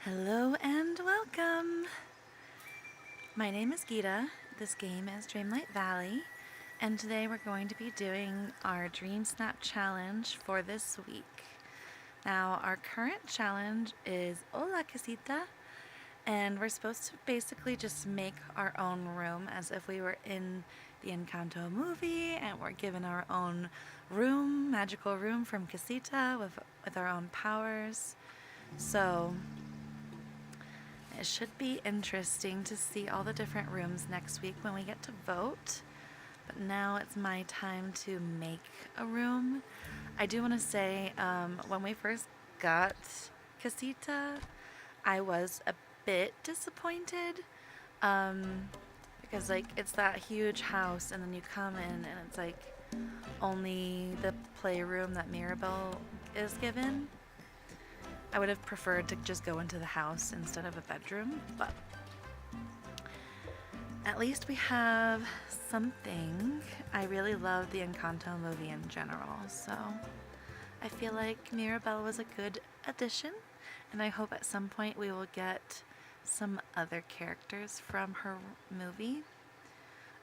Hello and welcome! My name is Gita, this game is Dreamlight Valley, and today we're going to be doing our Dreamsnap challenge for this week. Now, our current challenge is Hola Casita, and we're supposed to basically just make our own room as if we were in the Encanto movie, and we're given our own room, magical room from Casita with our own powers. So it should be interesting to see all the different rooms next week when we get to vote. But now it's my time to make a room. I do want to say, when we first got Casita, I was a bit disappointed. Because it's that huge house and then you come in and it's only the playroom that Mirabelle is given. I would have preferred to just go into the house instead of a bedroom, but at least we have something. I really love the Encanto movie in general, so I feel like Mirabelle was a good addition, and I hope at some point we will get some other characters from her movie.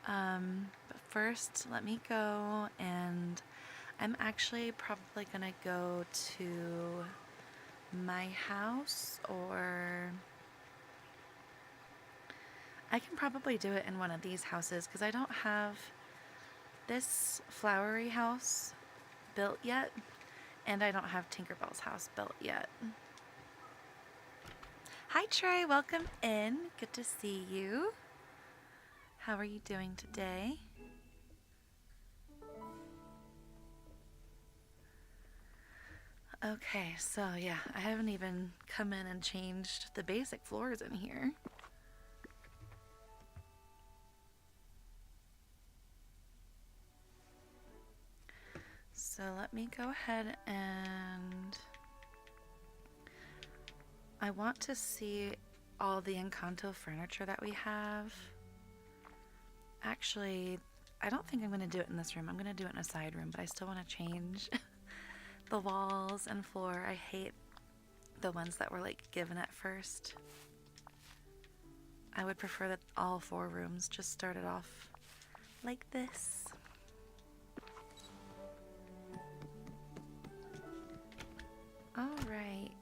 But first, let me go, and I'm actually probably gonna go to my house, or I can probably do it in one of these houses because I don't have this flowery house built yet, and I don't have Tinkerbell's house built yet. Hi Trey, welcome in. Good to see you. How are you doing today? Okay, so yeah, I haven't even come in and changed the basic floors in here. So let me go ahead and I want to see all the Encanto furniture that we have. Actually, I don't think I'm going to do it in this room. I'm going to do it in a side room, but I still want to change the walls and floor. I hate the ones that were given at first. I would prefer that all 4 rooms just started off like this. Alright.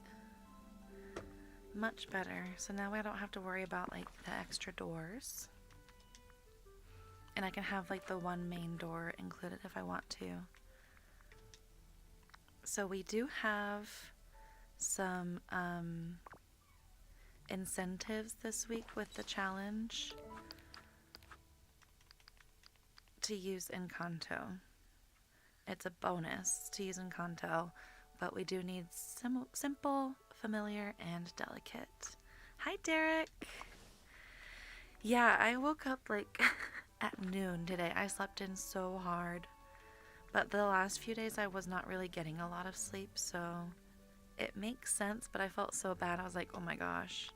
Much better. So now I don't have to worry about the extra doors. And I can have the one main door included if I want to. So we do have some incentives this week with the challenge to use Encanto. It's a bonus to use Encanto, but we do need simple, familiar, and delicate. Hi, Derek. Yeah, I woke up at noon today. I slept in so hard. But the last few days I was not really getting a lot of sleep, so it makes sense, but I felt so bad. I was like, oh my gosh,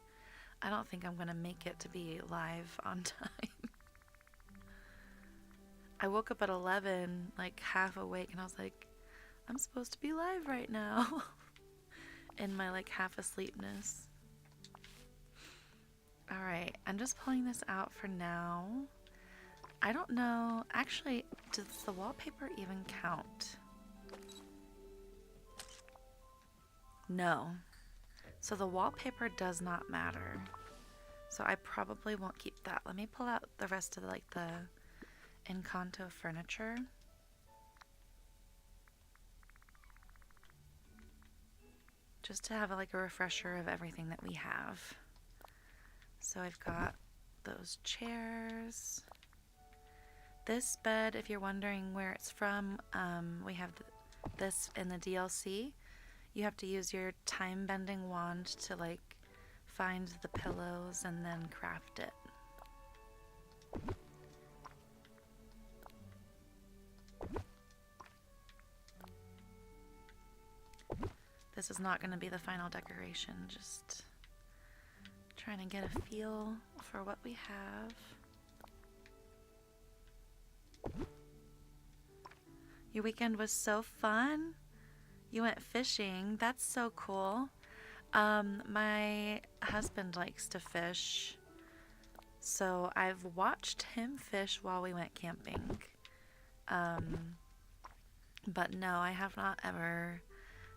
I don't think I'm going to make it to be live on time. I woke up at 11, half awake, and I was like, I'm supposed to be live right now. In my half asleepness. Alright, I'm just pulling this out for now. I don't know, actually, does the wallpaper even count? No. So the wallpaper does not matter. So I probably won't keep that. Let me pull out the rest of the Encanto furniture. Just to have a refresher of everything that we have. So I've got those chairs. This bed, if you're wondering where it's from, we have this in the DLC. You have to use your time-bending wand to find the pillows and then craft it. This is not going to be the final decoration, just trying to get a feel for what we have. Your weekend was so fun. You went fishing. That's so cool. My husband likes to fish, so I've watched him fish while we went camping. Um, but no, I have not ever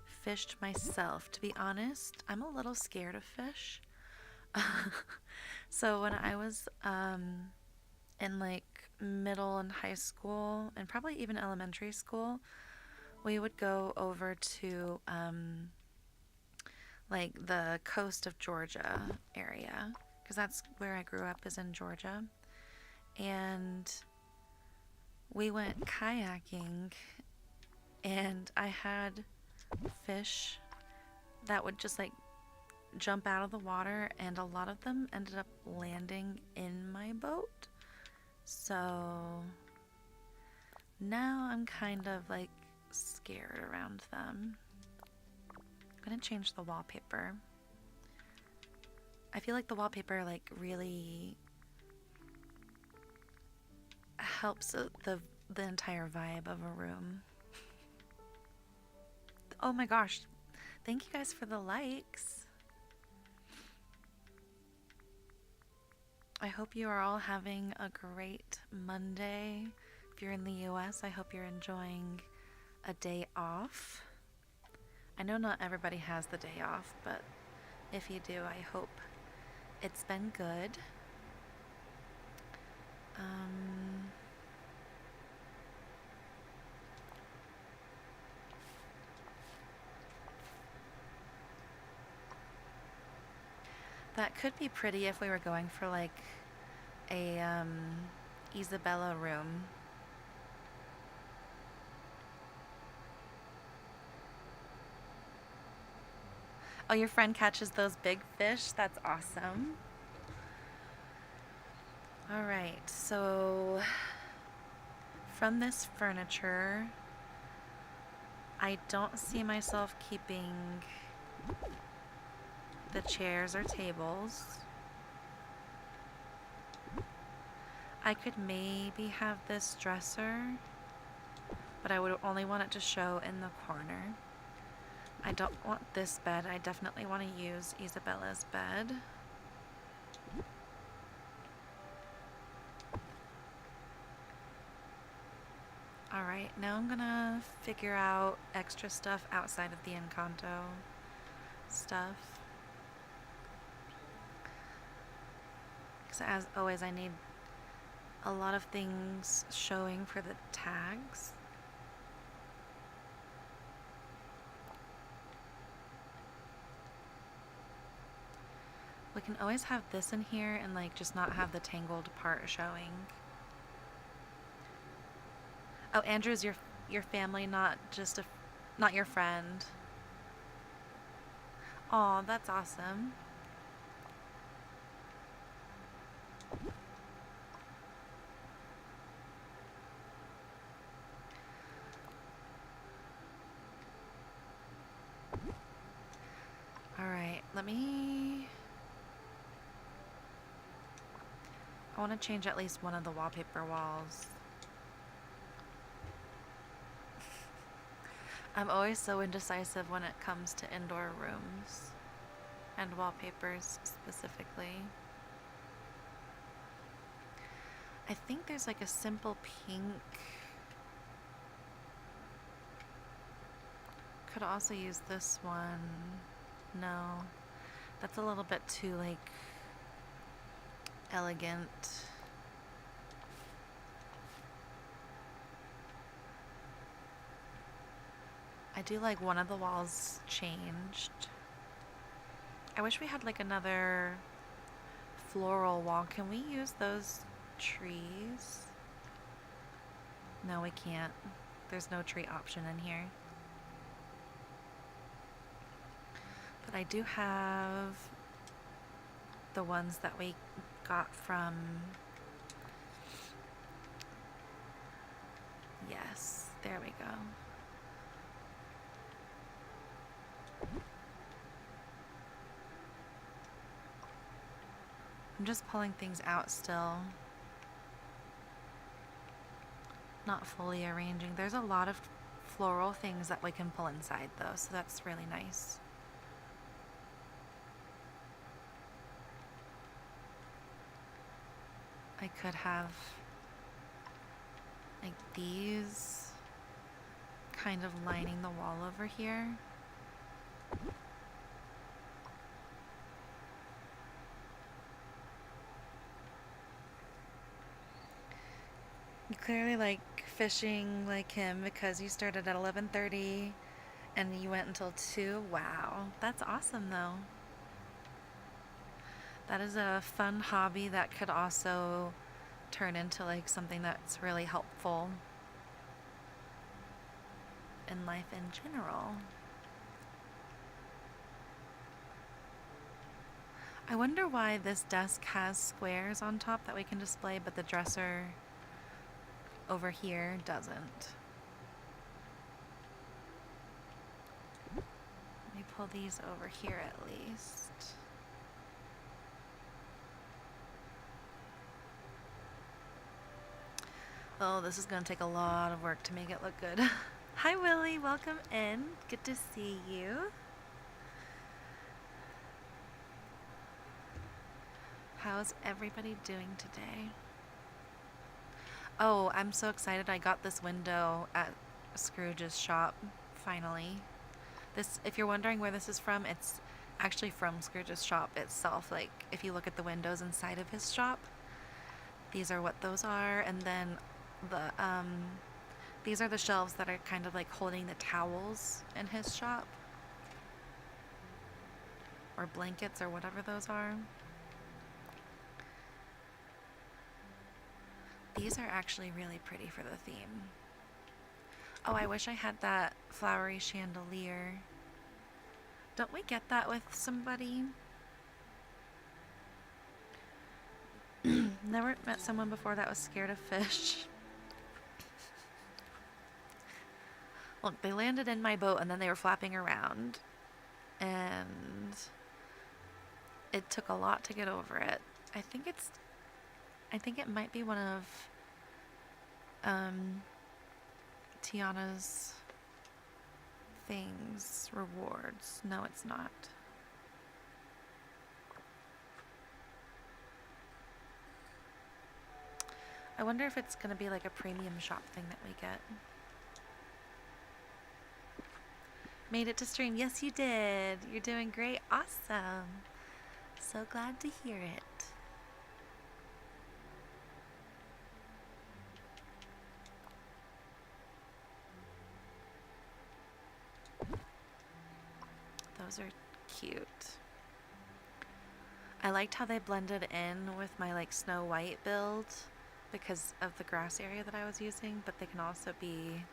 fished myself. To be honest, I'm a little scared of fish. So when I was in like middle and high school, and probably even elementary school, we would go over to like the coast of Georgia area, because that's where I grew up, is in Georgia. And we went kayaking, and I had fish that would just like jump out of the water, and a lot of them ended up landing in my boat. So now I'm kind of like scared around them. I'm gonna change the wallpaper. I feel like the wallpaper like really helps the entire vibe of a room. Oh my gosh, thank you guys for the likes. I hope you are all having a great Monday. If you're in the US, I hope you're enjoying a day off. I know not everybody has the day off, but if you do, I hope it's been good. That could be pretty if we were going for like a Isabella room. Oh, your friend catches those big fish? That's awesome. All right, so from this furniture, I don't see myself keeping the chairs or tables. I could maybe have this dresser, but I would only want it to show in the corner. I don't want this bed. I definitely want to use Isabella's bed. Alright, now I'm gonna figure out extra stuff outside of the Encanto stuff. Because as always, I need a lot of things showing for the tags. We can always have this in here and like just not have the tangled part showing. Oh, Andrew's your family, not your friend. Oh, that's awesome. Alright, I want to change at least one of the wallpaper walls. I'm always so indecisive when it comes to indoor rooms and wallpapers specifically. I think there's like a simple pink. Could also use this one. No, that's a little bit too like elegant. I do like one of the walls changed. I wish we had like another floral wall. Can we use those trees? No, we can't. There's no tree option in here. But I do have the ones that we got from... Yes, there we go. I'm just pulling things out still. Not fully arranging. There's a lot of floral things that we can pull inside though, so that's really nice. could have like these kind of lining the wall over here. You clearly like fishing like him because you started at 11:30 and you went until 2. Wow, that's awesome though. That is a fun hobby that could also turn into like something that's really helpful in life in general. I wonder why this desk has squares on top that we can display, but the dresser over here doesn't. Let me pull these over here at least. Oh, this is going to take a lot of work to make it look good. Hi, Willie. Welcome in. Good to see you. How's everybody doing today? Oh, I'm so excited. I got this window at Scrooge's shop, finally. This, if you're wondering where this is from, it's actually from Scrooge's shop itself. Like, if you look at the windows inside of his shop, these are what those are. And then these are the shelves that are kind of like holding the towels in his shop. Or blankets or whatever those are. These are actually really pretty for the theme. Oh, I wish I had that flowery chandelier. Don't we get that with somebody? Never met someone before that was scared of fish. Look, they landed in my boat and then they were flapping around. And it took a lot to get over it. I think it might be one of Tiana's things, rewards. No, it's not. I wonder if it's going to be like a premium shop thing that we get. Made it to stream. Yes, you did. You're doing great. Awesome. So glad to hear it. Those are cute. I liked how they blended in with my like Snow White build because of the grass area that I was using, but they can also be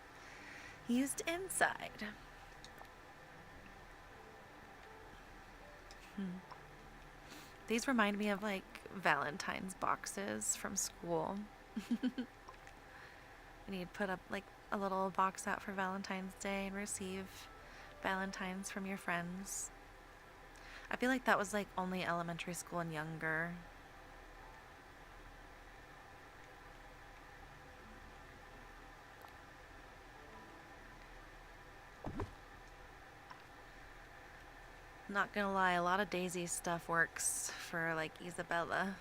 used inside. These remind me of like Valentine's boxes from school. And you'd put up like a little box out for Valentine's Day and receive Valentines from your friends. I feel like that was like only elementary school and younger. Not gonna lie, a lot of Daisy's stuff works for like Isabella.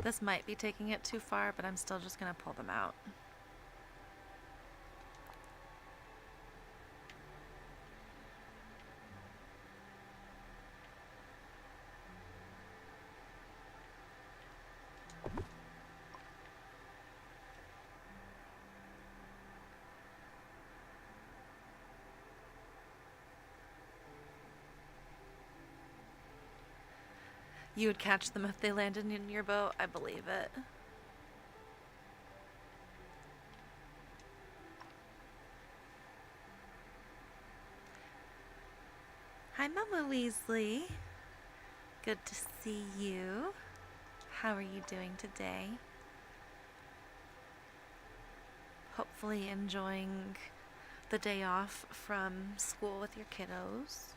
This might be taking it too far, but I'm still just gonna pull them out. You would catch them if they landed in your boat? I believe it. Hi, Mama Weasley. Good to see you. How are you doing today? Hopefully enjoying the day off from school with your kiddos.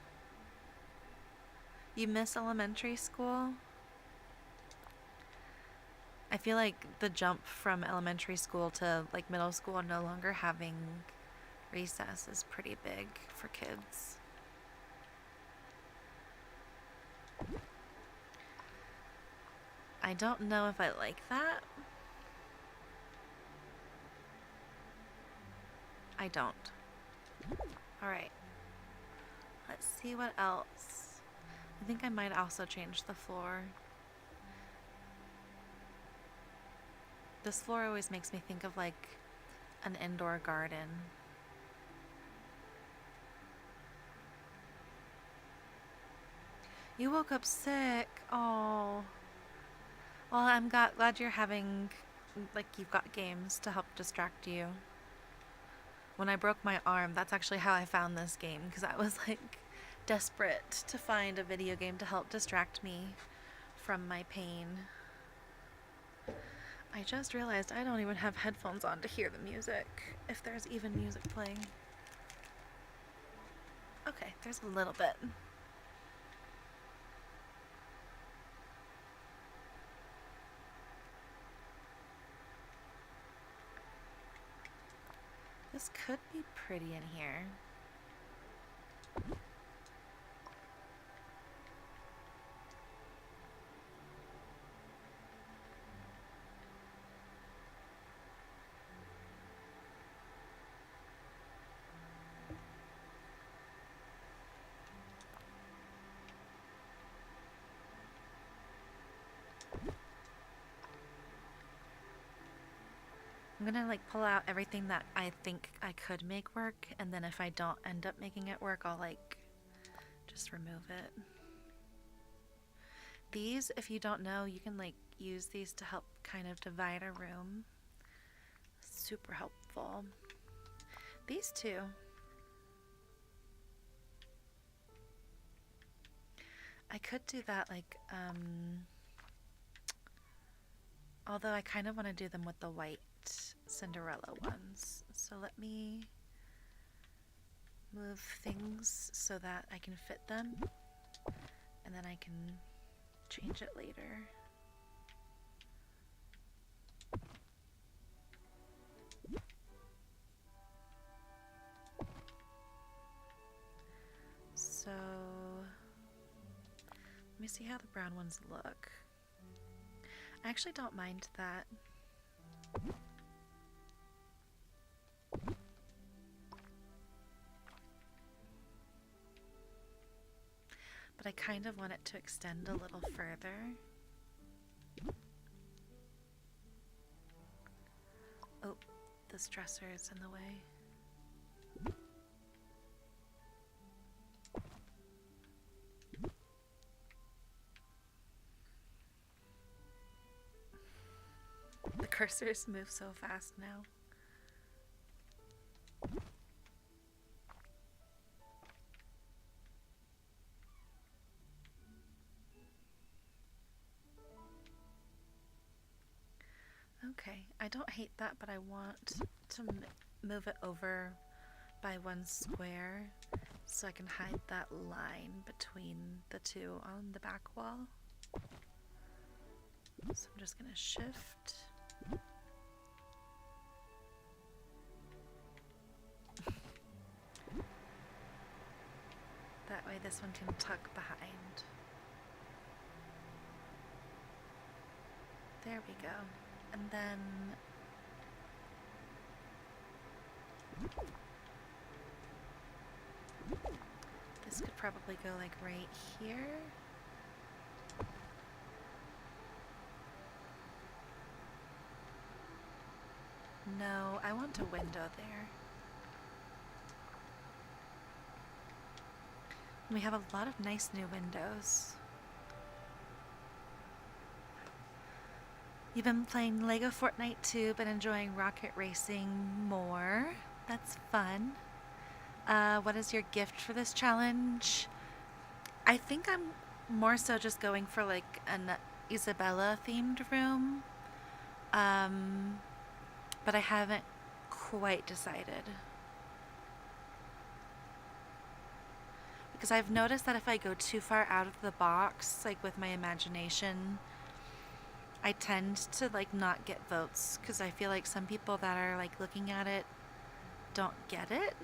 You miss elementary school? I feel like the jump from elementary school to like middle school and no longer having recess is pretty big for kids. I don't know if I like that. I don't. Alright. Let's see what else. I think I might also change the floor. This floor always makes me think of like an indoor garden. You woke up sick. Oh. Well, I'm glad you're having, like, you've got games to help distract you. When I broke my arm, that's actually how I found this game, because I was like desperate to find a video game to help distract me from my pain. I just realized I don't even have headphones on to hear the music, if there's even music playing. Okay, there's a little bit. This could be pretty in here. I'm gonna like pull out everything that I think I could make work, and then if I don't end up making it work, I'll like just remove it. These, if you don't know, you can like use these to help kind of divide a room. Super helpful. These two. I could do that like, although I kind of want to do them with the white Cinderella ones. So let me move things so that I can fit them, and then I can change it later. So let me see how the brown ones look. I actually don't mind that. But I kind of want it to extend a little further. Oh, this dresser is in the way. The cursors move so fast now. Okay, I don't hate that, but I want to move it over by one square so I can hide that line between the two on the back wall. So I'm just gonna shift. That way this one can tuck behind. There we go. And then this could probably go like right here. No, I want a window there. We have a lot of nice new windows. You've been playing Lego Fortnite too, but enjoying rocket racing more. That's fun. What is your gift for this challenge? I think I'm more so just going for like an Isabella themed room. But I haven't quite decided. Because I've noticed that if I go too far out of the box, like with my imagination, I tend to like not get votes, because I feel like some people that are like looking at it don't get it.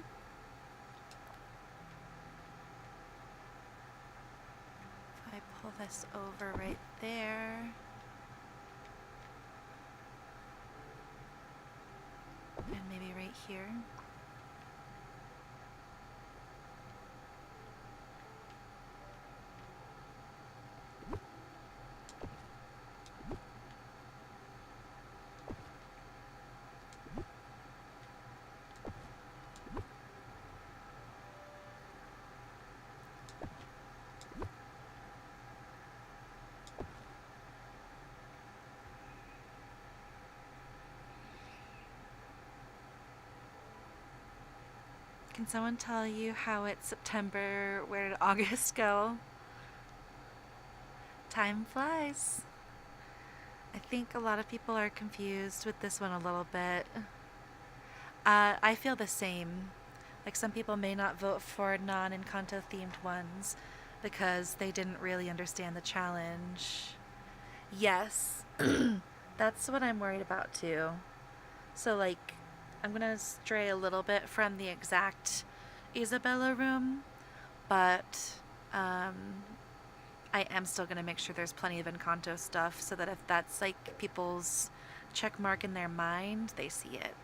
If I pull this over right there, And maybe right here. Can someone tell you how it's September? Where did August go? Time flies. I think a lot of people are confused with this one a little bit. I feel the same. Like some people may not vote for non-Encanto themed ones because they didn't really understand the challenge. Yes, that's what I'm worried about too. So like, I'm gonna stray a little bit from the exact Isabella room, but I am still gonna make sure there's plenty of Encanto stuff so that if that's like people's check mark in their mind, they see it.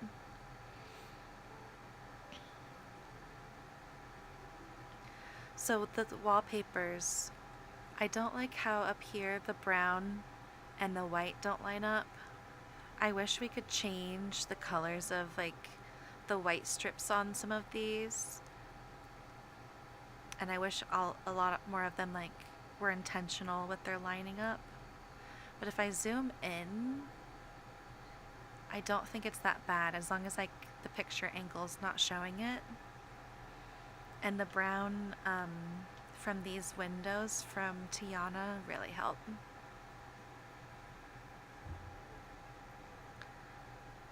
So with the wallpapers, I don't like how up here the brown and the white don't line up. I wish we could change the colors of like the white strips on some of these. And I wish a lot more of them like were intentional with their lining up. But if I zoom in, I don't think it's that bad as long as like the picture angle's not showing it. And the brown from these windows from Tiana really help.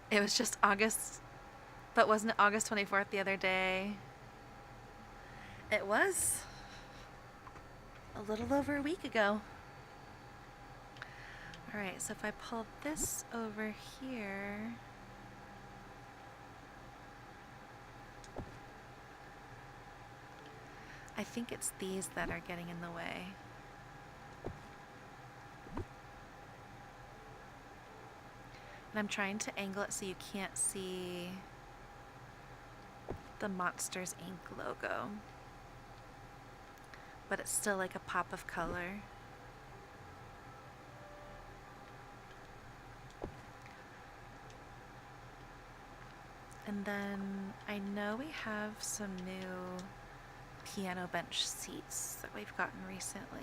It was just August, but wasn't it August 24th the other day? It was a little over a week ago. Alright, so if I pull this over here, I think it's these that are getting in the way. And I'm trying to angle it so you can't see the Monsters Inc. logo. But it's still like a pop of color. And then I know we have some new piano bench seats that we've gotten recently.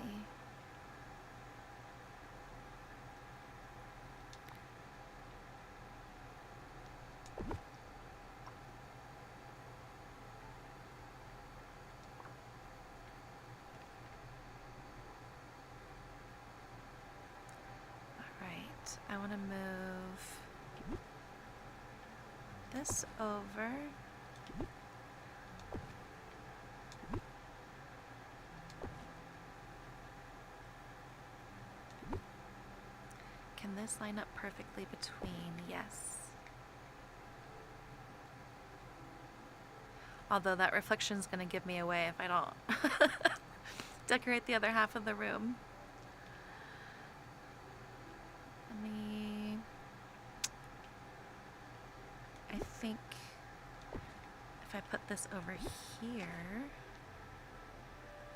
Alright, I want to move this over. Can this line up perfectly between? Yes. Although that reflection's gonna give me away if I don't decorate the other half of the room. I think if I put this over here,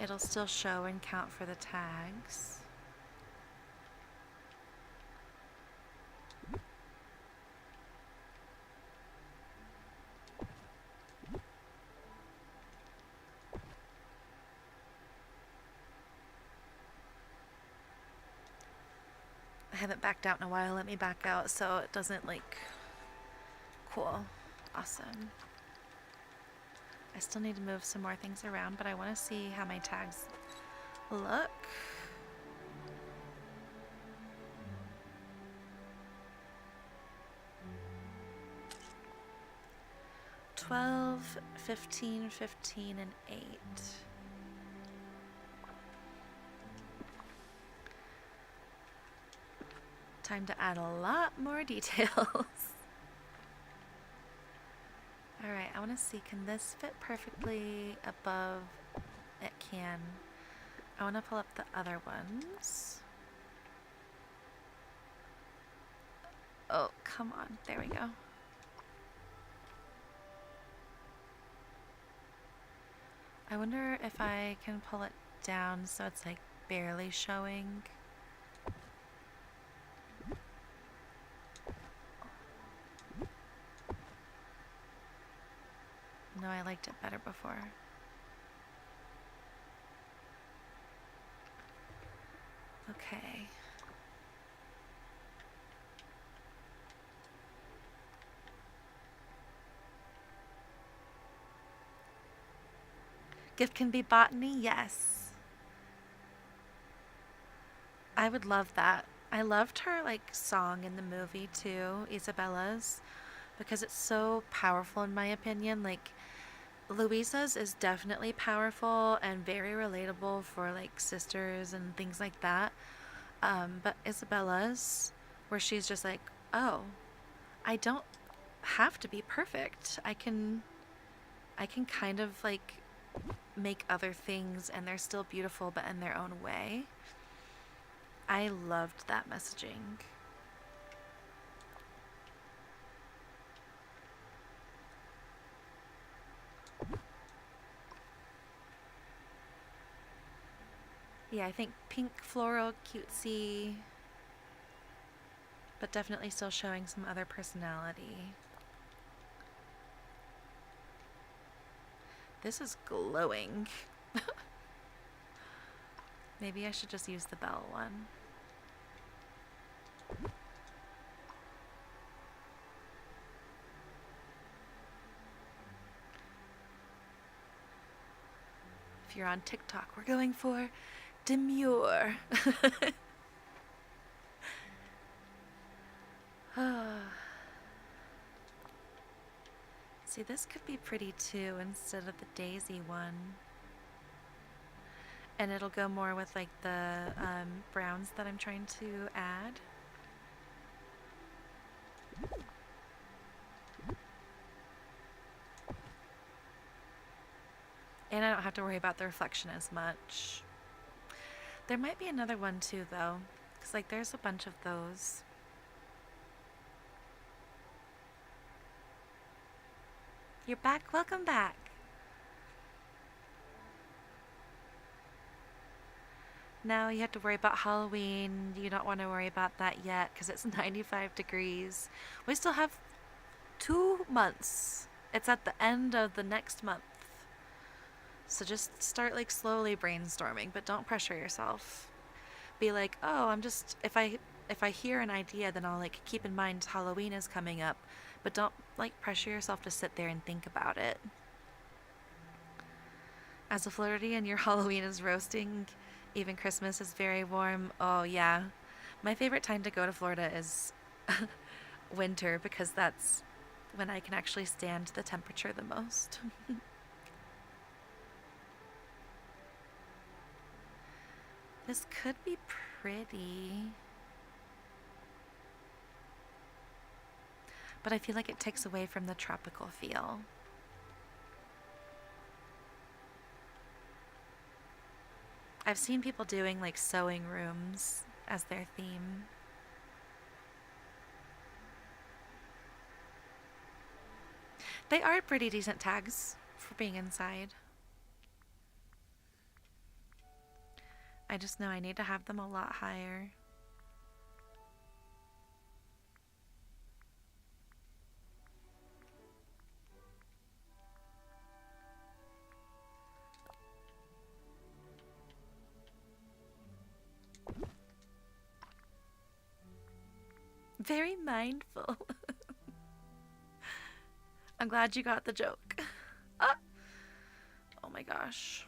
it'll still show and count for the tags. I haven't backed out in a while. Let me back out so it doesn't like... Cool. Awesome. I still need to move some more things around, but I want to see how my tags look. $12, $15, $15, and $8. Time to add a lot more details. Alright, I want to see, can this fit perfectly above? It can. I want to pull up the other ones. Oh, come on. There we go. I wonder if I can pull it down so it's like barely showing. No, I liked it better before. Okay. Gift can be botany? Yes. I would love that. I loved her like song in the movie too, Isabella's, because it's so powerful in my opinion. Like Louisa's is definitely powerful and very relatable for like sisters and things like that. But Isabella's, where she's just like, oh, I don't have to be perfect. I can kind of like make other things and they're still beautiful but in their own way. I loved that messaging. Yeah, I think pink floral cutesy, but definitely still showing some other personality. This is glowing. Maybe I should just use the bell one. If you're on TikTok, we're going for demure. See, this could be pretty too instead of the daisy one. And it'll go more with like the browns that I'm trying to add. And I don't have to worry about the reflection as much. There might be another one too though, because like there's a bunch of those. You're back? Welcome back. Now you have to worry about Halloween. You don't want to worry about that yet because it's 95 degrees. We still have 2 months. It's at the end of the next month. So just start like slowly brainstorming, but don't pressure yourself. Be like, "Oh, I'm just if I hear an idea, then I'll like keep in mind Halloween is coming up." But don't like pressure yourself to sit there and think about it. As a Floridian, your Halloween is roasting. Even Christmas is very warm. Oh, yeah. My favorite time to go to Florida is winter because that's when I can actually stand the temperature the most. This could be pretty. But I feel like it takes away from the tropical feel. I've seen people doing like sewing rooms as their theme. They are pretty decent tags for being inside. I just know I need to have them a lot higher. Very mindful. I'm glad you got the joke. Ah! Oh my gosh.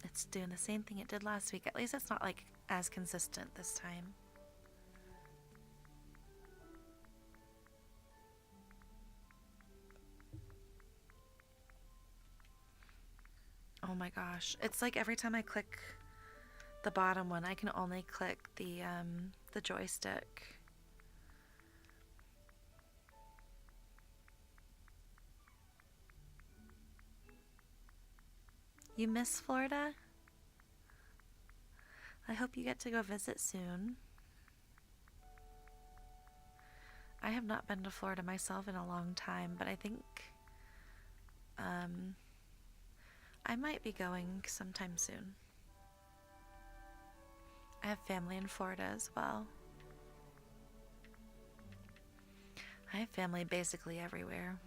It's doing the same thing it did last week. At least it's not like as consistent this time. Oh my gosh. It's like every time I click the bottom one, I can only click the joystick. You miss Florida? I hope you get to go visit soon. I have not been to Florida myself in a long time, but I think um, I might be going sometime soon. I have family in Florida as well. I have family basically everywhere.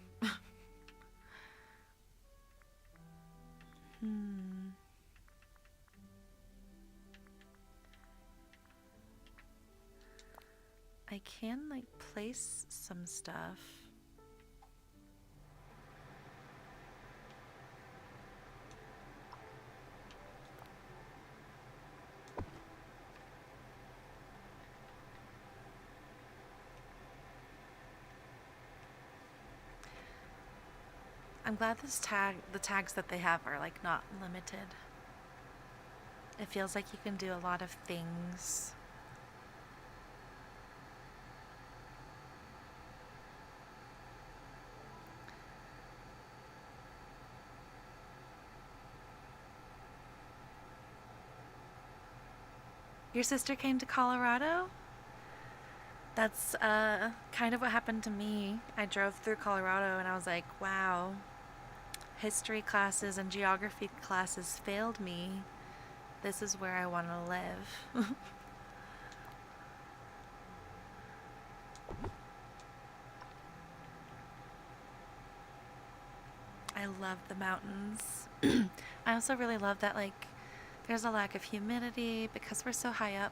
I can like place some stuff. I'm glad the tags that they have are like not limited. It feels like you can do a lot of things. Your sister came to Colorado? That's kind of what happened to me. I drove through Colorado and I was like, wow, history classes and geography classes failed me. This is where I want to live. I love the mountains. I also really love that like there's a lack of humidity because we're so high up.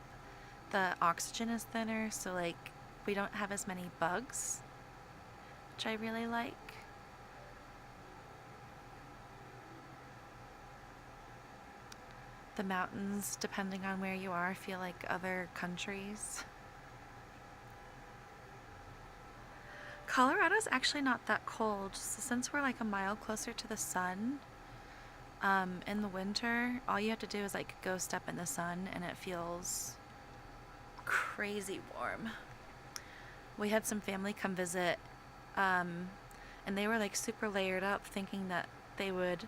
The oxygen is thinner, so like we don't have as many bugs, which I really like. The mountains, depending on where you are, feel like other countries. Colorado's actually not that cold, so since we're like a mile closer to the sun, in the winter, all you have to do is like go step in the sun and it feels crazy warm. We had some family come visit, and they were like super layered up, thinking that they would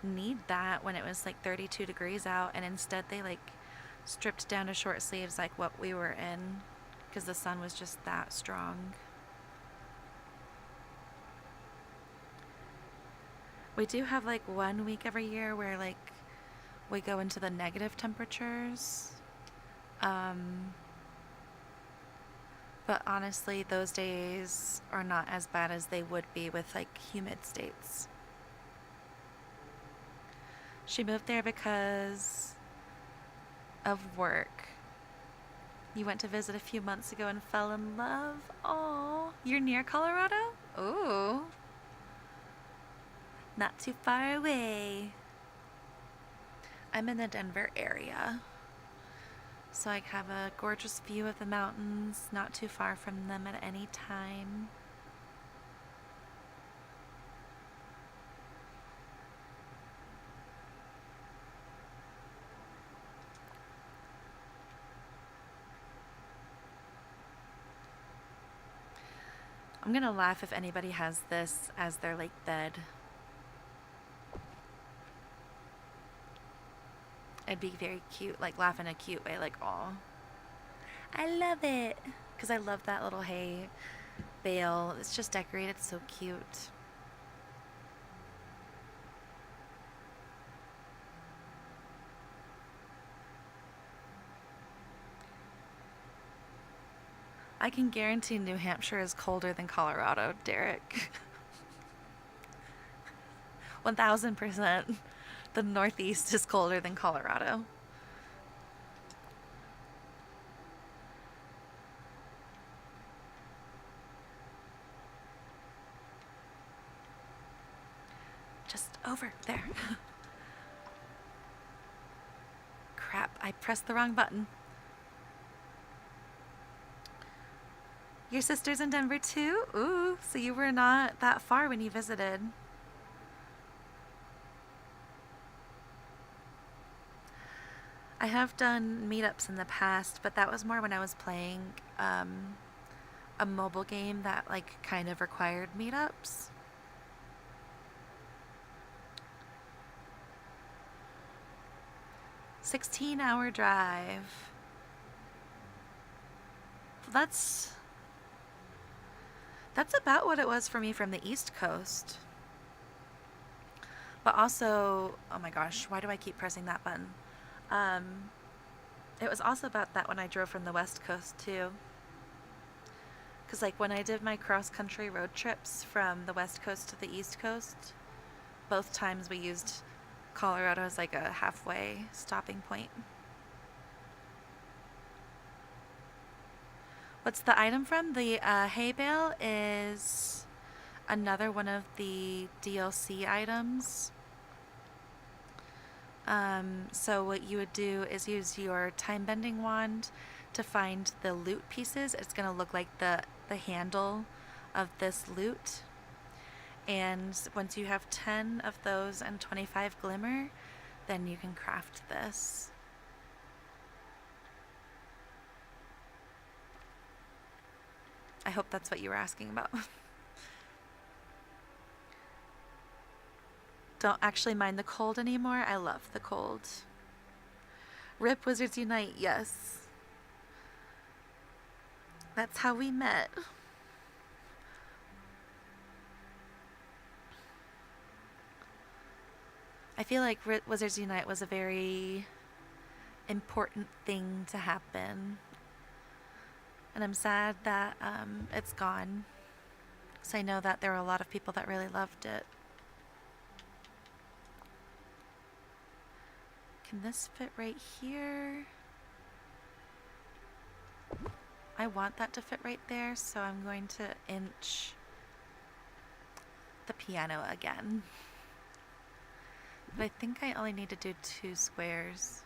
need that when it was like 32 degrees out, and instead they like stripped down to short sleeves like what we were in because the sun was just that strong. We do have like 1 week every year where like we go into the negative temperatures. But honestly, those days are not as bad as they would be with like humid states. She moved there because of work. You went to visit a few months ago and fell in love. Oh, you're near Colorado? Ooh. Not too far away. I'm in the Denver area. So I have a gorgeous view of the mountains, not too far from them at any time. I'm gonna laugh if anybody has this as their like bed. It'd be very cute, like laugh in a cute way, like, aw. I love it. Because I love that little hay bale. It's just decorated so cute. I can guarantee New Hampshire is colder than Colorado, Derek. 1000%. The Northeast is colder than Colorado. Just over there. Crap, I pressed the wrong button. Your sister's in Denver too? Ooh, so you were not that far when you visited. I have done meetups in the past, but that was more when I was playing a mobile game that like kind of required meetups. $16-hour drive. That's That's about what it was for me from the East Coast. But also, oh my gosh, why do I keep pressing that button? Um, it was also about that when I drove from the West Coast too. Because, like, when I did my cross country road trips from the West Coast to the East Coast, both times we used Colorado as like a halfway stopping point. What's the item from? The hay bale is another one of the DLC items. So what you would do is use your time bending wand to find the loot pieces. It's going to look like the handle of this loot. And once you have 10 of those and 25 glimmer, then you can craft this. I hope that's what you were asking about. Don't actually mind the cold anymore. I love the cold. Rip Wizards Unite, yes. That's how we met. I feel like Wizards Unite was a very important thing to happen. And I'm sad that it's gone. Because I know that there were a lot of people that really loved it. Can this fit right here? I want that to fit right there, so I'm going to inch the piano again. But I think I only need to do 2 squares.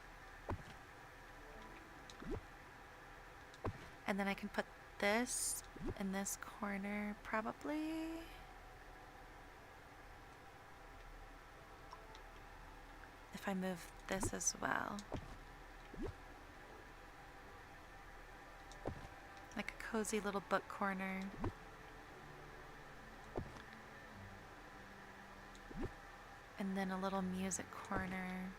And then I can put this in this corner, probably. If I move this as well. Like a cozy little book corner. And then a little music corner.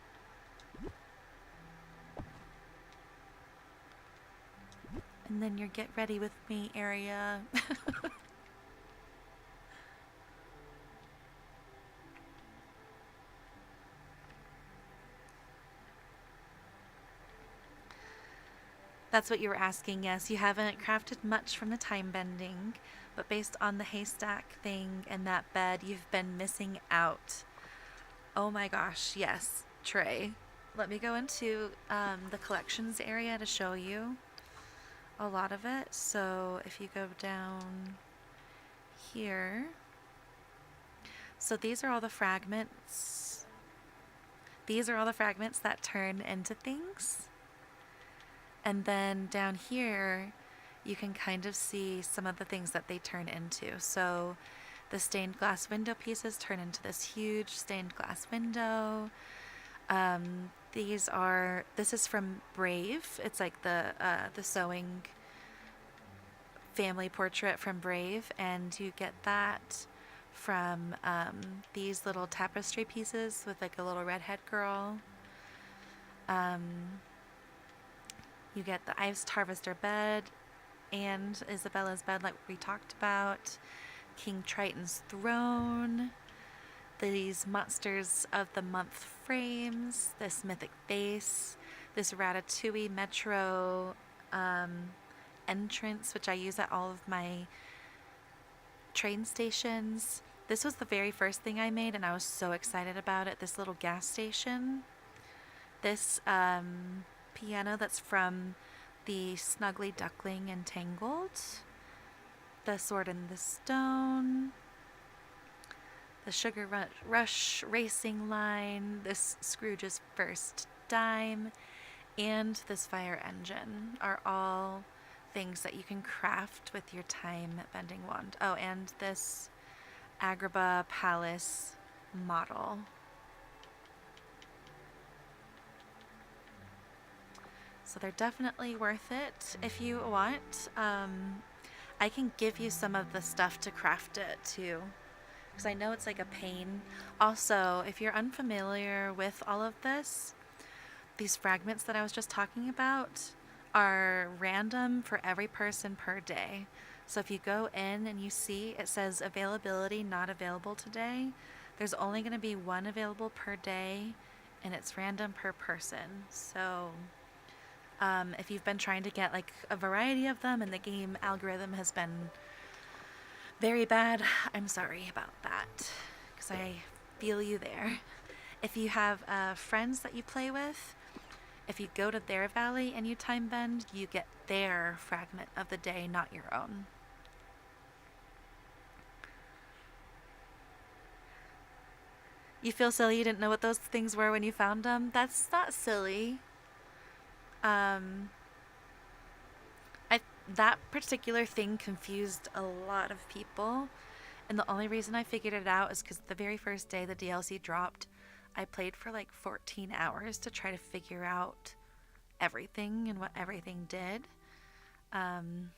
And then your get ready with me area. That's what you were asking. Yes, you haven't crafted much from the time bending, but based on the haystack thing and that bed, you've been missing out. Oh my gosh, yes, Trey. Let me go into the collections area to show you a lot of it. So if you go down here, so these are all the fragments. These are all the fragments that turn into things. And then down here, you can kind of see some of the things that they turn into. So the stained glass window pieces turn into this huge stained glass window. This is from Brave. It's like the sewing family portrait from Brave, and you get that from these little tapestry pieces with like a little redhead girl. You get the Iced Harvester bed and Isabella's bed like we talked about. King Triton's throne. These Monsters of the Month frames. This mythic vase. This Ratatouille Metro entrance, which I use at all of my train stations. This was the very first thing I made, and I was so excited about it. This little gas station. This piano that's from the Snuggly Duckling Entangled. The Sword in the Stone. The Sugar Rush racing line. This Scrooge's first dime. And this fire engine are all things that you can craft with your time bending wand. Oh, and this Agrabah Palace model. So they're definitely worth it if you want. I can give you some of the stuff to craft it too, because I know it's like a pain. Also, if you're unfamiliar with all of this, these fragments that I was just talking about are random for every person per day. So if you go in and you see it says availability not available today, there's only going to be one available per day, and it's random per person. So if you've been trying to get like a variety of them and the game algorithm has been very bad, I'm sorry about that, because I feel you there. If you have friends that you play with, if you go to their valley and you time bend, you get their fragment of the day, not your own. You feel silly you didn't know what those things were when you found them? That's not silly. Um, that particular thing confused a lot of people, and the only reason I figured it out is because the very first day the DLC dropped, I played for like 14 hours to try to figure out everything and what everything did. And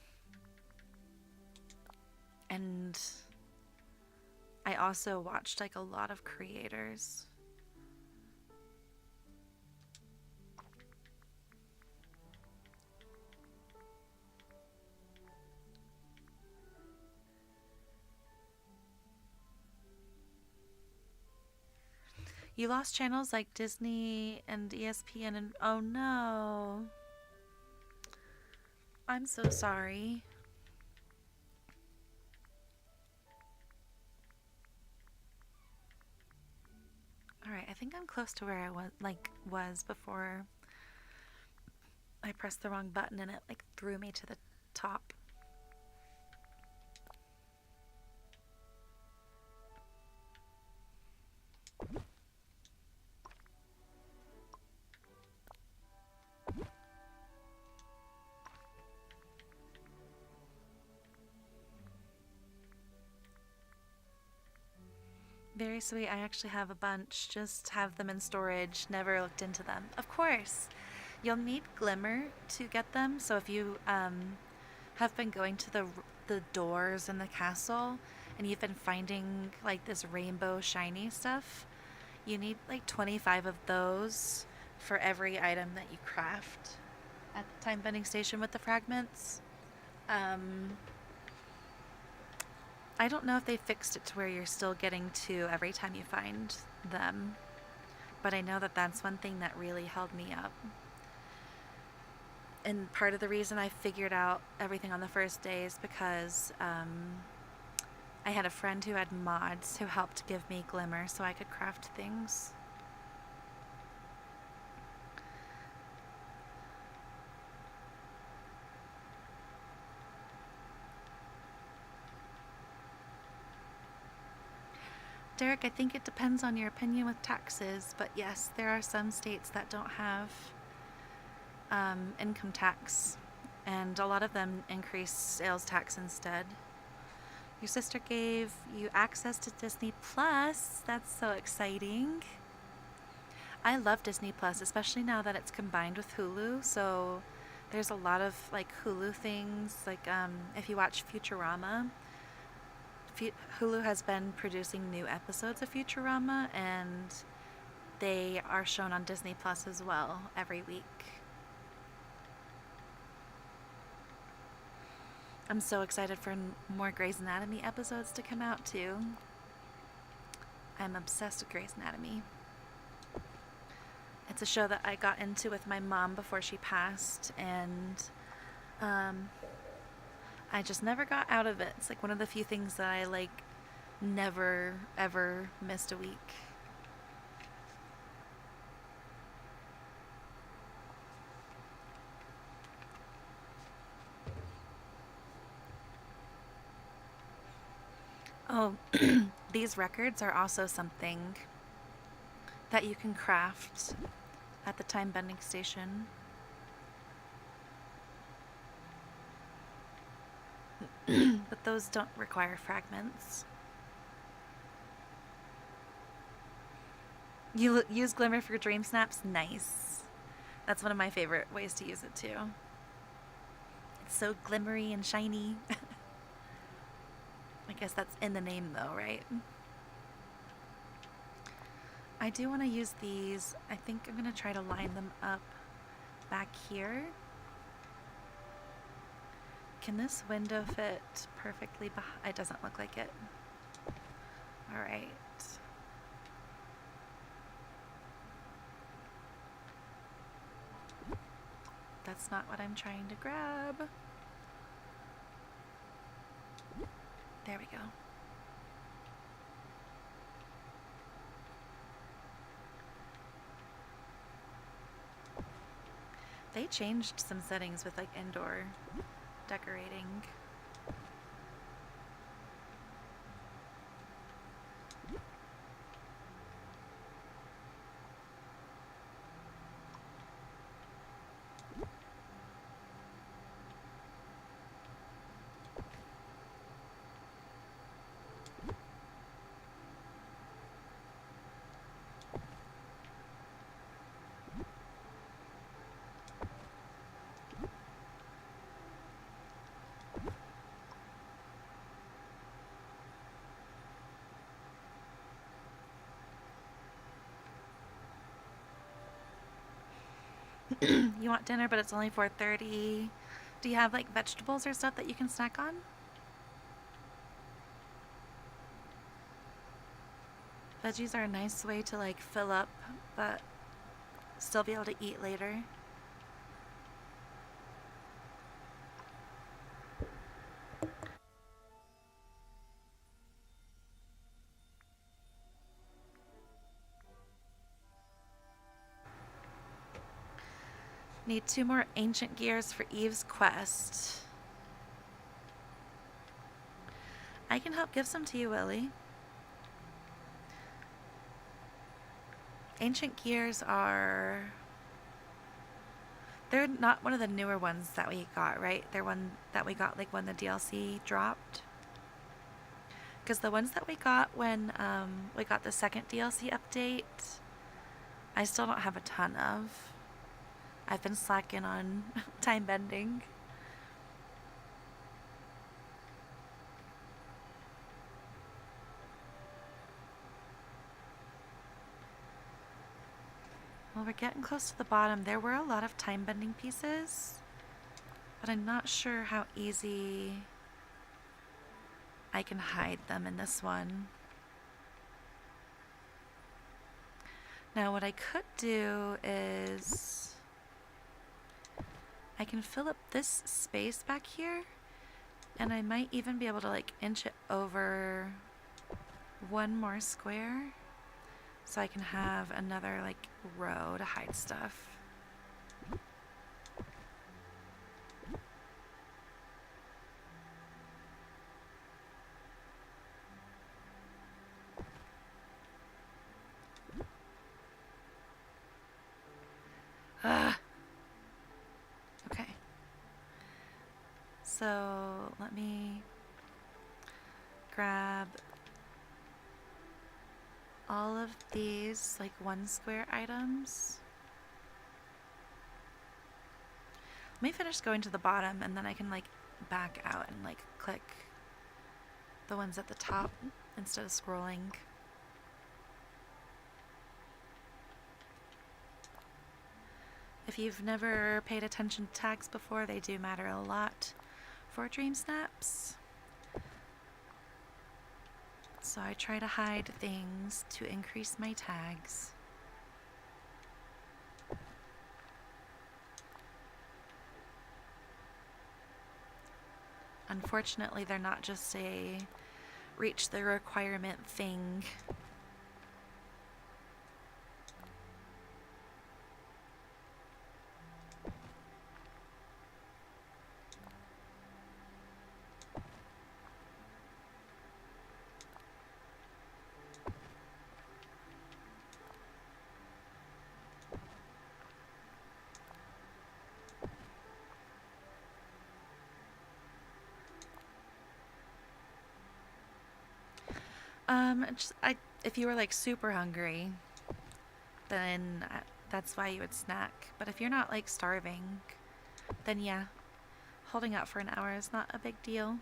I also watched like a lot of creators. You lost channels like Disney and ESPN, and oh no. I'm so sorry. All right, I think I'm close to where I was before I pressed the wrong button and it like threw me to the top. Very sweet. I actually have a bunch. Just have them in storage. Never looked into them. Of course. You'll need glimmer to get them. So if you have been going to the doors in the castle and you've been finding like this rainbow shiny stuff, you need like 25 of those for every item that you craft at the time bending station with the fragments. I don't know if they fixed it to where you're still getting two every time you find them, but I know that that's one thing that really held me up. And part of the reason I figured out everything on the first day is because I had a friend who had mods who helped give me glimmer so I could craft things. Derek, I think it depends on your opinion with taxes, but yes, there are some states that don't have income tax, and a lot of them increase sales tax instead. Your sister gave you access to Disney Plus. That's so exciting. I love Disney Plus, especially now that it's combined with Hulu. So there's a lot of like Hulu things. Like if you watch Futurama, Hulu has been producing new episodes of Futurama, and they are shown on Disney Plus as well every week. I'm so excited for more Grey's Anatomy episodes to come out too. I'm obsessed with Grey's Anatomy. It's a show that I got into with my mom before she passed, and I just never got out of it. It's like one of the few things that I like never ever missed a week. Oh, these records are also something that you can craft at the time bending station. But those don't require fragments. You use glimmer for dream snaps? Nice. That's one of my favorite ways to use it too. It's so glimmery and shiny. I guess that's in the name though, right? I do want to use these. I think I'm going to try to line them up back here. Can this window fit perfectly behind? It doesn't look like it. All right. That's not what I'm trying to grab. There we go. They changed some settings with like indoor decorating. You want dinner, but it's only 4:30. Do you have like vegetables or stuff that you can snack on? Veggies are a nice way to like fill up, but still be able to eat later. Need 2 more ancient gears for Eve's quest. I can help give some to you, Willie. Ancient gears are... They're not one of the newer ones that we got, right? They're one that we got like when the DLC dropped. Because the ones that we got when we got the second DLC update, I still don't have a ton of. I've been slacking on time bending. Well, we're getting close to the bottom. There were a lot of time bending pieces, but I'm not sure how easy I can hide them in this one. Now what I could do is I can fill up this space back here, and I might even be able to like inch it over 1 more square so I can have another like row to hide stuff. Okay. So let me grab all of these like 1 square items. Let me finish going to the bottom and then I can like back out and like click the ones at the top instead of scrolling. If you've never paid attention to tags before, they do matter a lot for Dreamsnaps. So I try to hide things to increase my tags. Unfortunately, they're not just a reach the requirement thing. If you were like super hungry, then that's why you would snack. But if you're not like starving, then yeah, holding out for an hour is not a big deal.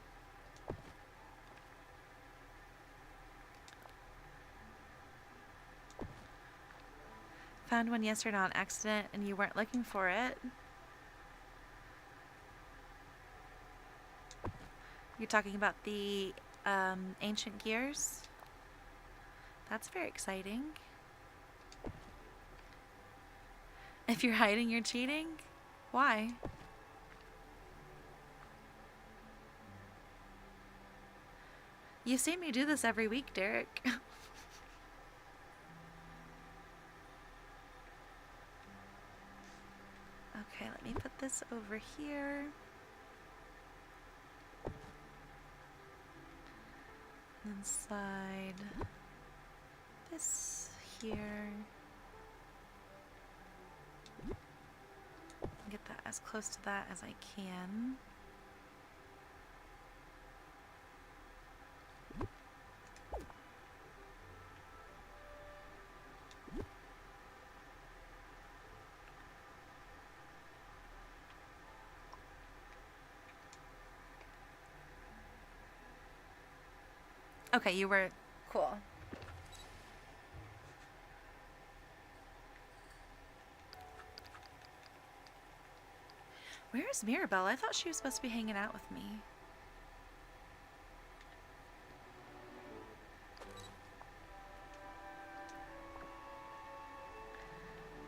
Found one yesterday on accident and you weren't looking for it. You're talking about the ancient gears? That's very exciting. If you're hiding, you're cheating? Why? You see me do this every week, Derek. Okay, let me put this over here. And then slide this here. Get that as close to that as I can. Okay, you were cool. Where is Mirabelle? I thought she was supposed to be hanging out with me.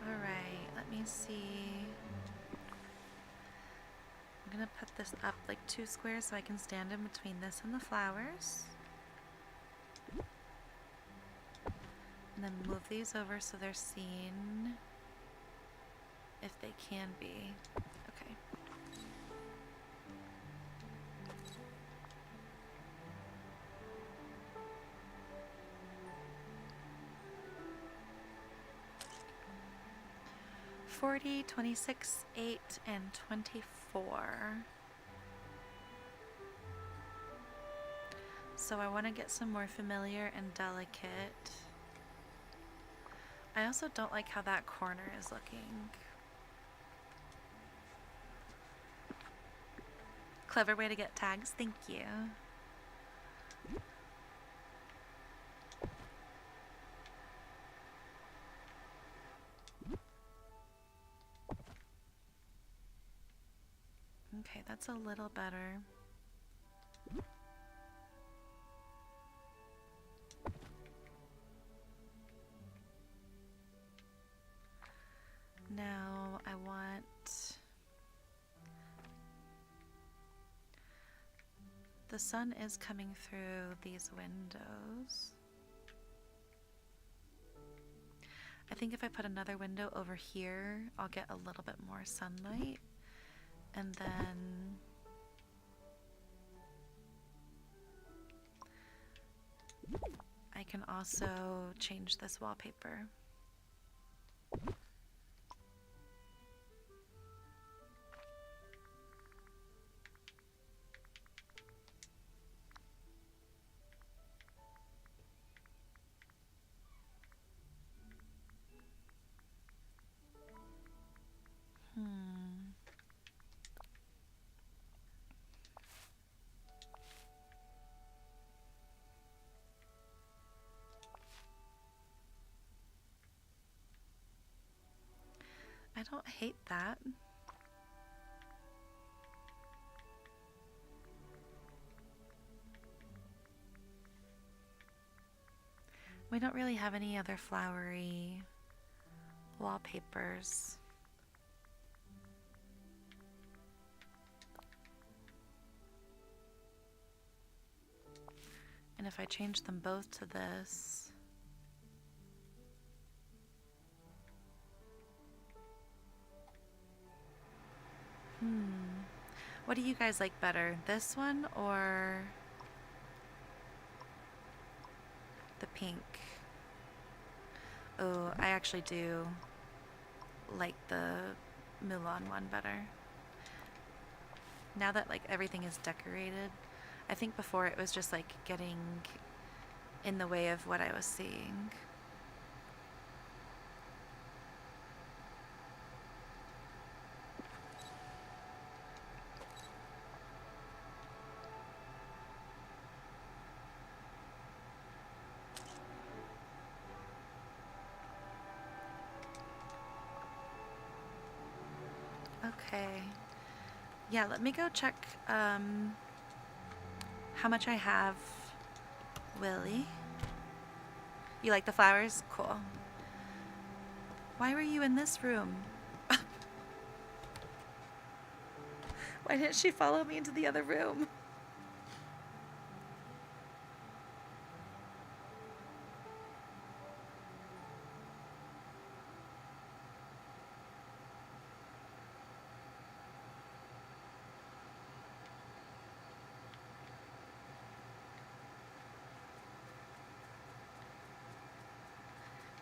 Alright, let me see. I'm gonna put this up like 2 squares so I can stand in between this and the flowers. And then move these over so they're seen if they can be. Okay. $40, $26, $8, and $24. So I want to get some more familiar and delicate. I also don't like how that corner is looking. Clever way to get tags, thank you. Okay, that's a little better. Now I want the sun is coming through these windows. I think if I put another window over here, I'll get a little bit more sunlight. And then I can also change this wallpaper. I don't hate that. We don't really have any other flowery wallpapers. And if I change them both to this, what do you guys like better? This one or the pink? Oh, I actually do like the Mulan one better. Now that like everything is decorated, I think before it was just like getting in the way of what I was seeing. Okay. Yeah, let me go check how much I have, Willie. You like the flowers? Cool. Why were you in this room? Why didn't she follow me into the other room?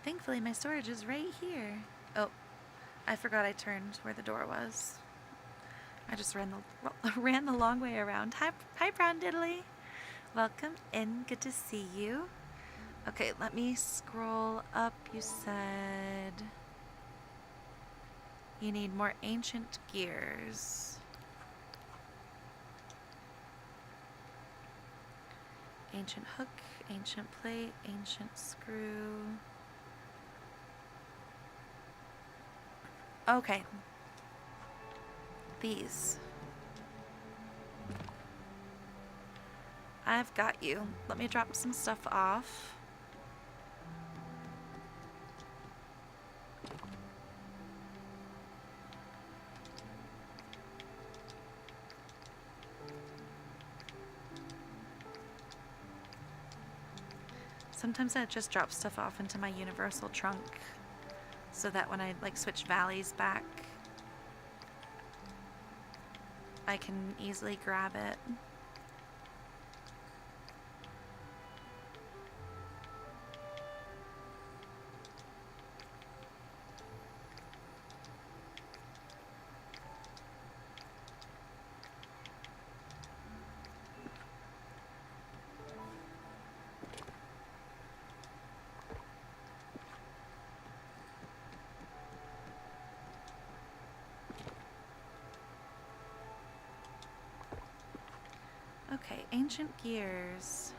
Thankfully, my storage is right here. Oh, I forgot I turned where the door was. I just ran the long way around. Hi, Brown Diddley. Welcome in. Good to see you. Okay, let me scroll up. You said you need more ancient gears. Ancient hook, ancient plate, ancient screw. Okay. These. I've got you. Let me drop some stuff off. Sometimes I just drop stuff off into my universal trunk so that when I switch valleys back, I can easily grab it. Okay, ancient gears.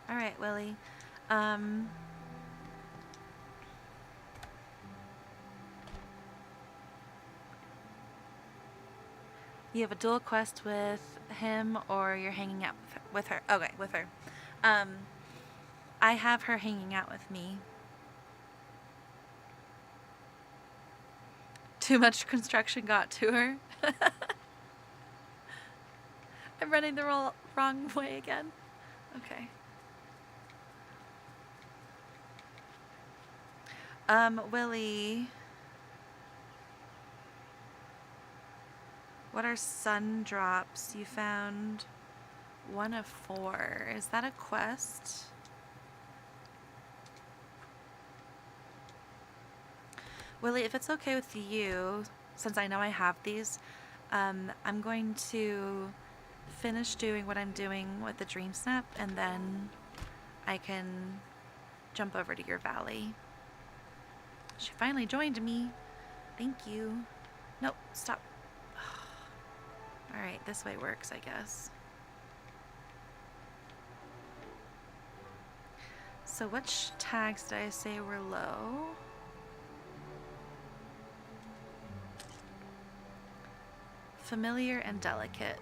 All right, Willie. You have a dual quest with him, or you're hanging out with her. Okay, with her. I have her hanging out with me. Too much construction got to her. I'm running the wrong way again. Okay. Willie. What are sun drops? You found 1 of 4. Is that a quest? Willie, if it's okay with you, since I know I have these, I'm going to finish doing what I'm doing with the Dreamsnap, and then I can jump over to your valley. She finally joined me. Thank you. Nope, stop. Alright, this way works, I guess. So which tags did I say were low? Familiar and delicate.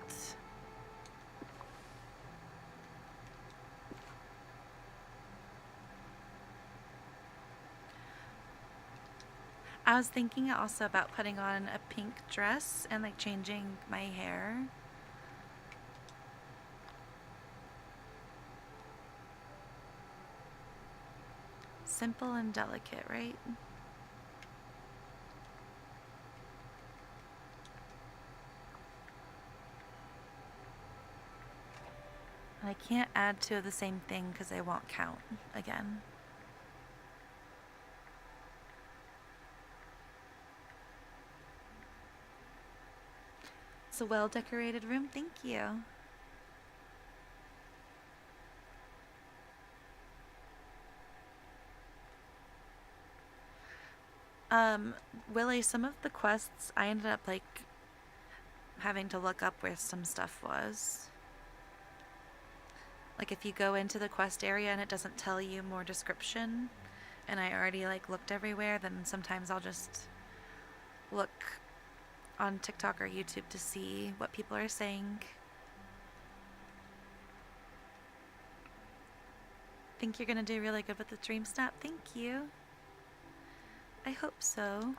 I was thinking also about putting on a pink dress and changing my hair. Simple and delicate, right? I can't add 2 of the same thing because they won't count again. It's a well-decorated room, thank you. Willie, some of the quests I ended up having to look up where some stuff was. Like if you go into the quest area and it doesn't tell you more description, and I already like looked everywhere, then sometimes I'll just look on TikTok or YouTube to see what people are saying. Think you're gonna do really good with the Dreamsnap? Thank you. I hope so.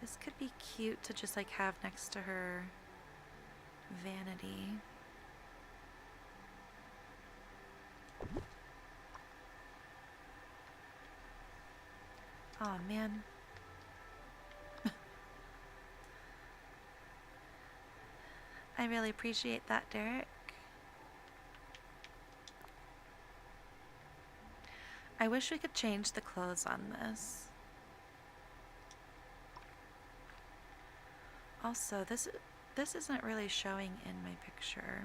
This could be cute to just like have next to her vanity. Oh man. I really appreciate that, Derek. I wish we could change the clothes on this. Also, this isn't really showing in my picture.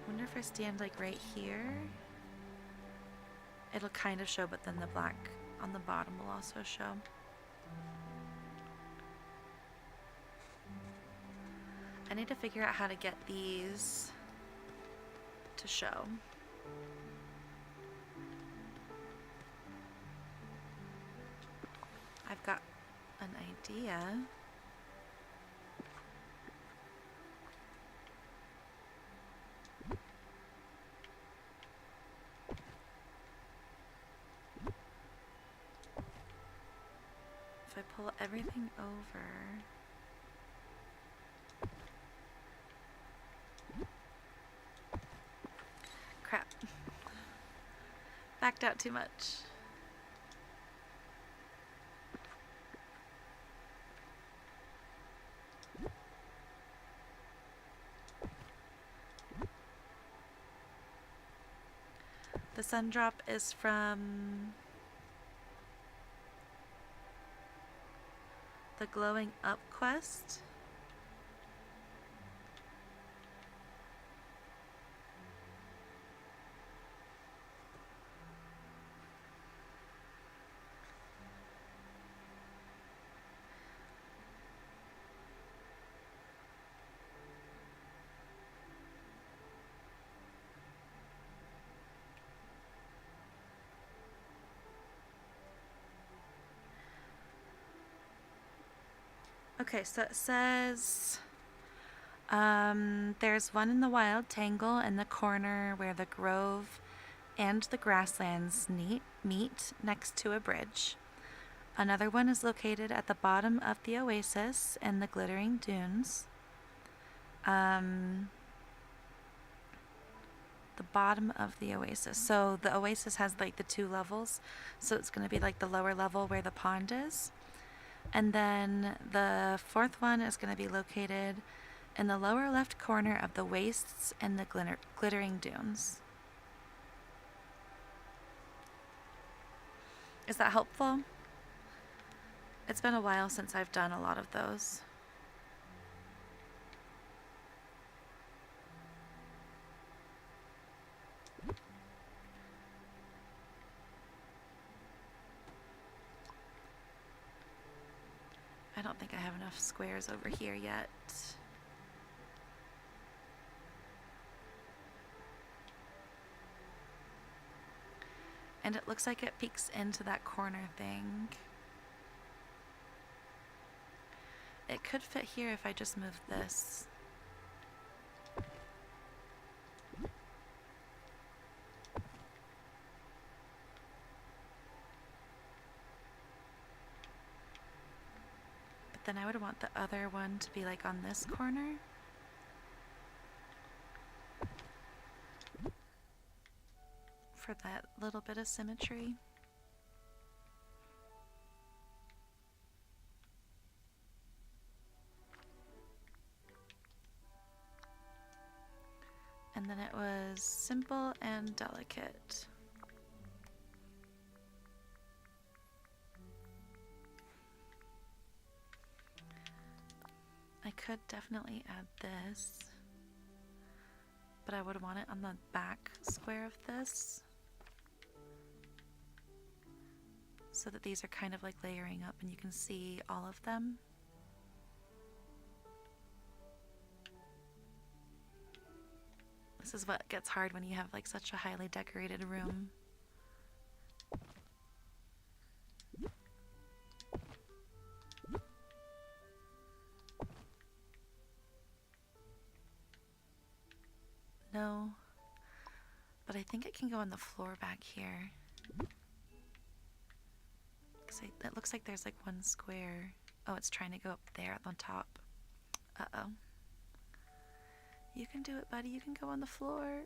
Wonder if I stand like right here, it'll kind of show, but then the black on the bottom will also show. I need to figure out how to get these to show. I've got an idea. If I pull everything over, crap, backed out too much. The sun drop is from the Glowing Up quest. Okay, so it says there's one in the Wild Tangle in the corner where the grove and the grasslands meet next to a bridge. Another one is located at the bottom of the oasis in the glittering dunes. The bottom of the oasis. So the oasis has like the two levels. So it's going to be like the lower level where the pond is. And then the fourth one is going to be located in the lower left corner of the wastes and the glittering dunes. Is that helpful? It's been a while since I've done a lot of those. I don't think I have enough squares over here yet. And it looks like it peeks into that corner thing. It could fit here if I just move this. But then I would want the other one to be like on this corner. For that little bit of symmetry. And then it was simple and delicate. I could definitely add this, but I would want it on the back square of this. so that these are kind of like layering up and you can see all of them. This is what gets hard when you have like such a highly decorated room. No, but I think it can go on the floor back here. Because it looks like there's like one square. Oh, it's trying to go up there on top. Uh-oh. You can do it, buddy. You can go on the floor.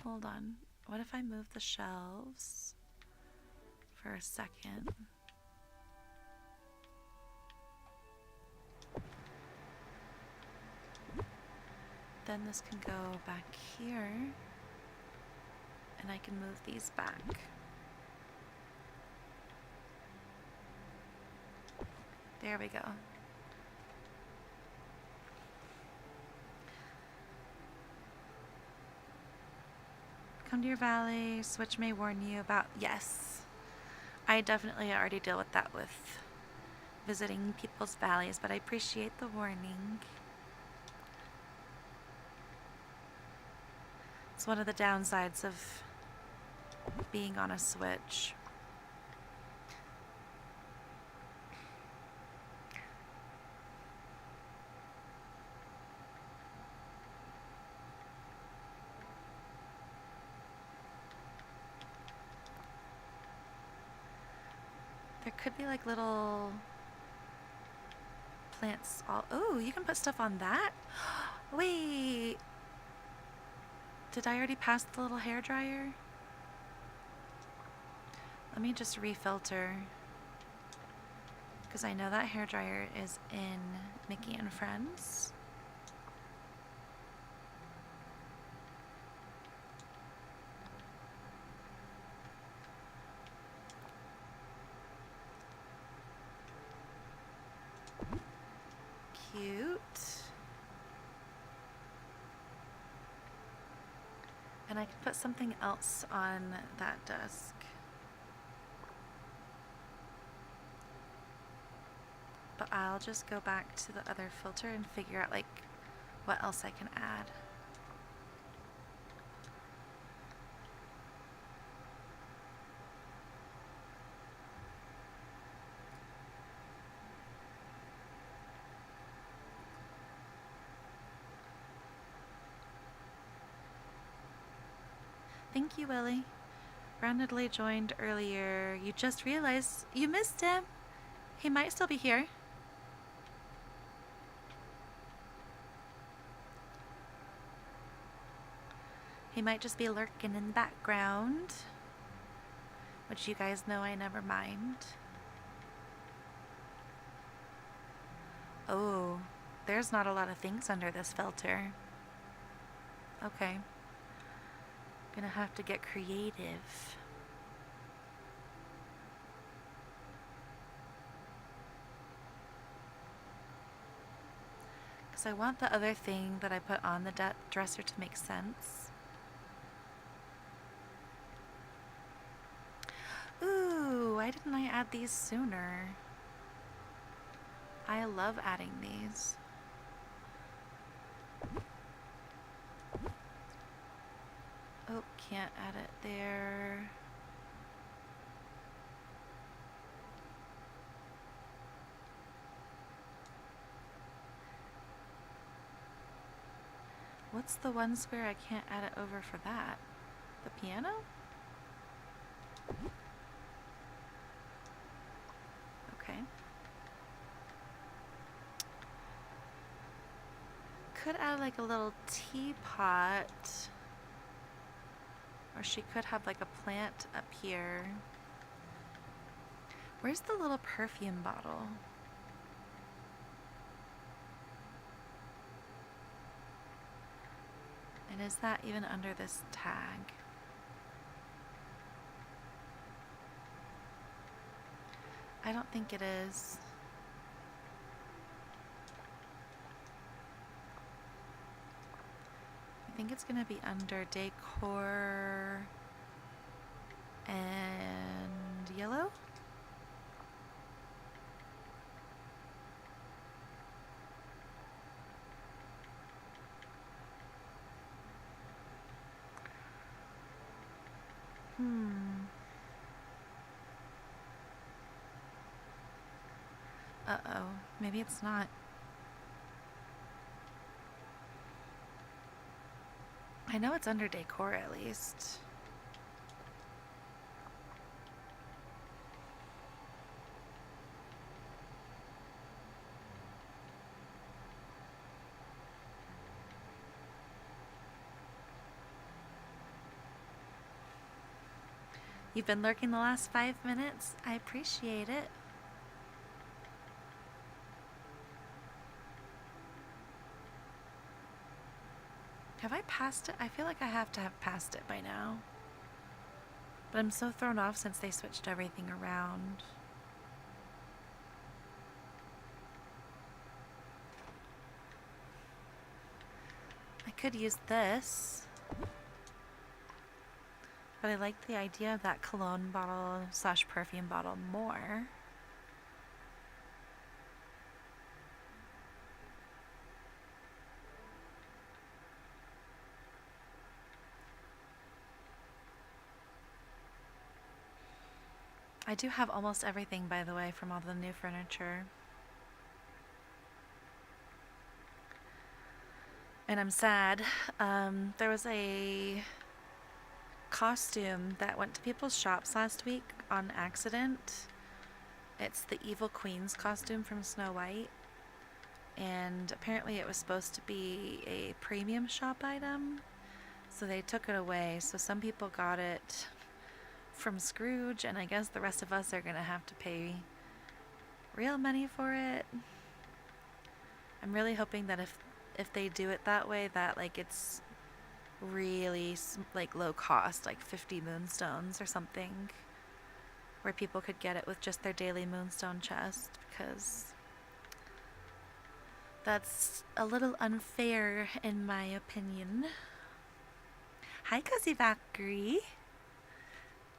Hold on. What if I move the shelves for a second? Then this can go back here. And I can move these back. There we go. Come to your valley. Switch may warn you about... Yes. I definitely already deal with that with visiting people's valleys, but I appreciate the warning. It's one of the downsides of being on a Switch. There could be like little plants all... Oh, you can put stuff on that? Wait. Did I already pass the little hairdryer? Let me just refilter. Because I know that hairdryer is in Mickey and Friends. Cute. And I can put something else on that desk. But I'll just go back to the other filter and figure out like what else I can add. Thank you, Willie. Roundedly joined earlier. You just realized you missed him. He might still be here. He might just be lurking in the background, which you guys know I never mind. Oh, there's not a lot of things under this filter. Okay. Gonna have to get creative. Because I want the other thing that I put on the dresser to make sense. Ooh, why didn't I add these sooner? I love adding these. Oh, can't add it there. What's the one square I can't add it over for that? The piano? Okay. Could add like a little teapot. Or she could have like a plant up here. Where's the little perfume bottle? And is that even under this tag? I don't think it is. I think it's going to be under decor And yellow. Uh-oh. Maybe it's not. I know it's under decor at least. You've been lurking the last 5 minutes. I appreciate it. Have I passed it? I feel like I have to have passed it by now. But I'm so thrown off since they switched everything around. I could use this. But I like the idea of that cologne bottle / perfume bottle more. I do have almost everything, by the way, from all the new furniture. And I'm sad. There was a costume that went to people's shops last week on accident. It's the Evil Queen's costume from Snow White. And apparently it was supposed to be a premium shop item. So they took it away. So some people got it from Scrooge, and I guess the rest of us are gonna have to pay real money for it. I'm really hoping that if they do it that way, that like it's really like low cost, like 50 moonstones or something, where people could get it with just their daily moonstone chest, because that's a little unfair in my opinion. Hi, Cozy Valkyrie.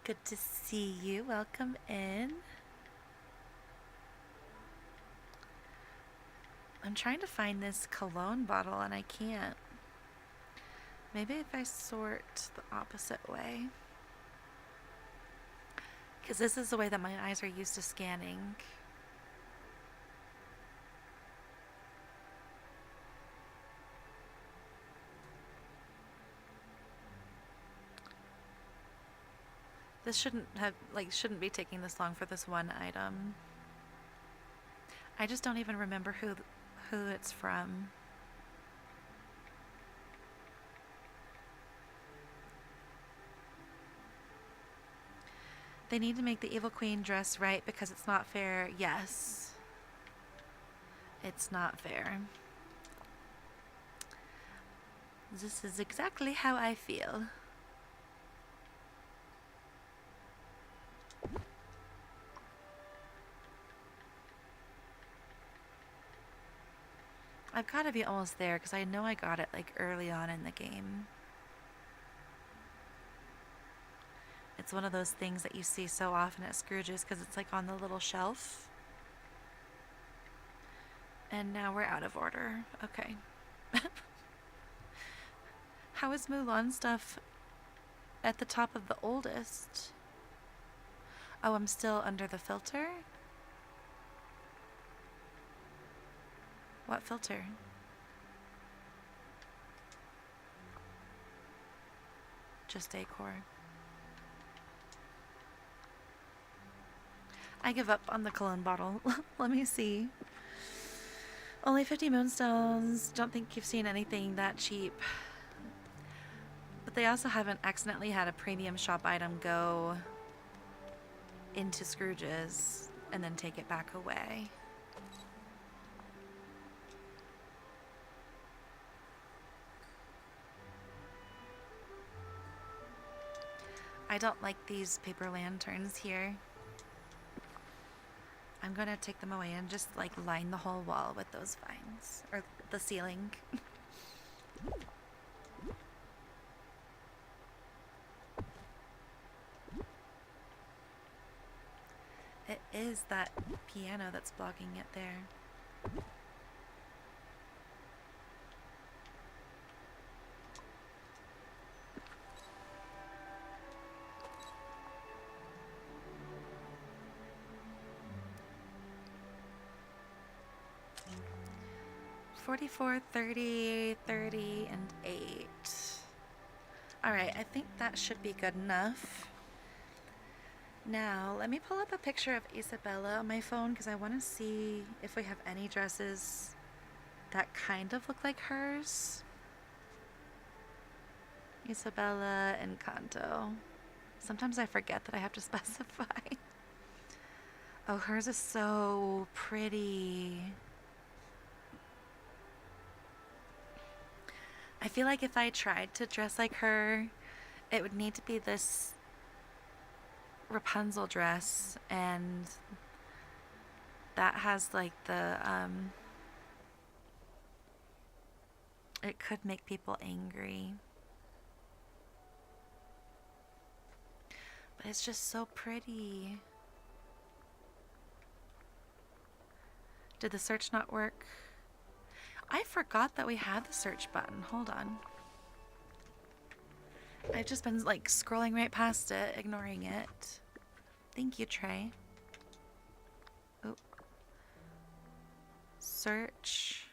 Good to see you. Welcome in. I'm trying to find this cologne bottle and I can't. Maybe if I sort the opposite way. Because this is the way that my eyes are used to scanning. This shouldn't be taking this long for this one item. I just don't even remember who it's from. They need to make the Evil Queen dress right because it's not fair. Yes. It's not fair. This is exactly how I feel. I've got to be almost there because I know I got it like early on in the game. It's one of those things that you see so often at Scrooge's because it's like on the little shelf. And now we're out of order. Okay. How is Mulan stuff at the top of the oldest? Oh, I'm still under the filter? What filter? Just decor. I give up on the cologne bottle. Let me see. Only 50 moonstones. Don't think you've seen anything that cheap. But they also haven't accidentally had a premium shop item go into Scrooge's and then take it back away. I don't like these paper lanterns here. I'm gonna take them away and just like line the whole wall with those vines, or the ceiling. It is that piano that's blocking it there. $44, $30, $30, and $8. Alright, I think that should be good enough. Now, let me pull up a picture of Isabella on my phone because I want to see if we have any dresses that kind of look like hers. Isabella Encanto. Sometimes I forget that I have to specify. Oh, hers is so pretty. I feel like if I tried to dress like her, it would need to be this Rapunzel dress, and that has like the it could make people angry, but it's just so pretty. Did the search not work? I forgot that we had the search button. Hold on. I've just been like scrolling right past it, ignoring it. Thank you, Trey. Oh. Search.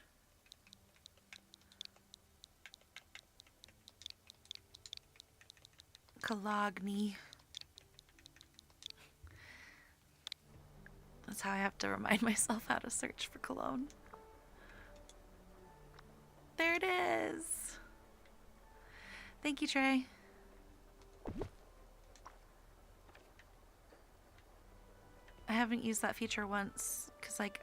Cologne. That's how I have to remind myself how to search for cologne. There it is. Thank you, Trey. I haven't used that feature once because, like,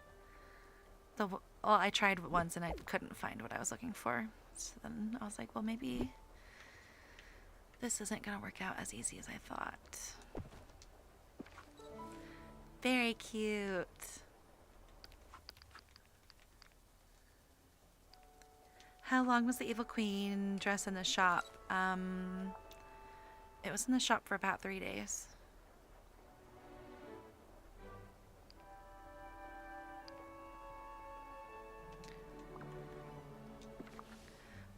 I tried once and I couldn't find what I was looking for. So then I was like, well, maybe this isn't gonna work out as easy as I thought. Very cute. How long was the Evil Queen dress in the shop? It was in the shop for about 3 days.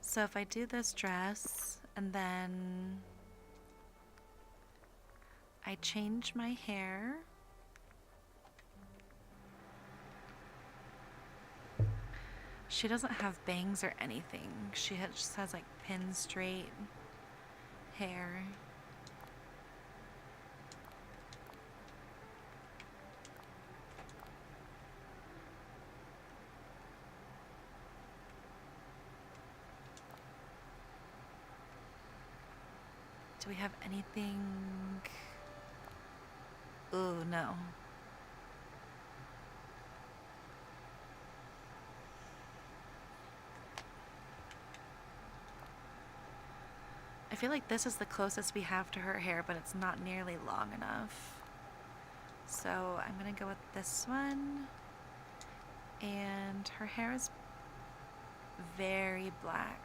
So if I do this dress and then I change my hair, she doesn't have bangs or anything. She just has like pin straight hair. Do we have anything? Ooh, no. I feel like this is the closest we have to her hair, but it's not nearly long enough. So I'm gonna go with this one. And her hair is very black.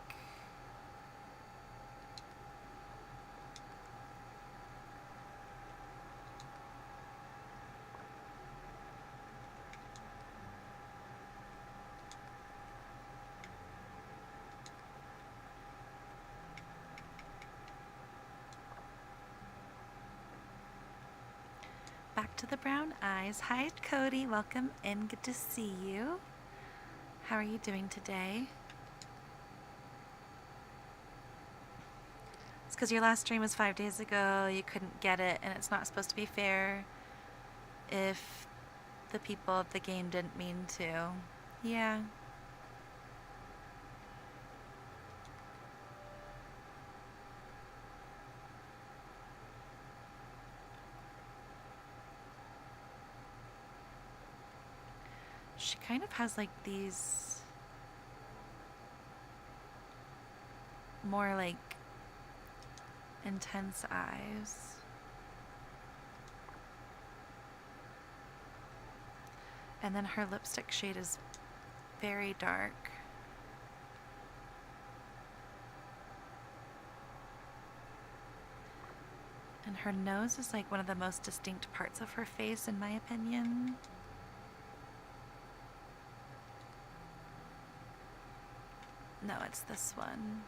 Back to the brown eyes. Hi, Cody. Welcome in. Good to see you. How are you doing today? It's because your last stream was 5 days ago. You couldn't get it, and it's not supposed to be fair if the people of the game didn't mean to. Yeah. She kind of has like these more like intense eyes. And then her lipstick shade is very dark. And her nose is like one of the most distinct parts of her face, in my opinion. No, it's this one.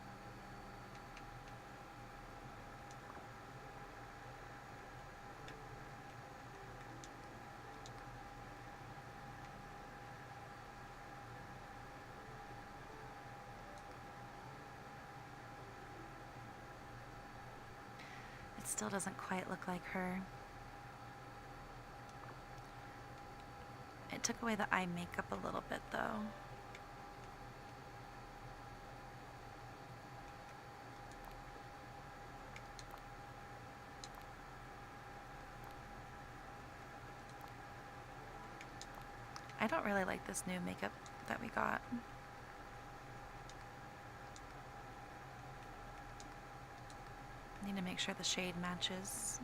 It still doesn't quite look like her. It took away the eye makeup a little bit, though. I don't really like this new makeup that we got. Need to make sure the shade matches.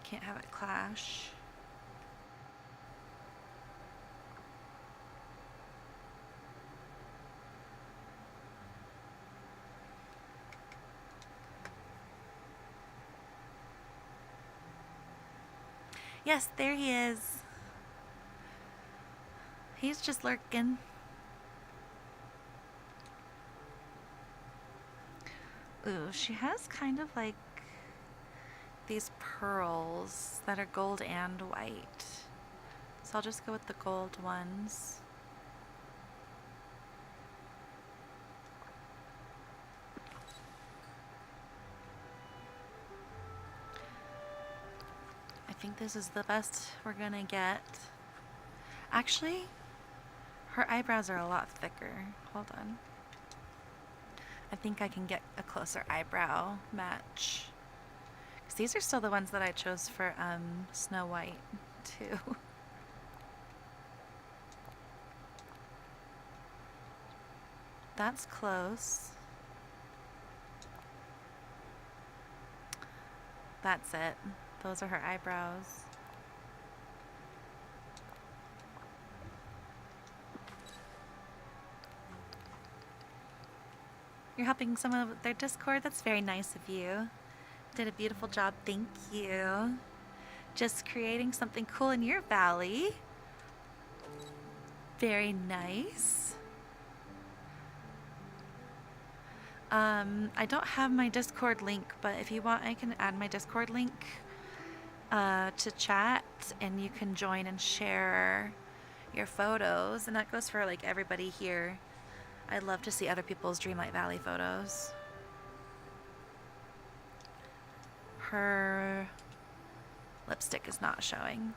Can't have it clash. Yes, there he is. He's just lurking. Ooh, she has kind of like these pearls that are gold and white. So I'll just go with the gold ones. I think this is the best we're gonna get. Actually, her eyebrows are a lot thicker. Hold on. I think I can get a closer eyebrow match. Because these are still the ones that I chose for Snow White, too. That's close. That's it. Those are her eyebrows. You're helping someone with their Discord? That's very nice of you. Did a beautiful job, thank you. Just creating something cool in your valley. Very nice. I don't have my Discord link, but if you want, I can add my Discord link to chat, and you can join and share your photos, and that goes for like everybody here. I love to see other people's Dreamlight Valley photos. Her lipstick is not showing.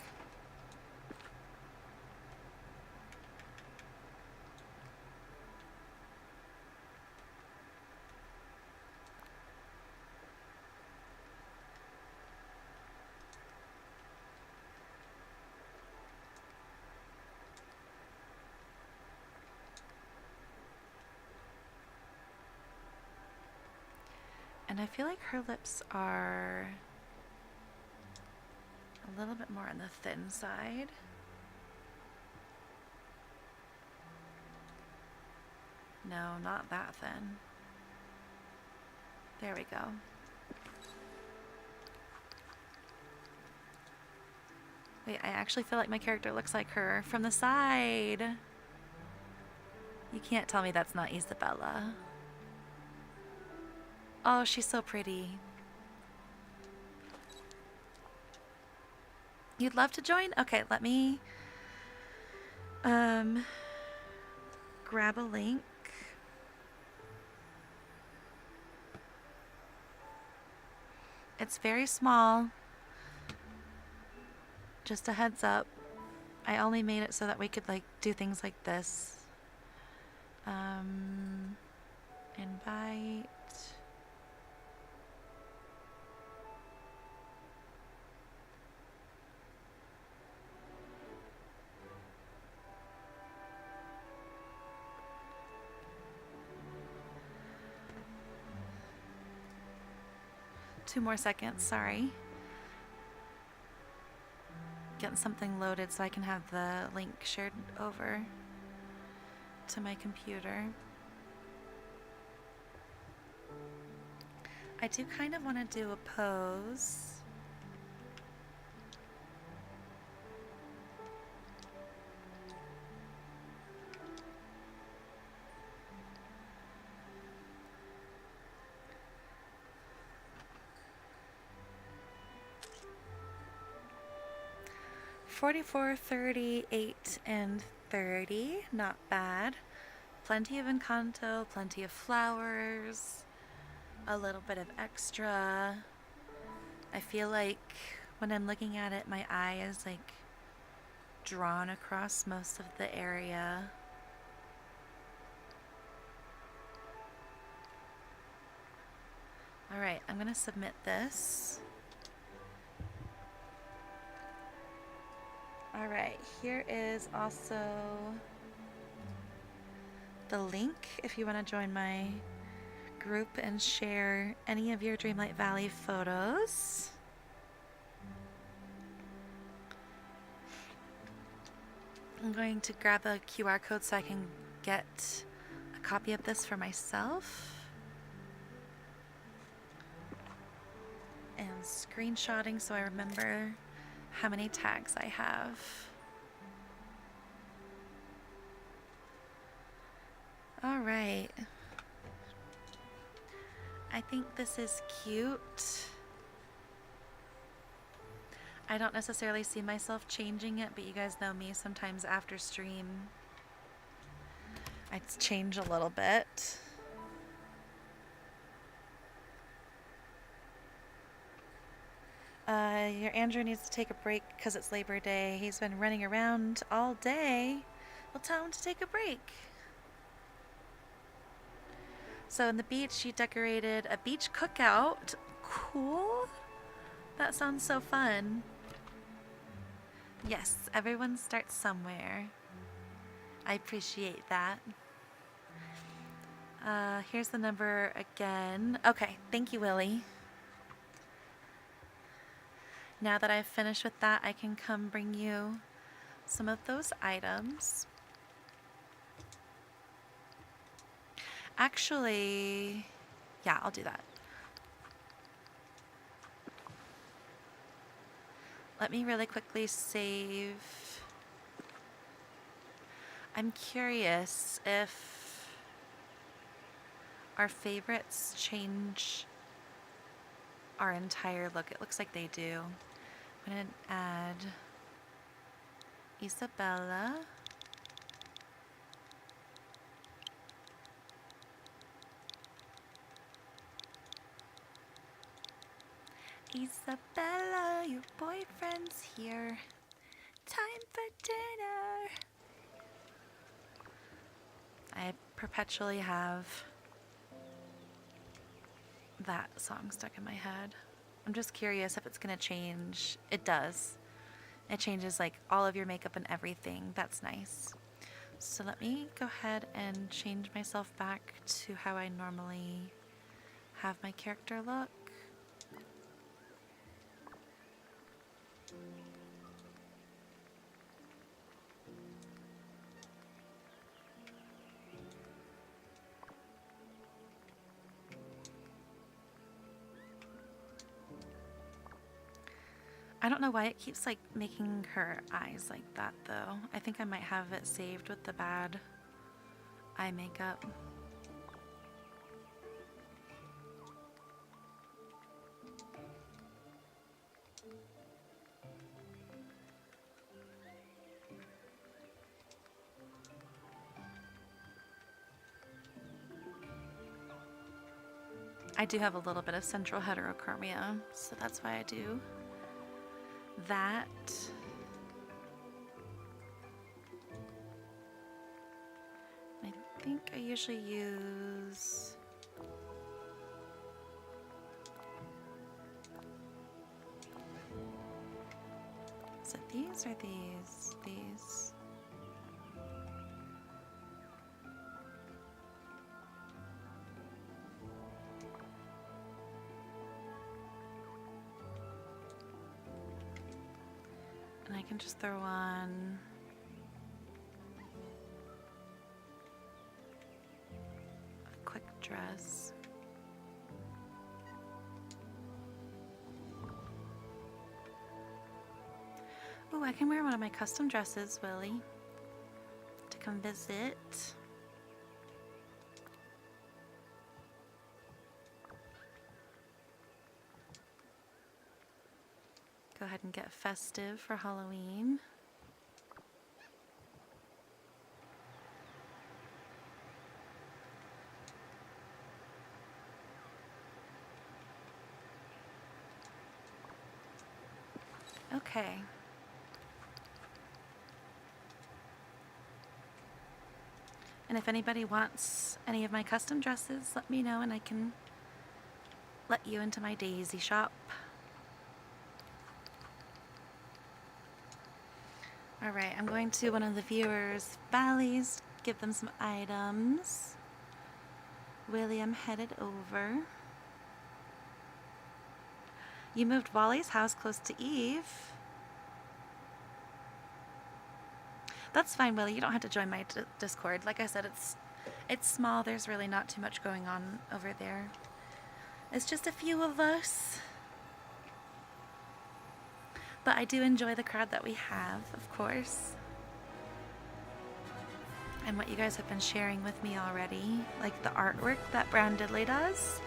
And I feel like her lips are a little bit more on the thin side. No, not that thin. There we go. Wait, I actually feel like my character looks like her from the side. You can't tell me that's not Isabella. Oh, she's so pretty. You'd love to join? Okay, let me grab a link. It's very small. Just a heads up. I only made it so that we could like do things like this. Invite. Two more seconds, sorry. Getting something loaded so I can have the link shared over to my computer. I do kind of want to do a pose. $44, $38, and $30. Not bad. Plenty of Encanto, plenty of flowers, a little bit of extra. I feel like when I'm looking at it, my eye is like drawn across most of the area. All right, I'm gonna submit this. All right, here is also the link if you want to join my group and share any of your Dreamlight Valley photos. I'm going to grab a QR code so I can get a copy of this for myself. And screenshotting so I remember how many tags I have. All right. I think this is cute. I don't necessarily see myself changing it, but you guys know me, sometimes after stream I change a little bit. Your Andrew needs to take a break because it's Labor Day. He's been running around all day. Well, tell him to take a break. So in the beach, you decorated a beach cookout. Cool. That sounds so fun. Yes, everyone starts somewhere. I appreciate that. Here's the number again. Okay, thank you, Willie. Now that I've finished with that, I can come bring you some of those items. Actually, yeah, I'll do that. Let me really quickly save. I'm curious if our favorites change our entire look. It looks like they do. I'm going to add Isabella. Isabella, your boyfriend's here. Time for dinner. I perpetually have that song stuck in my head. I'm just curious if it's gonna change. It does. It changes like all of your makeup and everything. That's nice. So let me go ahead and change myself back to how I normally have my character look. I don't know why it keeps like making her eyes like that though. I think I might have it saved with the bad eye makeup. I do have a little bit of central heterochromia, so that's why I do that. I think I usually use is it these or these? These. And I can just throw on a quick dress. Ooh, I can wear one of my custom dresses, Willie, to come visit. Go ahead and get festive for Halloween. Okay. And if anybody wants any of my custom dresses, let me know and I can let you into my daisy shop. Alright, I'm going to one of the viewers' valleys, give them some items. William headed over. You moved Wally's house close to Eve. That's fine, Willie. You don't have to join my Discord. Like I said, it's small. There's really not too much going on over there. It's just a few of us. But I do enjoy the crowd that we have, of course. And what you guys have been sharing with me already, like the artwork that Brown Diddley does,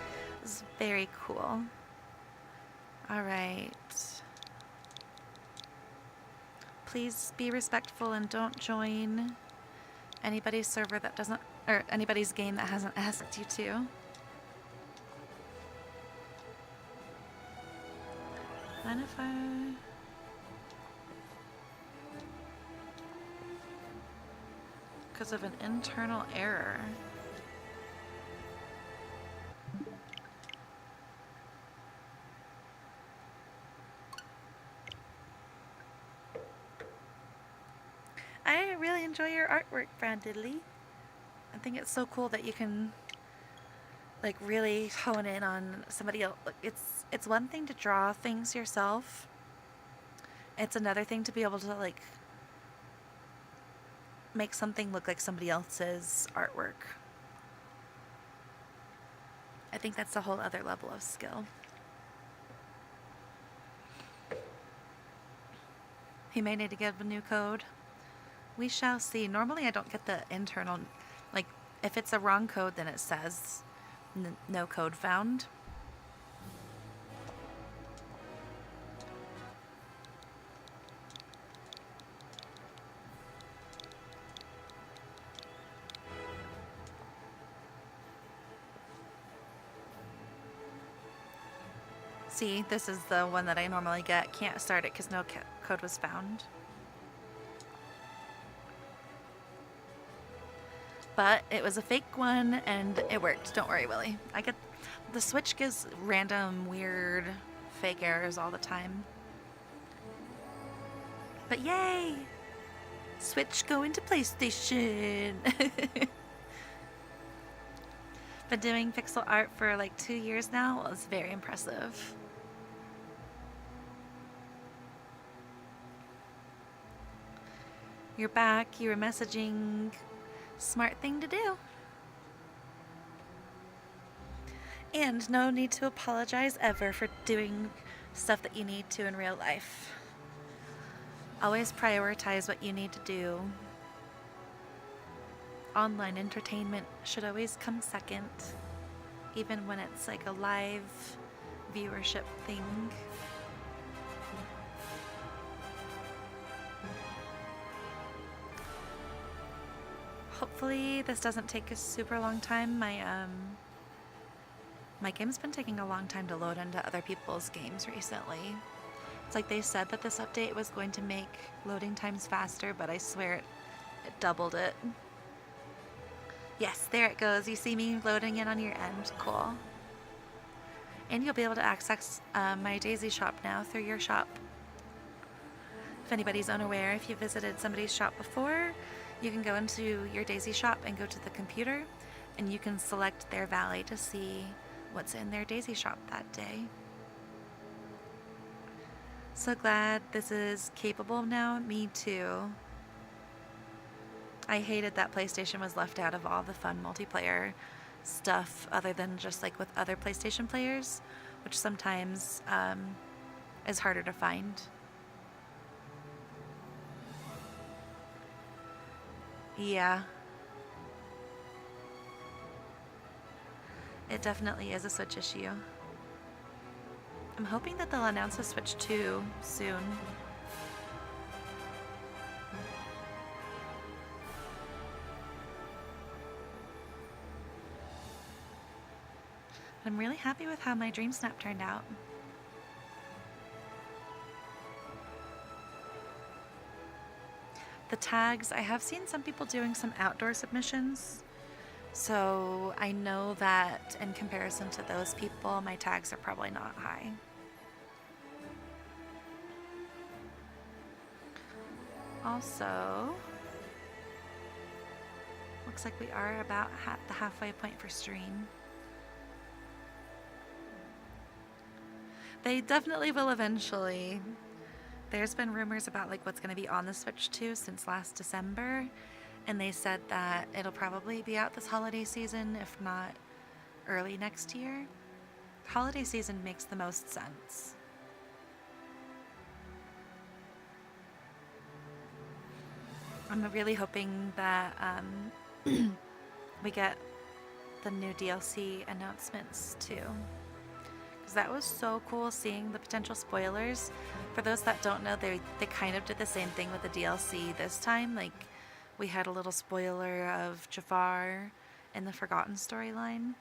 is very cool. Alright. Please be respectful and don't join anybody's server that doesn't, or anybody's game that hasn't asked you to. Mind if I... Because of an internal error. I really enjoy your artwork, Brand Diddley. I think it's so cool that you can like really hone in on somebody else. It's one thing to draw things yourself. It's another thing to be able to like make something look like somebody else's artwork. I think that's a whole other level of skill. He may need to give a new code. We shall see. Normally I don't get the internal, like if it's a wrong code then it says no code found. See, this is the one that I normally get. Can't start it because no code was found. But it was a fake one and it worked. Don't worry, Willie. The Switch gives random, weird, fake errors all the time. But yay! Switch going to PlayStation! Been doing pixel art for like 2 years now. Well, it's very impressive. You're back. You were messaging. Smart thing to do. And no need to apologize ever for doing stuff that you need to in real life. Always prioritize what you need to do. Online entertainment should always come second, even when it's like a live viewership thing. Hopefully this doesn't take a super long time. My game's been taking a long time to load into other people's games recently. It's like they said that this update was going to make loading times faster, but I swear it doubled it. Yes, there it goes. You see me loading in on your end. Cool. And you'll be able to access my Daisy shop now through your shop. If anybody's unaware, if you visited somebody's shop before, you can go into your Daisy shop and go to the computer and you can select their valley to see what's in their Daisy shop that day. So glad this is capable now. Me too. I hated that PlayStation was left out of all the fun multiplayer stuff other than just like with other PlayStation players, which sometimes is harder to find. Yeah, it definitely is a Switch issue. I'm hoping that they'll announce a Switch 2 soon. I'm really happy with how my Dreamsnap turned out. The tags, I have seen some people doing some outdoor submissions. So I know that in comparison to those people, my tags are probably not high. Also, looks like we are about at the halfway point for stream. They definitely will eventually. There's been rumors about like what's going to be on the Switch 2 since last December, and they said that it'll probably be out this holiday season, if not early next year. Holiday season makes the most sense. I'm really hoping that we get the new DLC announcements too. Because that was so cool seeing the potential spoilers. For those that don't know, they kind of did the same thing with the DLC this time. Like, we had a little spoiler of Jafar in the Forgotten storyline.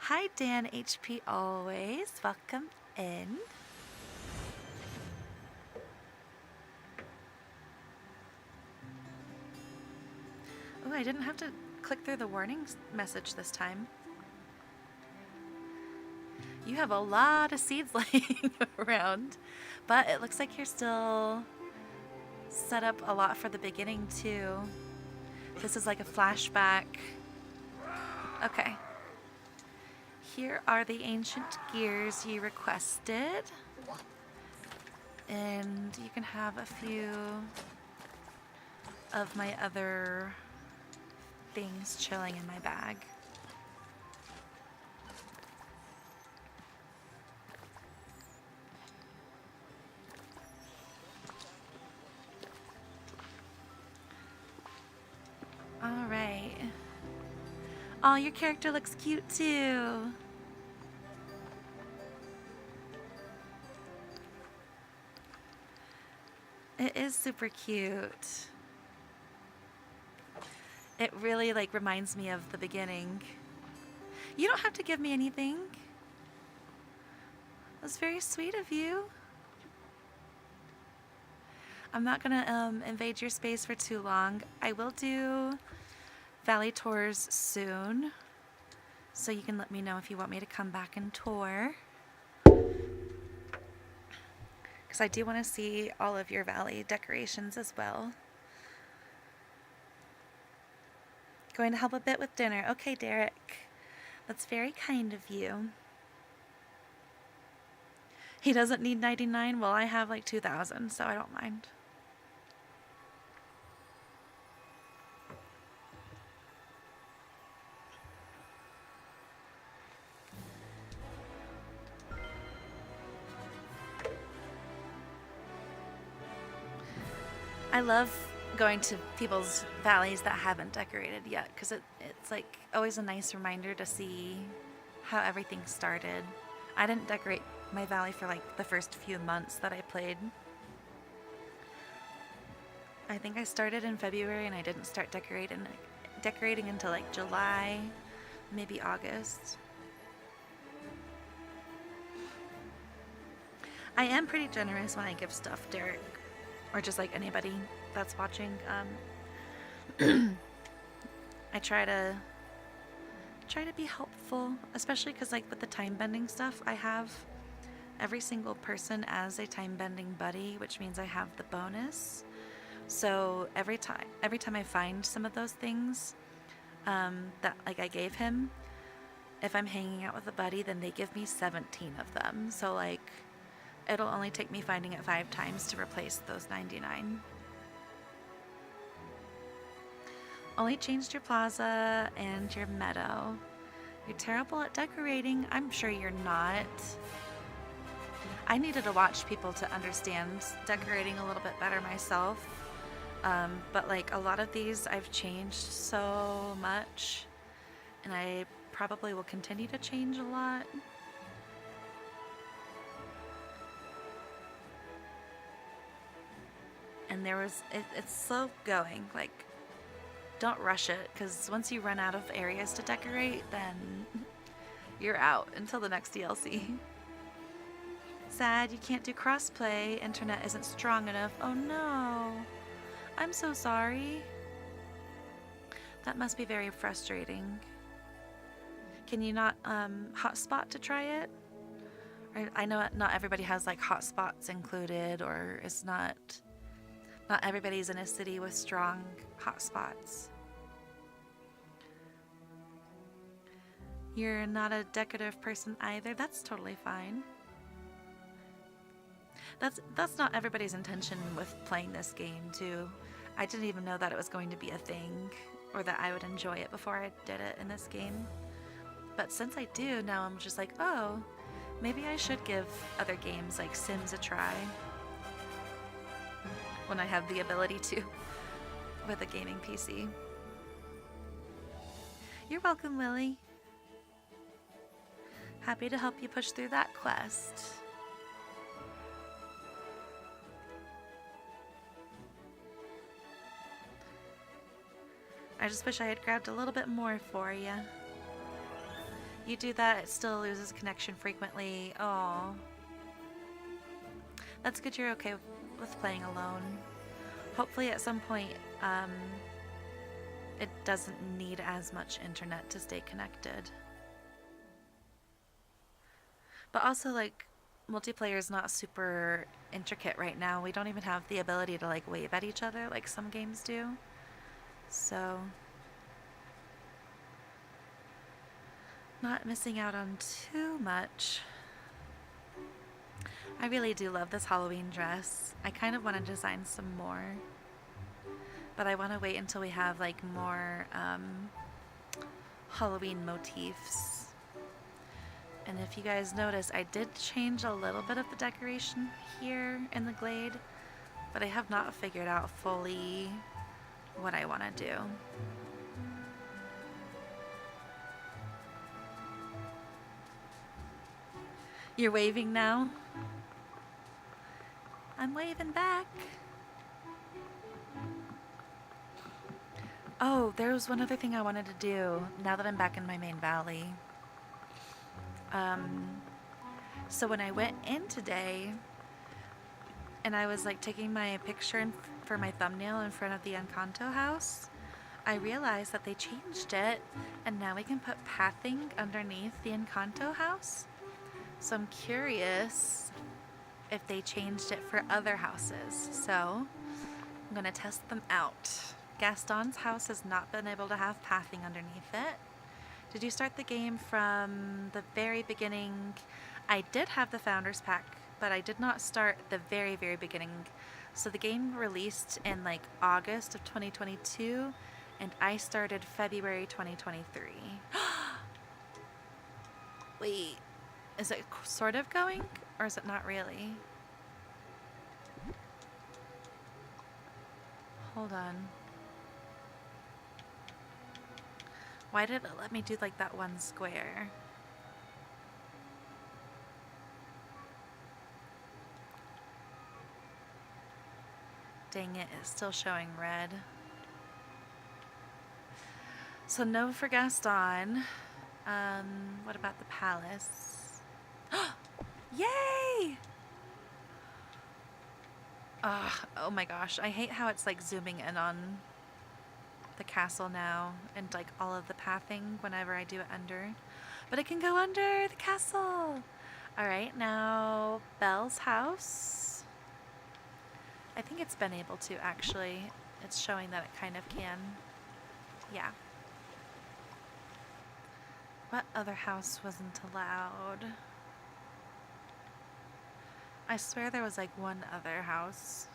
Hi, Dan HP Always. Welcome in. Oh, I didn't have to click through the warning message this time. You have a lot of seeds laying around, but it looks like you're still set up a lot for the beginning too. This is like a flashback. Okay. Here are the ancient gears you requested. And you can have a few of my other things chilling in my bag. All right. Oh, your character looks cute too. It is super cute. It really like reminds me of the beginning. You don't have to give me anything. That's very sweet of you. I'm not gonna invade your space for too long. I will do Valley tours soon, so you can let me know if you want me to come back and tour. Because I do want to see all of your Valley decorations as well. Going to help a bit with dinner. Okay, Derek. That's very kind of you. He doesn't need 99. Well, I have like 2,000, so I don't mind. I love going to people's valleys that haven't decorated yet, because it's like always a nice reminder to see how everything started. I didn't decorate my valley for like the first few months that I played. I think I started in February and I didn't start decorating until like July, maybe August. I am pretty generous when I give stuff, Derek, or just like anybody that's watching. I try to be helpful, especially because like with the time bending stuff, I have every single person as a time bending buddy, which means I have the bonus. So every time I find some of those things that like I gave him, if I'm hanging out with a buddy, then they give me 17 of them. So like it'll only take me finding it 5 times to replace those 99. Only changed your plaza and your meadow. You're terrible at decorating. I'm sure you're not. I needed to watch people to understand decorating a little bit better myself. But like a lot of these I've changed so much, and I probably will continue to change a lot. And it's slow going. Like, don't rush it, because once you run out of areas to decorate, then you're out until the next DLC. Sad you can't do crossplay. Internet isn't strong enough. Oh no. I'm so sorry. That must be very frustrating. Can you not hotspot to try it? I know not everybody has like hotspots included, or it's not everybody's in a city with strong hotspots. You're not a decorative person either. That's totally fine. That's not everybody's intention with playing this game too. I didn't even know that it was going to be a thing, or that I would enjoy it before I did it in this game. But since I do, now I'm just like, oh, maybe I should give other games like Sims a try when I have the ability to with a gaming PC. You're welcome, Willie. Happy to help you push through that quest. I just wish I had grabbed a little bit more for you. You do that, it still loses connection frequently. Oh. That's good you're okay with playing alone. Hopefully at some point, it doesn't need as much internet to stay connected. But also, like, multiplayer is not super intricate right now. We don't even have the ability to, like, wave at each other like some games do. So, not missing out on too much. I really do love this Halloween dress. I kind of want to design some more, but I want to wait until we have like more Halloween motifs. And if you guys notice, I did change a little bit of the decoration here in the glade, but I have not figured out fully what I want to do. You're waving now? I'm waving back. Oh, there was one other thing I wanted to do now that I'm back in my main valley. So when I went in today and I was like taking my picture for my thumbnail in front of the Encanto house, I realized that they changed it and now we can put pathing underneath the Encanto house. So I'm curious if they changed it for other houses. So I'm gonna test them out. Gaston's house has not been able to have pathing underneath it. Did you start the game from the very beginning? I did have the Founders Pack, but I did not start the very, very beginning. So the game released in like August of 2022, and I started February 2023. Wait, is it sort of going, or is it not really? Hold on. Why did it let me do like that one square? Dang it, it's still showing red. So no for Gaston. What about the palace? Yay! Oh my gosh, I hate how it's like zooming in on the castle now and like all of the pathing whenever I do it under. But it can go under the castle! Alright, now Belle's house. I think it's been able to actually. It's showing that it kind of can. Yeah. What other house wasn't allowed? I swear there was like one other house.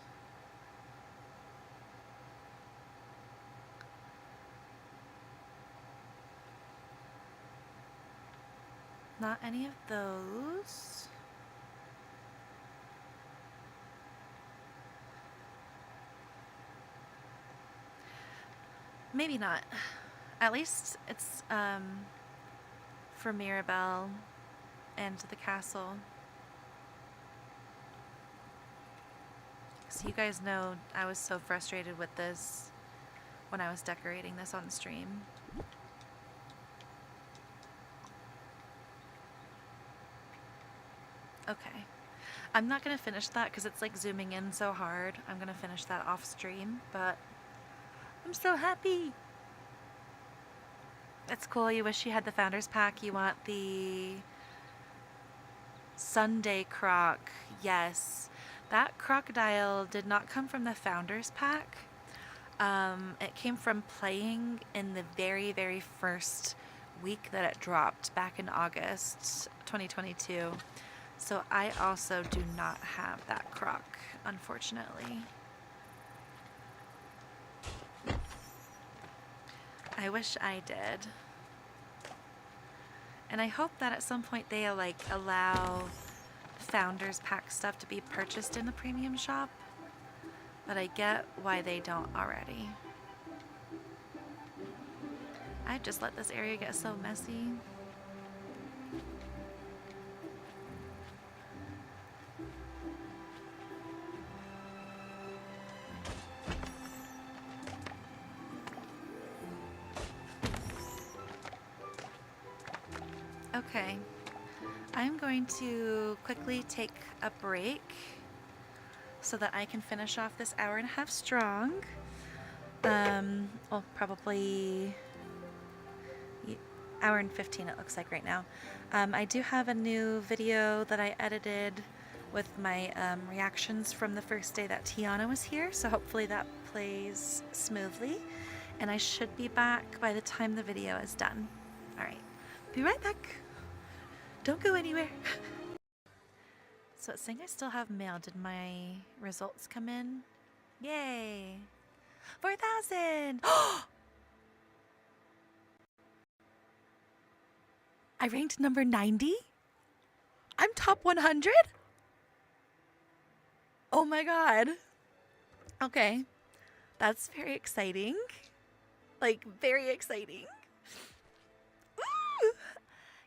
Not any of those. Maybe not. At least it's for Mirabelle and the castle. So you guys know I was so frustrated with this when I was decorating this on stream. Okay. I'm not going to finish that because it's like zooming in so hard. I'm going to finish that off stream, but I'm so happy. It's cool. You wish you had the Founders Pack. You want the Sunday Croc. Yes. That crocodile did not come from the Founders Pack. It came from playing in the very, very first week that it dropped back in August 2022. So I also do not have that croc, unfortunately. I wish I did. And I hope that at some point they like allow Founders Pack stuff to be purchased in the premium shop. But I get why they don't already. I just let this area get so messy. Okay, I'm going to quickly take a break so that I can finish off this hour and a half strong. Well, probably hour and 15 it looks like right now. I do have a new video that I edited with my reactions from the first day that Tiana was here, so hopefully that plays smoothly. And I should be back by the time the video is done. Alright, be right back. Don't go anywhere. So it's saying I still have mail. Did my results come in? Yay! 4,000! I ranked number 90? I'm top 100? Oh my god. Okay. That's very exciting. Like, very exciting. Ooh!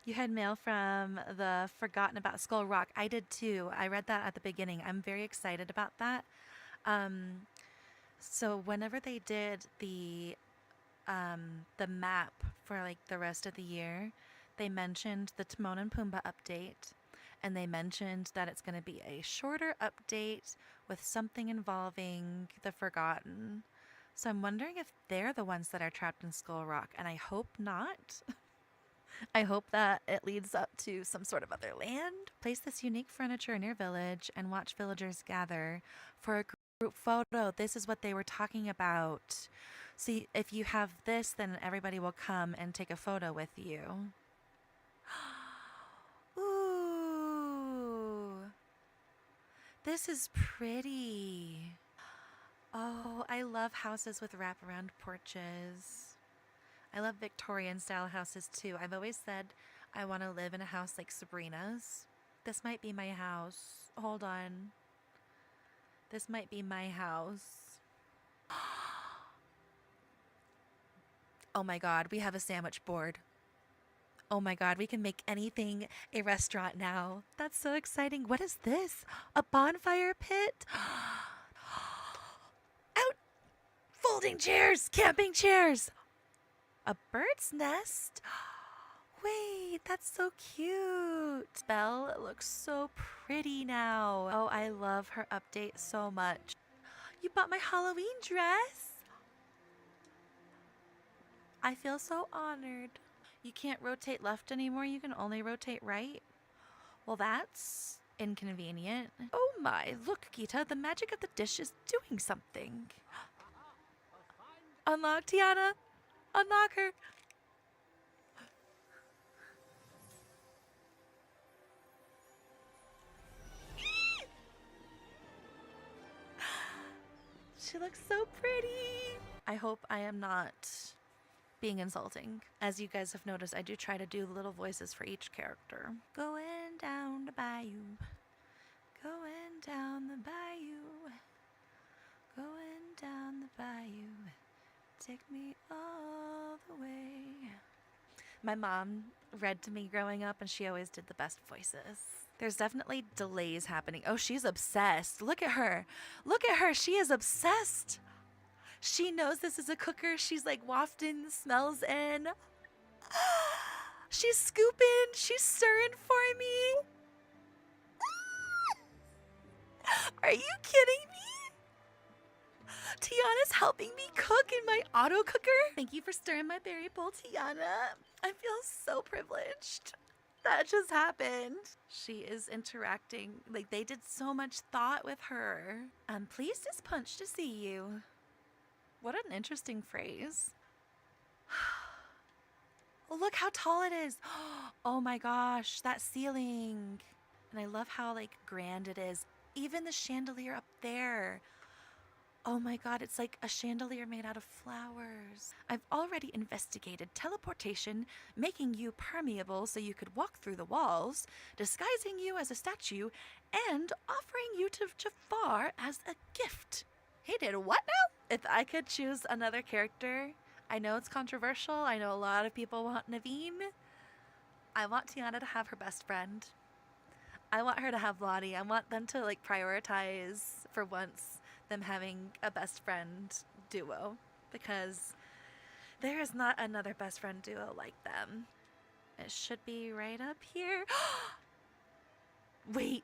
You had mail from the Forgotten About Skull Rock. I did too. I read that at the beginning. I'm very excited about that. So whenever they did the map for like the rest of the year, they mentioned the Timon and Pumbaa update, and they mentioned that it's going to be a shorter update with something involving the Forgotten. So I'm wondering if they're the ones that are trapped in Skull Rock, and I hope not. I hope that it leads up to some sort of other land. Place this unique furniture in your village and watch villagers gather for a group photo. This is what they were talking about. See, if you have this, then everybody will come and take a photo with you. Ooh, this is pretty. Oh, I love houses with wraparound porches. I love Victorian style houses too. I've always said I want to live in a house like Sabrina's. This might be my house. Hold on. This might be my house. Oh my god, we have a sandwich board. Oh my god, we can make anything a restaurant now. That's so exciting. What is this? A bonfire pit? Out! Folding chairs! Camping chairs! A bird's nest? Wait, that's so cute. Belle looks so pretty now. Oh, I love her update so much. You bought my Halloween dress? I feel so honored. You can't rotate left anymore, you can only rotate right? Well, that's inconvenient. Oh my, look, Gita, the magic of the dish is doing something. Unlock Tiana! Unlock her! She looks so pretty! I hope I am not being insulting. As you guys have noticed, I do try to do little voices for each character. Going down the bayou. Going down the bayou. Going down the bayou. take me all the way. My mom read to me growing up, and she always did the best voices. There's definitely delays happening. Oh, she's obsessed. Look at her. Look at her. She is obsessed. She knows this is a cooker. She's like wafting the smells in. She's scooping. She's stirring for me. Are you kidding me? Tiana's helping me cook in my auto cooker. Thank you for stirring my berry bowl, Tiana. I feel so privileged. That just happened. She is interacting. Like, they did so much thought with her. I'm pleased as punch to see you. What an interesting phrase. Look how tall it is. Oh my gosh, that ceiling. And I love how like grand it is. Even the chandelier up there. Oh my god, it's like a chandelier made out of flowers. I've already investigated teleportation, making you permeable so you could walk through the walls, disguising you as a statue, and offering you to Jafar as a gift. He did what now? If I could choose another character, I know it's controversial. I know a lot of people want Naveen. I want Tiana to have her best friend. I want her to have Lottie. I want them to like prioritize for once them having a best friend duo, because there is not another best friend duo like them. It should be right up here. Wait.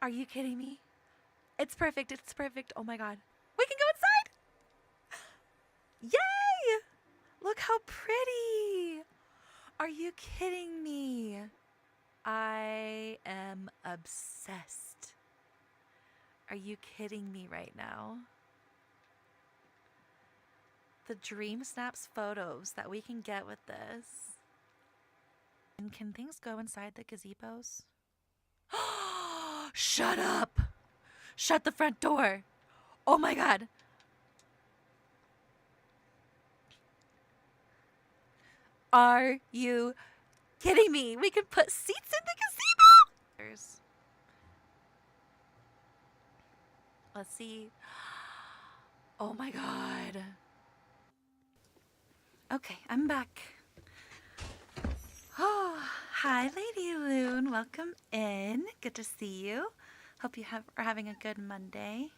Are you kidding me? It's perfect. It's perfect. Oh my god. We can go inside. Yay! Look how pretty. Are you kidding me? I am obsessed. Are you kidding me right now? The Dreamsnaps photos that we can get with this. And can things go inside the gazebos? Shut up! Shut the front door! Oh my god! Are you kidding me? We can put seats in the gazebo! Let's see. Oh my god. Okay, I'm back. Oh, hi, Lady Loon. Welcome in. Good to see you. Hope you are having a good Monday.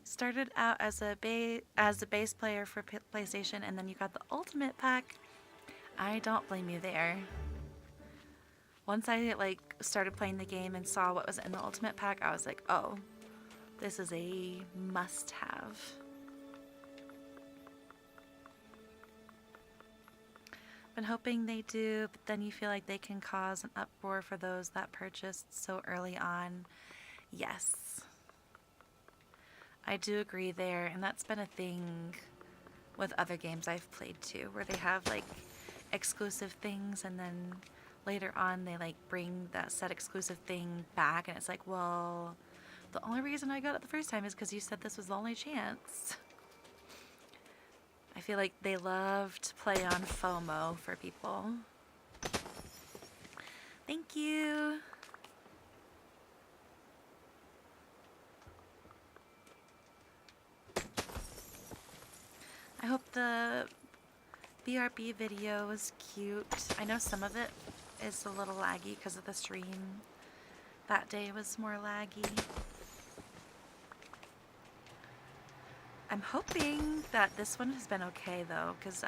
Started out as a bass player for PlayStation, and then you got the Ultimate Pack. I don't blame you there. Once I like started playing the game and saw what was in the Ultimate Pack, I was like, oh, this is a must-have. Been hoping they do, but then you feel like they can cause an uproar for those that purchased so early on. Yes. I do agree there, and that's been a thing with other games I've played too, where they have like exclusive things and then later on they like bring that set exclusive thing back, and it's like, well, the only reason I got it the first time is because you said this was the only chance. I feel like they love to play on FOMO for people. Thank you. I hope the BRB video was cute. I know some of it is a little laggy because of the stream. That day was more laggy. I'm hoping that this one has been okay though, because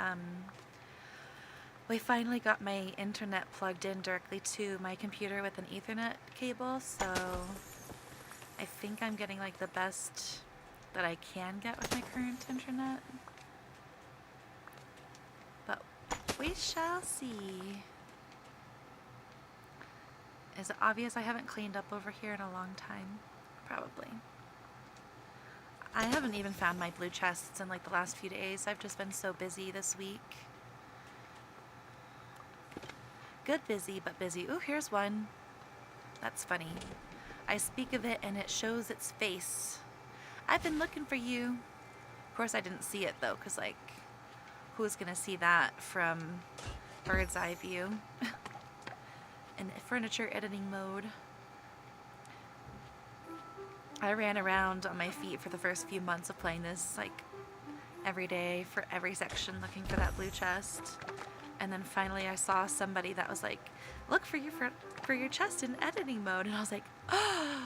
we finally got my internet plugged in directly to my computer with an Ethernet cable, so I think I'm getting like the best that I can get with my current internet. But we shall see. Is it obvious I haven't cleaned up over here in a long time? Probably. I haven't even found my blue chests in like the last few days. I've just been so busy this week. Good busy, but busy. Ooh, here's one. That's funny. I speak of it and it shows its face. I've been looking for you. Of course I didn't see it though, because like, who's gonna see that from bird's eye view? In furniture editing mode. I ran around on my feet for the first few months of playing this, like, every day for every section looking for that blue chest. And then finally I saw somebody that was like, look for your chest in editing mode. And I was like, oh,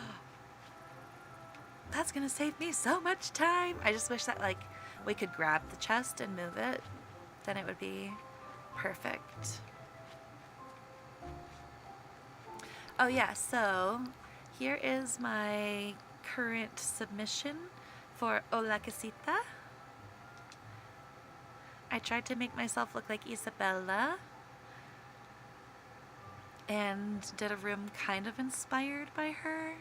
that's gonna save me so much time. I just wish that, like, we could grab the chest and move it. Then it would be perfect. Oh yeah, so here is my current submission for Hola Casita. I tried to make myself look like Isabella and did a room kind of inspired by her.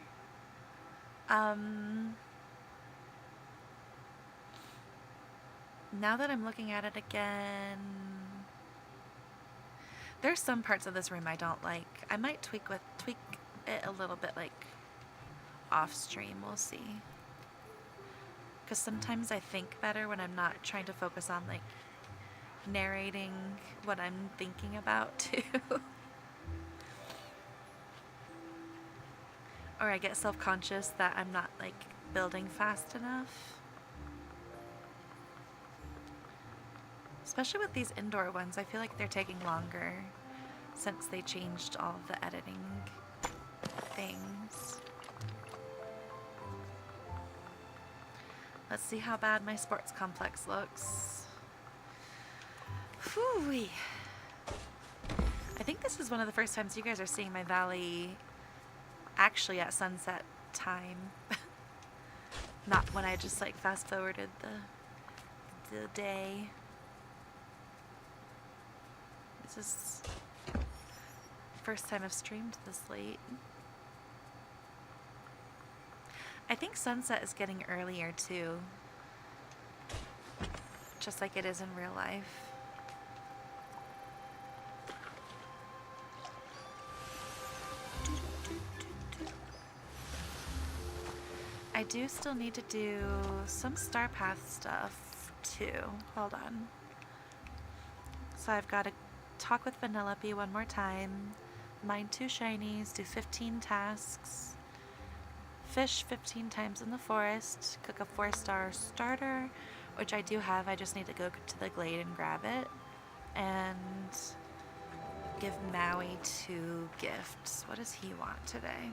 Now that I'm looking at it again, there's some parts of this room I don't like. I might tweak it a little bit, like, off stream, we'll see. Because sometimes I think better when I'm not trying to focus on, like, narrating what I'm thinking about too. Or I get self-conscious that I'm not, like, building fast enough. Especially with these indoor ones, I feel like they're taking longer since they changed all of the editing things. Let's see how bad my sports complex looks. Whew-wee. I think this is one of the first times you guys are seeing my valley actually at sunset time. Not when I just, like, fast forwarded the day. This is first time I've streamed this late. I think sunset is getting earlier too, just like it is in real life. I do still need to do some Star Path stuff too. Hold on. So I've got to talk with Vanellope one more time, mine 2 shinies, do 15 tasks, fish 15 times in the forest, cook a 4-star starter, which I do have. I just need to go to the glade and grab it, and give Maui 2 gifts. What does he want today?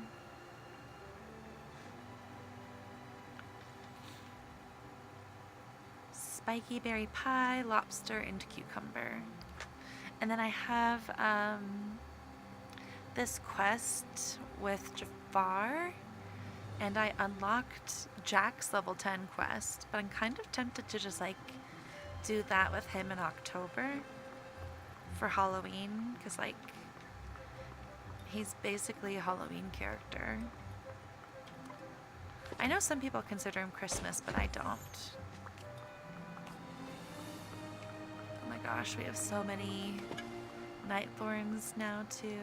Spiky berry pie, lobster, and cucumber. And then I have this quest with Jafar, and I unlocked Jack's level 10 quest, but I'm kind of tempted to just, like, do that with him in October for Halloween, because, like, he's basically a Halloween character. I know some people consider him Christmas, but I don't. Oh my gosh, we have so many night thorns now too.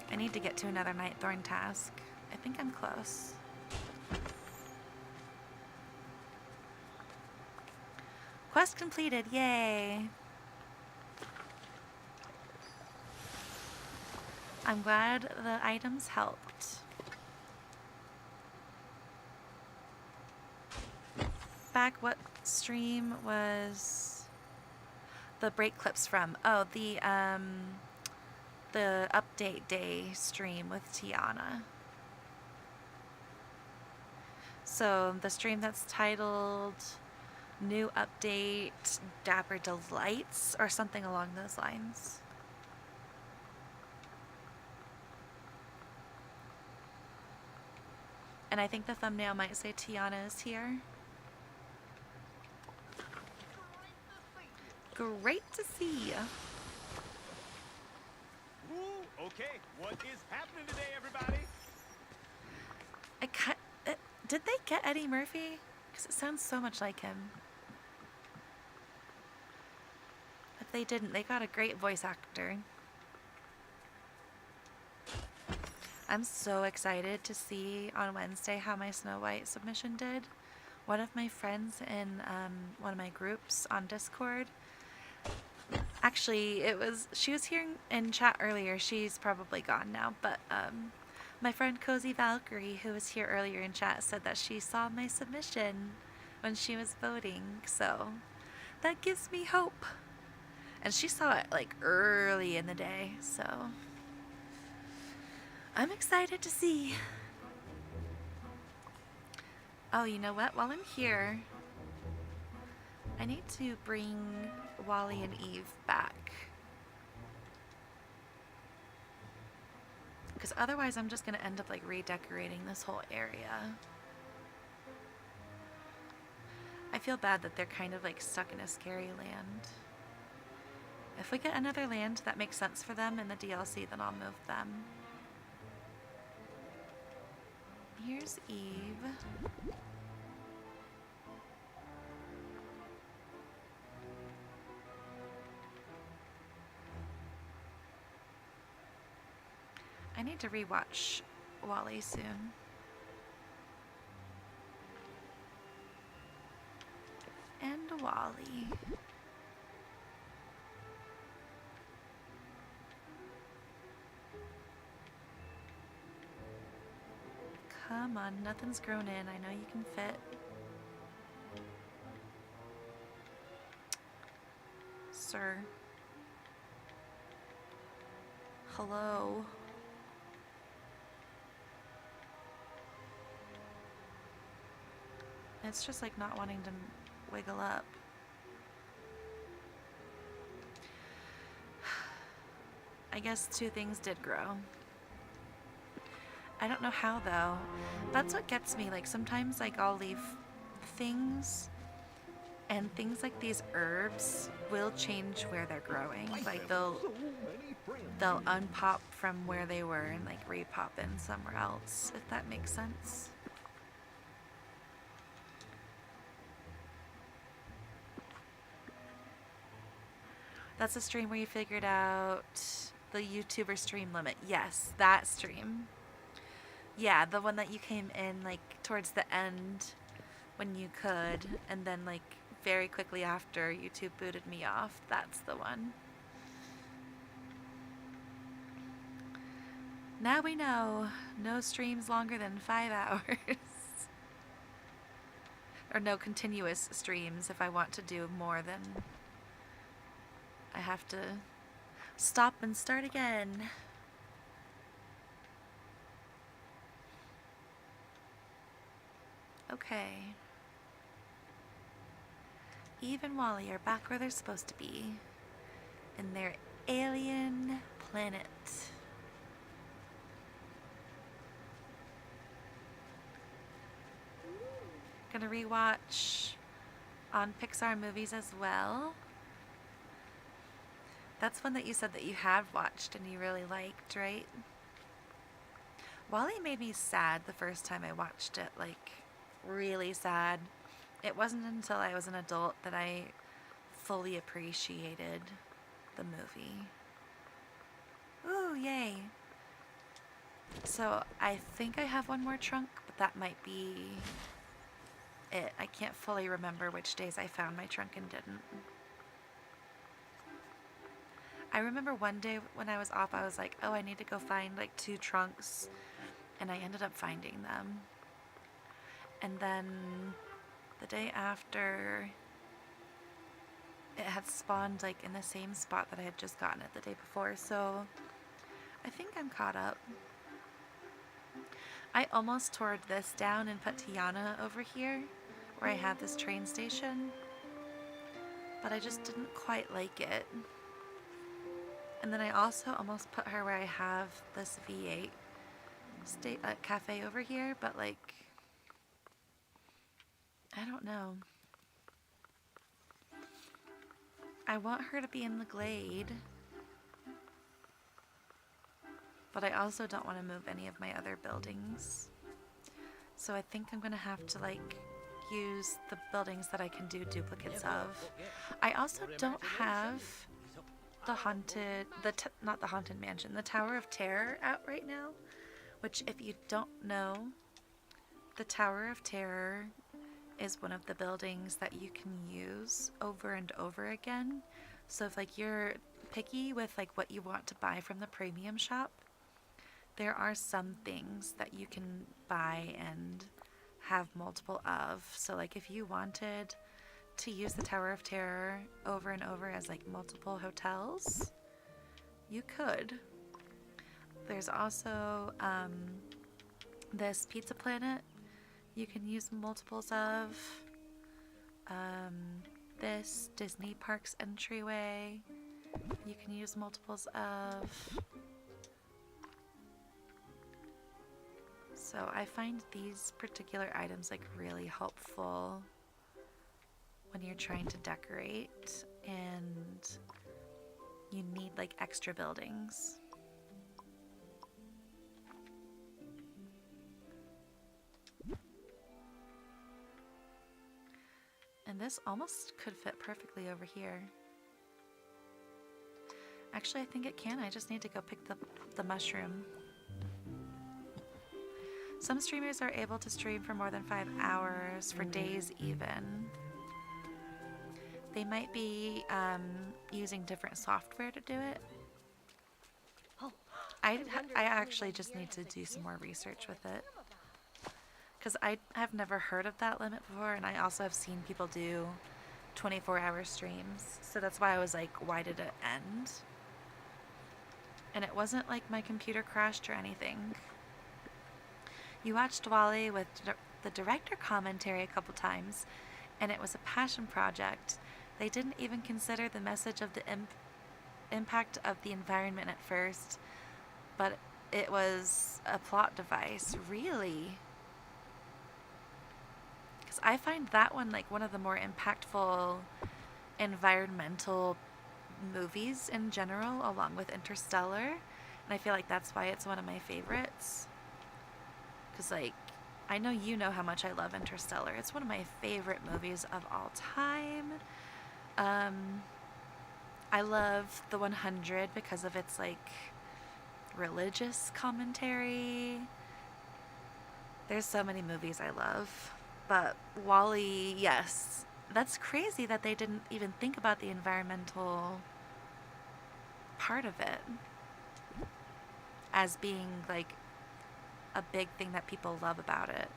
I need to get to another night thorn task. I think I'm close. Quest completed, yay! I'm glad the items helped. Back, what stream was the break clips from? Oh, the update day stream with Tiana. So the stream that's titled New Update Dapper Delights or something along those lines. And I think the thumbnail might say Tiana is here. Great to see you. Ooh, okay, what is happening today, everybody? Did they get Eddie Murphy? Because it sounds so much like him. If they didn't, they got a great voice actor. I'm so excited to see on Wednesday how my Snow White submission did. One of my friends in one of my groups on Discord, actually, she was here in chat earlier. She's probably gone now, but My friend Cozy Valkyrie, who was here earlier in chat, said that she saw my submission when she was voting, so that gives me hope. And she saw it like early in the day, so I'm excited to see. Oh, you know what? While I'm here, I need to bring Wally and Eve back. Because otherwise I'm just going to end up like redecorating this whole area. I feel bad that they're kind of like stuck in a scary land. If we get another land that makes sense for them in the DLC, then I'll move them. Here's Eve. I need to rewatch Wally soon. And Wally. Come on, nothing's grown in. I know you can fit. Sir. Hello. It's just like not wanting to wiggle up. I guess two things did grow. I don't know how though. That's what gets me. Like sometimes like I'll leave things and things like these herbs will change where they're growing. Like they'll unpop from where they were and like repop in somewhere else, if that makes sense. That's a stream where you figured out the YouTuber stream limit. Yes, that stream. Yeah, the one that you came in like towards the end when you could, and then like very quickly after YouTube booted me off. That's the one. Now we know. No streams longer than 5 hours. Or no continuous streams if I want to do more than... I have to stop and start again. Okay. Eve and Wally are back where they're supposed to be. In their alien planet. Gonna rewatch on Pixar movies as well. That's one that you said that you have watched and you really liked, right? Wall-E made me sad the first time I watched it, like really sad. It wasn't until I was an adult that I fully appreciated the movie. Ooh, yay. So I think I have one more trunk, but that might be it. I can't fully remember which days I found my trunk and didn't. I remember one day when I was off, I was like, oh, I need to go find like 2 trunks, and I ended up finding them. And then the day after, it had spawned like in the same spot that I had just gotten it the day before, so I think I'm caught up. I almost tore this down and put Tiana over here, where I have this train station, but I just didn't quite like it. And then I also almost put her where I have this V8 cafe over here, but like, I don't know. I want her to be in the glade, but I also don't want to move any of my other buildings. So I think I'm gonna have to like use the buildings that I can do duplicates of. I also don't have the not the haunted mansion, the Tower of Terror out right now, which if you don't know, the Tower of Terror is one of the buildings that you can use over and over again. So if like you're picky with like what you want to buy from the premium shop, there are some things that you can buy and have multiple of. So like if you wanted to use the Tower of Terror over and over as like multiple hotels, you could. There's also this Pizza Planet you can use multiples of. This Disney Parks entryway you can use multiples of. So I find these particular items like really helpful when you're trying to decorate and you need like extra buildings. And this almost could fit perfectly over here. Actually, I think it can. I just need to go pick the mushroom. Some streamers are able to stream for more than 5 hours, for days even. They might be using different software to do it. I actually just need to do some more research with it. Because I have never heard of that limit before, and I also have seen people do 24-hour streams. So that's why I was like, why did it end? And it wasn't like my computer crashed or anything. You watched Wally with the director commentary a couple times, and it was a passion project. They didn't even consider the message of the impact of the environment at first, but it was a plot device. Really? Because I find that one like one of the more impactful environmental movies in general, along with Interstellar, and I feel like that's why it's one of my favorites. Because like, I know you know how much I love Interstellar. It's one of my favorite movies of all time. I love The 100 because of its like religious commentary. There's so many movies I love. But Wall-E, yes. That's crazy that they didn't even think about the environmental part of it as being like a big thing that people love about it.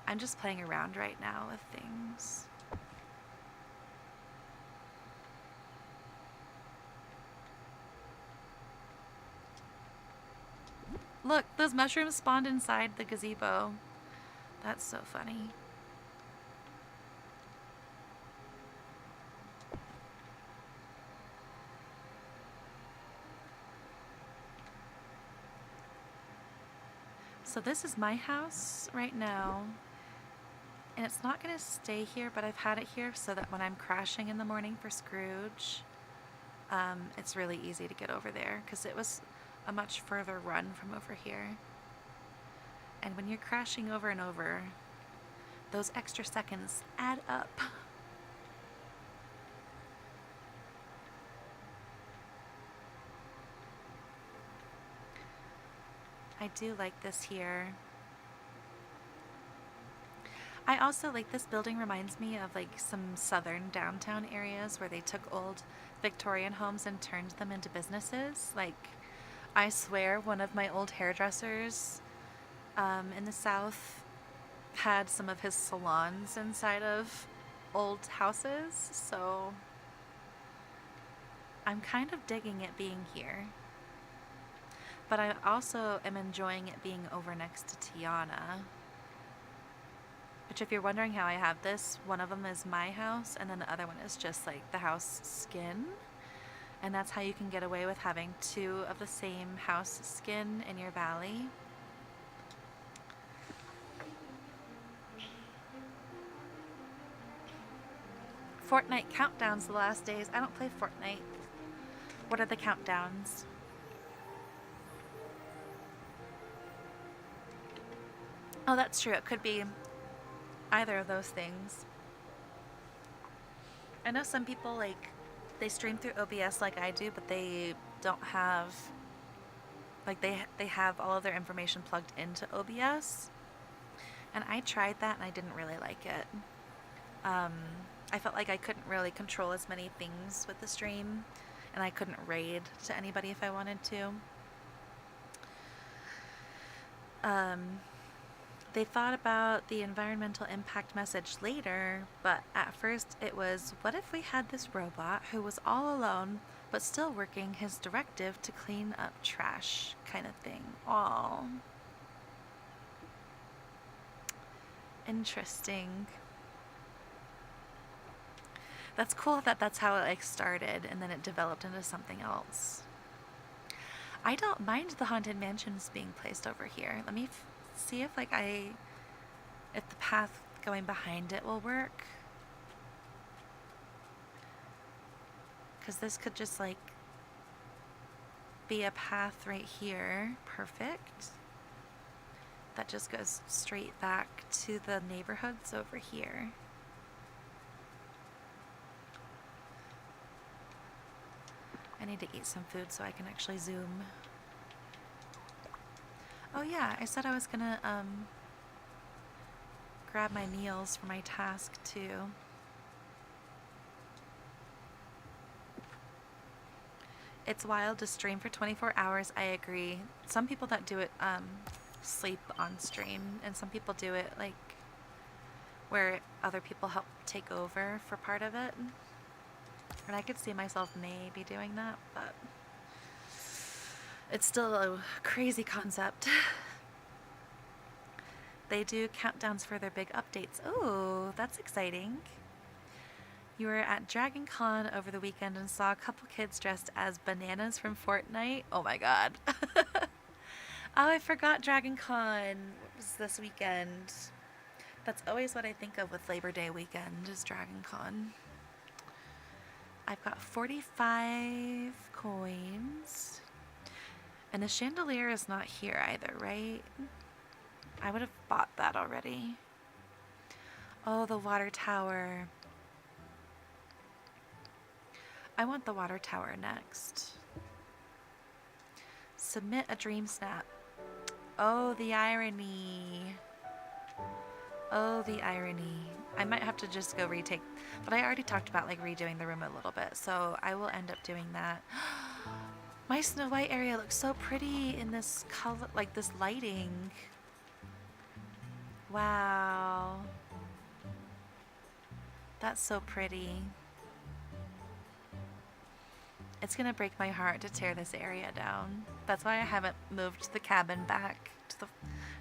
I'm just playing around right now with things. Look, those mushrooms spawned inside the gazebo. That's so funny. So this is my house right now, and it's not going to stay here, but I've had it here so that when I'm crashing in the morning for Scrooge, it's really easy to get over there because it was a much further run from over here. And when you're crashing over and over, those extra seconds add up. I do like this here. I also like this building. Reminds me of like some southern downtown areas where they took old Victorian homes and turned them into businesses. Like, I swear one of my old hairdressers in the South had some of his salons inside of old houses, so I'm kind of digging it being here. But I also am enjoying it being over next to Tiana. Which, if you're wondering how I have this, one of them is my house, and then the other one is just like the house skin. And that's how you can get away with having two of the same house skin in your valley. Fortnite countdowns the last days. I don't play Fortnite. What are the countdowns? Oh, that's true. It could be either of those things. I know some people, like, they stream through OBS like I do, but they don't have, like, they have all of their information plugged into OBS. And I tried that and I didn't really like it. I felt like I couldn't really control as many things with the stream. and I couldn't raid to anybody if I wanted to. They thought about the environmental impact message later, but at first it was, what if we had this robot who was all alone but still working his directive to clean up trash kind of thing. Aw. Interesting. That's cool that that's how it like started and then it developed into something else. I don't mind the haunted mansions being placed over here. Let me see if if the path going behind it will work. Because this could just like be a path right here. Perfect. That just goes straight back to the neighborhoods over here. I need to eat some food so I can actually zoom. Oh yeah, I said I was gonna grab my meals for my task too. It's wild to stream for 24 hours, I agree. Some people that do it sleep on stream, and some people do it like where other people help take over for part of it. And I could see myself maybe doing that, but it's still a crazy concept. They do countdowns for their big updates. Oh, that's exciting. You were at Dragon Con over the weekend and saw a couple kids dressed as bananas from Fortnite. Oh my god. Oh, I forgot Dragon Con was this weekend. That's always what I think of with Labor Day weekend is Dragon Con. I've got 45 coins. And the chandelier is not here either, right? I would have bought that already. Oh, the water tower. I want the water tower next. Submit a Dreamsnap. Oh, the irony. Oh, the irony. I might have to just go retake, but I already talked about like redoing the room a little bit, so I will end up doing that. My Snow White area looks so pretty in this color, like this lighting. Wow. That's so pretty. It's gonna break my heart to tear this area down. That's why I haven't moved the cabin back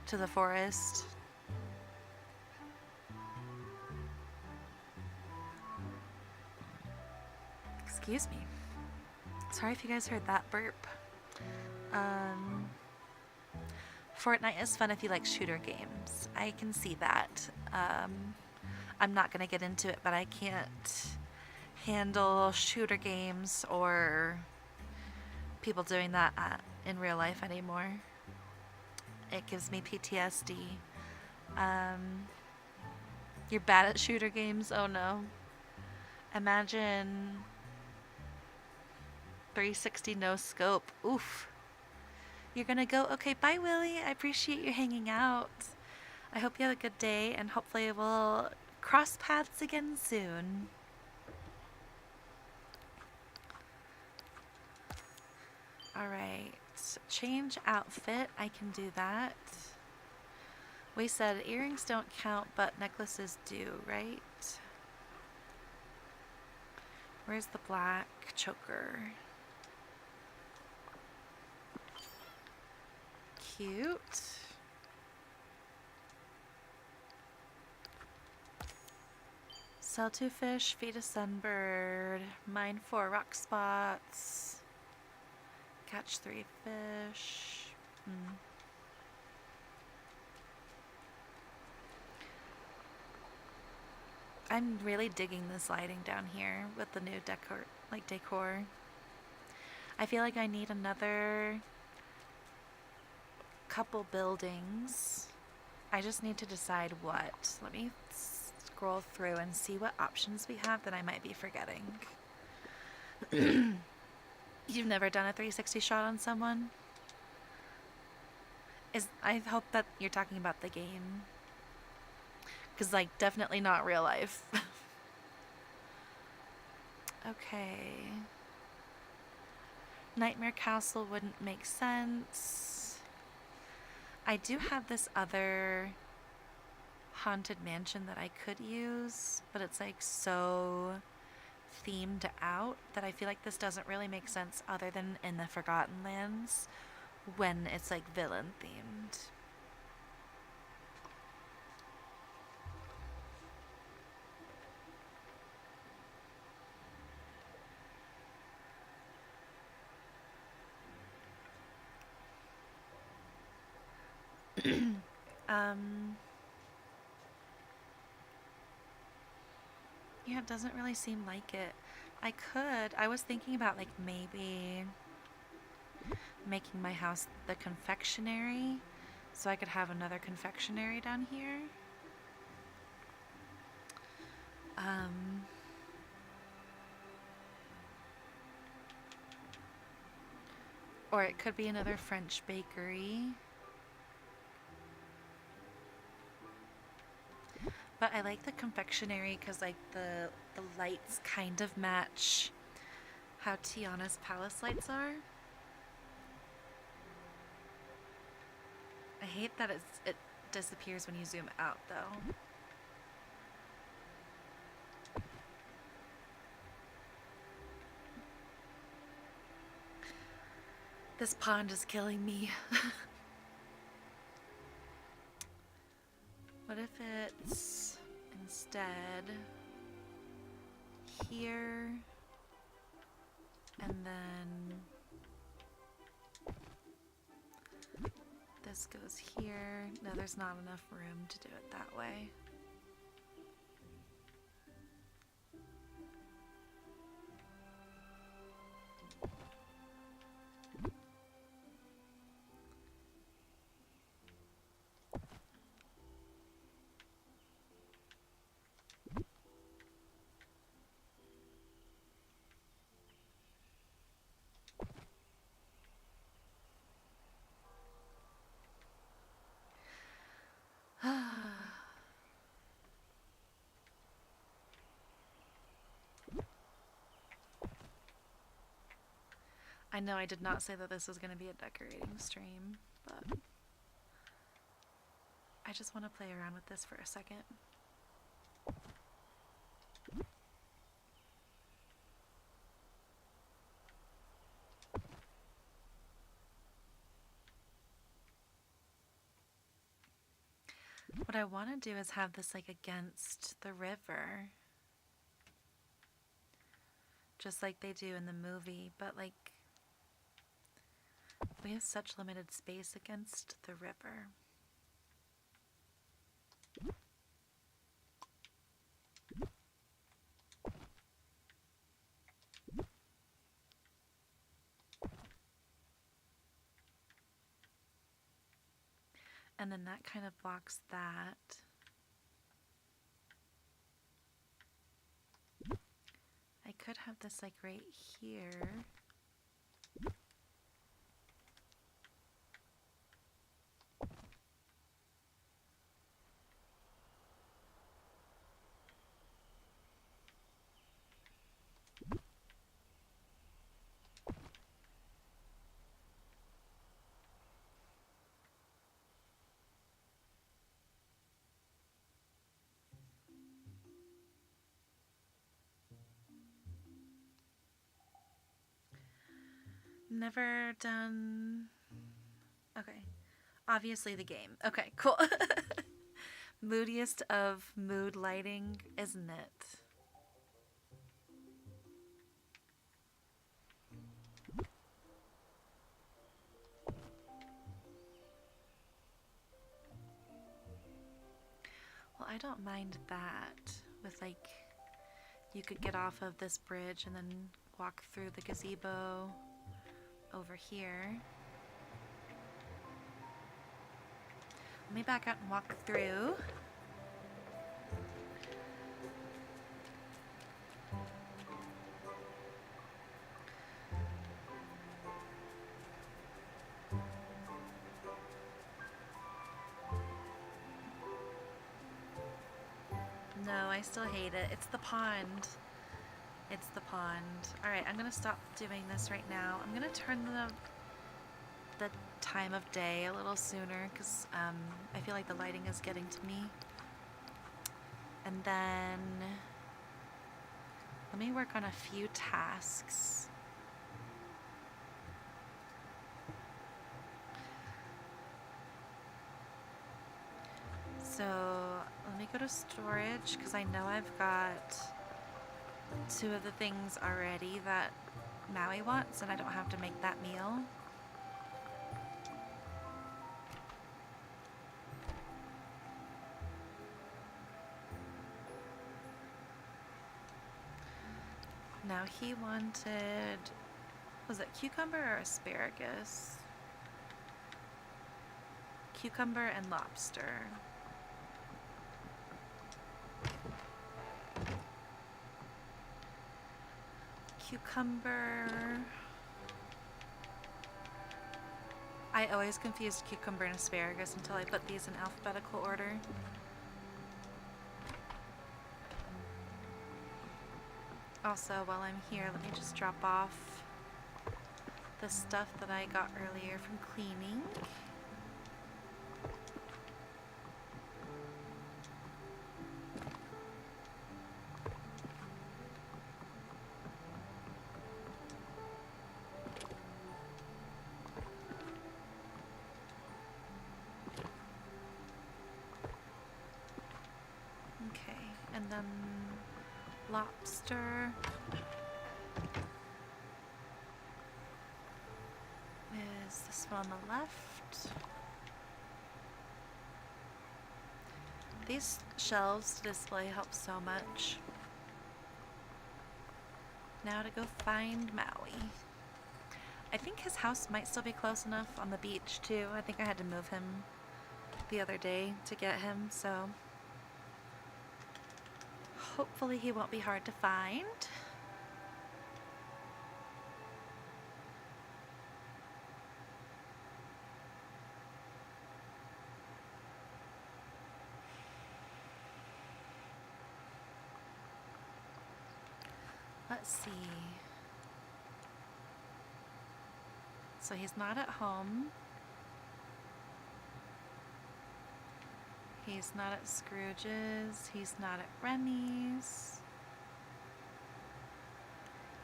to the forest. Excuse me. Sorry if you guys heard that burp. Fortnite is fun if you like shooter games. I can see that. I'm not gonna get into it, but I can't handle shooter games or people doing that in real life anymore. It gives me PTSD. You're bad at shooter games? Oh no. Imagine 360 no scope. Oof. You're gonna go? Okay, bye Willie. I appreciate you hanging out. I hope you have a good day and hopefully we'll cross paths again soon. Alright, change outfit. I can do that. We said earrings don't count, but necklaces do, right? Where's the black choker? Cute. Sell 2 fish, feed a sunbird, mine 4 rock spots, catch 3 fish. I'm really digging this lighting down here with the new decor. I feel like I need another couple buildings. I just need to decide what. Let me scroll through and see what options we have that I might be forgetting. You've never done a 360 shot on someone? I hope that you're talking about the game. Because, like, definitely not real life. Okay. Nightmare Castle wouldn't make sense. I do have this other haunted mansion that I could use, but it's like so themed out that I feel like this doesn't really make sense other than in the Forgotten Lands when it's like villain themed. Yeah, it doesn't really seem like it. I was thinking about like maybe making my house the confectionery so I could have another confectionery down here. Um, or it could be another French bakery. But I like the confectionery because like the lights kind of match how Tiana's palace lights are. I hate that it disappears when you zoom out though. This pond is killing me. What if it's instead here and then this goes here? No, there's not enough room to do it that way. I know I did not say that this was going to be a decorating stream, but I just want to play around with this for a second. What I want to do is have this like against the river, just like they do in the movie, but like we have such limited space against the river. And then that kind of blocks that. I could have this like right here. Never done. Okay. Obviously the game. Okay, cool. Moodiest of mood lighting, isn't it? Well, I don't mind that. With like, you could get off of this bridge and then walk through the gazebo over here. Let me back out and walk through. No, I still hate it. It's the pond. It's the pond. Alright, I'm gonna stop doing this right now. I'm gonna turn the time of day a little sooner because I feel like the lighting is getting to me. And then let me work on a few tasks. So let me go to storage because I know I've got 2 of the things already that Maui wants and I don't have to make that meal. Now he wanted, was it cucumber or asparagus? Cucumber and lobster. Cucumber. I always confused cucumber and asparagus until I put these in alphabetical order. Also, while I'm here, let me just drop off the stuff that I got earlier from cleaning. Okay, and then lobster is this one on the left. These shelves to display help so much. Now to go find Maui. I think his house might still be close enough on the beach too. I think I had to move him the other day to get him, so hopefully he won't be hard to find. Let's see. So he's not at home. He's not at Scrooge's. He's not at Remy's.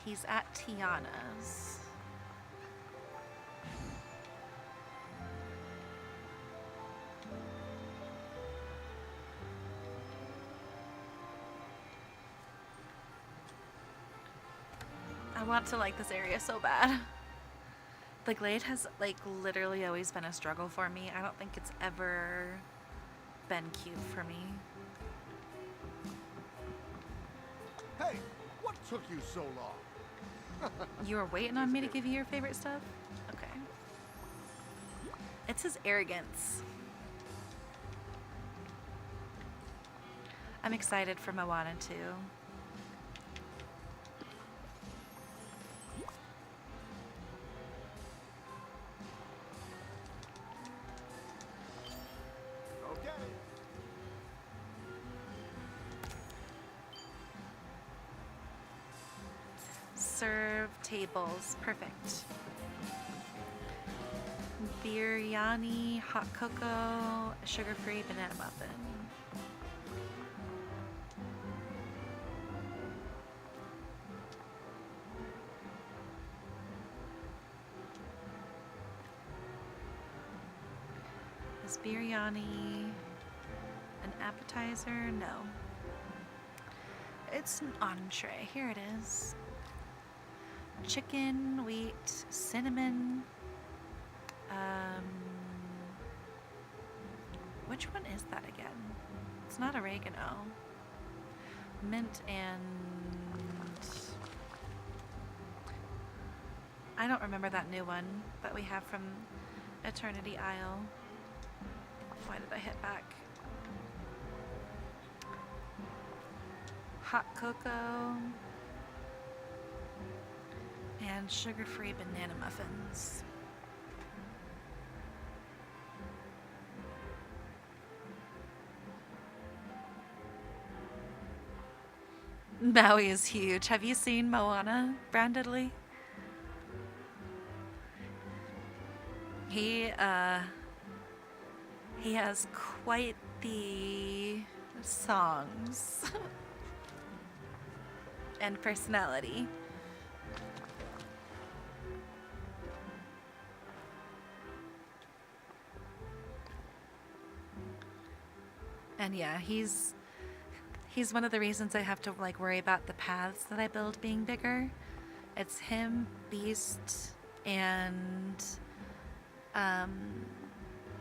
He's at Tiana's. I want to like this area so bad. The Glade has like literally always been a struggle for me. I don't think it's ever been cute for me. Hey, what took you so long? You were waiting on me to give you your favorite stuff? Okay. It's his arrogance. I'm excited for Moana too. Okay. Serve tables. Perfect. Biryani, hot cocoa, sugar-free banana muffin. Is biryani an appetizer? No. It's an entree. Here it is. Chicken, wheat, cinnamon. Which one is that again? It's not oregano. Mint and... I don't remember that new one that we have from Eternity Isle. Why did I hit back? Hot cocoa and sugar-free banana muffins. Maui is huge. Have you seen Moana, Brandedly? He uh he has quite the songs and personality. And yeah, he's one of the reasons I have to like worry about the paths that I build being bigger. It's him, Beast, and um,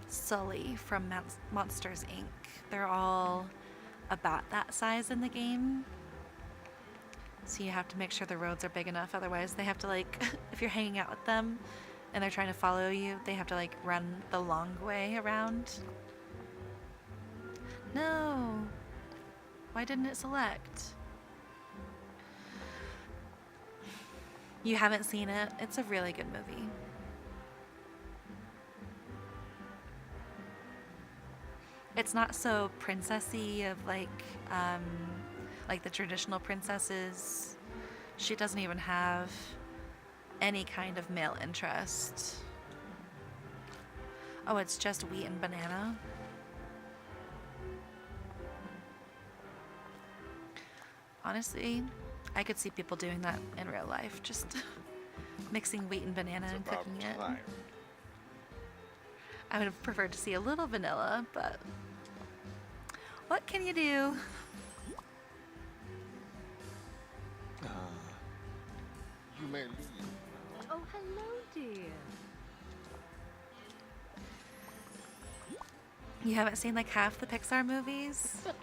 Sully from Monsters Inc. They're all about that size in the game. So you have to make sure the roads are big enough. Otherwise, they have to like, if you're hanging out with them and they're trying to follow you, they have to like run the long way around. No. Why didn't it select? You haven't seen it? It's a really good movie. It's not so princessy of like the traditional princesses. She doesn't even have any kind of male interest. Oh, it's just wheat and banana. Honestly, I could see people doing that in real life, just mixing wheat and banana and cooking it. I would have preferred to see a little vanilla, but what can you do? You may leave. Oh, hello, dear. You haven't seen like half the Pixar movies? And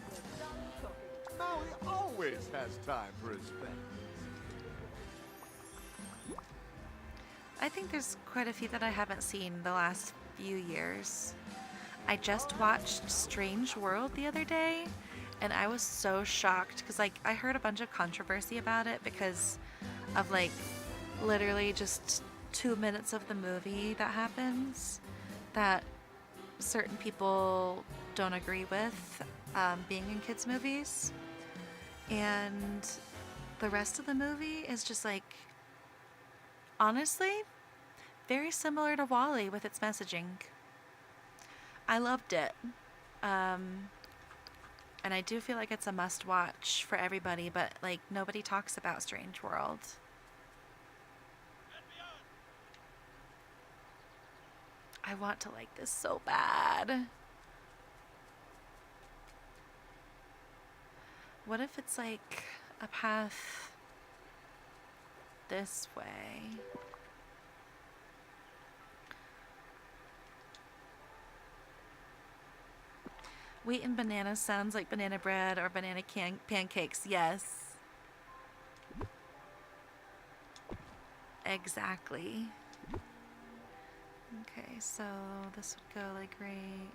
we're done talking. Maui always has time for his friends. I think there's quite a few that I haven't seen the last few years. I just watched Strange World the other day, and I was so shocked because like I heard a bunch of controversy about it because of like literally just 2 minutes of the movie that happens that certain people don't agree with being in kids' movies. And the rest of the movie is just like, honestly, very similar to WALL-E with its messaging. I loved it. And I do feel like it's a must watch for everybody, but like nobody talks about Strange World. I want to like this so bad. What if it's like a path this way? Wheat and banana sounds like banana bread or banana pancakes. Yes. Exactly. Okay, so this would go like right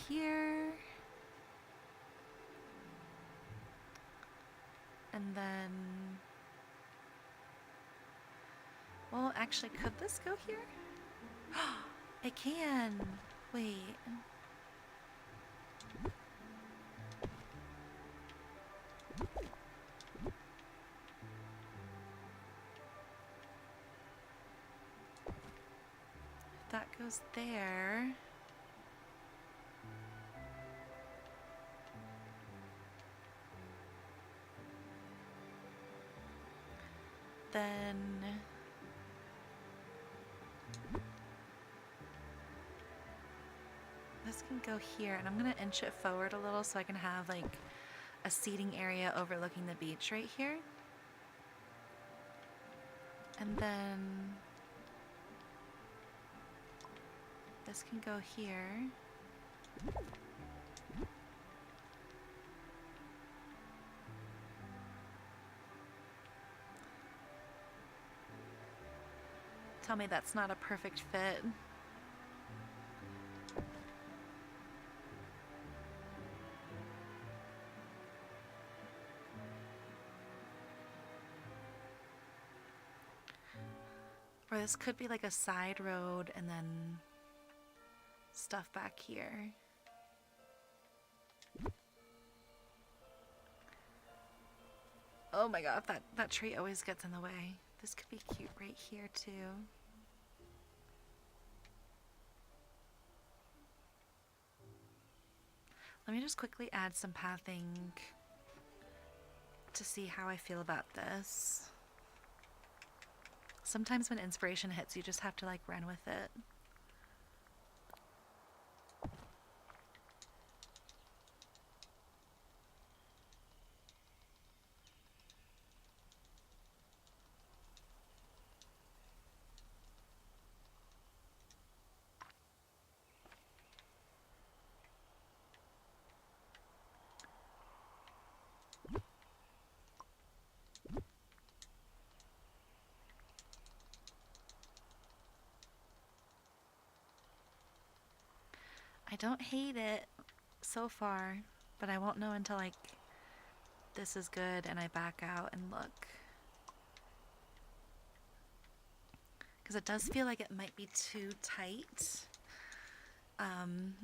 here. And then, well, actually, could this go here? It can. Wait. If that goes there. Then this can go here, and I'm gonna inch it forward a little so I can have like a seating area overlooking the beach right here. And then this can go here. Tell me that's not a perfect fit. Or this could be like a side road and then stuff back here. Oh my god, that tree always gets in the way. This could be cute right here too. Let me just quickly add some pathing to see how I feel about this. Sometimes when inspiration hits, you just have to like run with it. I don't hate it so far, but I won't know until like this is good and I back out and look. Because it does feel like it might be too tight. And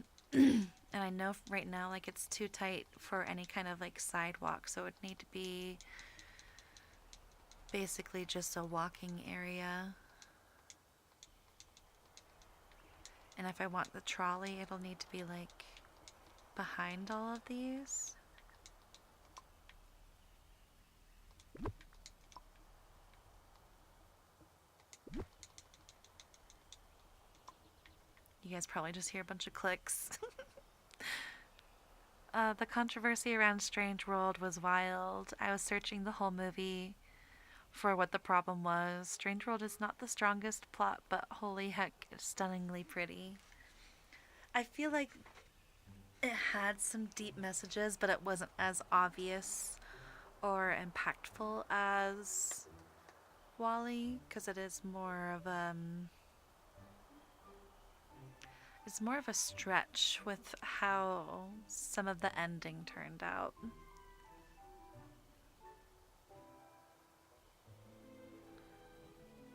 I know right now like it's too tight for any kind of like sidewalk, so it would need to be basically just a walking area. And if I want the trolley, it'll need to be like behind all of these. You guys probably just hear a bunch of clicks. The controversy around Strange World was wild. I was searching the whole movie for what the problem was. Strange World is not the strongest plot, but holy heck, it's stunningly pretty. I feel like it had some deep messages, but it wasn't as obvious or impactful as Wall-E, because it is more of it's more of a stretch with how some of the ending turned out.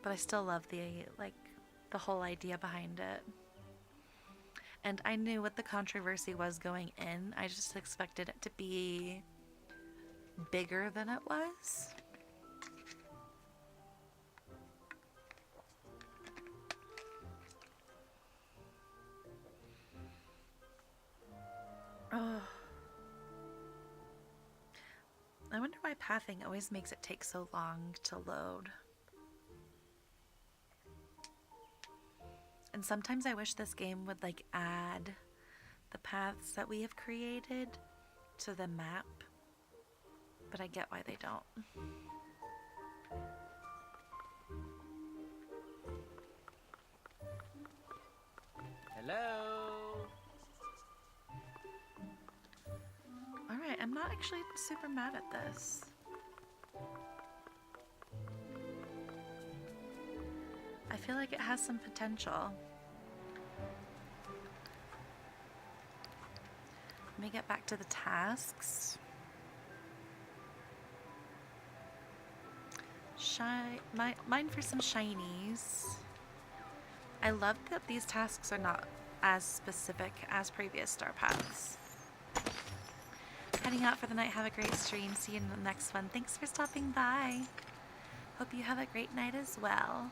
But I still love the whole idea behind it. And I knew what the controversy was going in. I just expected it to be bigger than it was. Oh. I wonder why pathing always makes it take so long to load. And sometimes I wish this game would like add the paths that we have created to the map, but I get why they don't. Hello. Alright, I'm not actually super mad at this. I feel like it has some potential. Let me get back to the tasks. Mine for some shinies. I love that these tasks are not as specific as previous star paths. Heading out for the night. Have a great stream. See you in the next one. Thanks for stopping by. Hope you have a great night as well.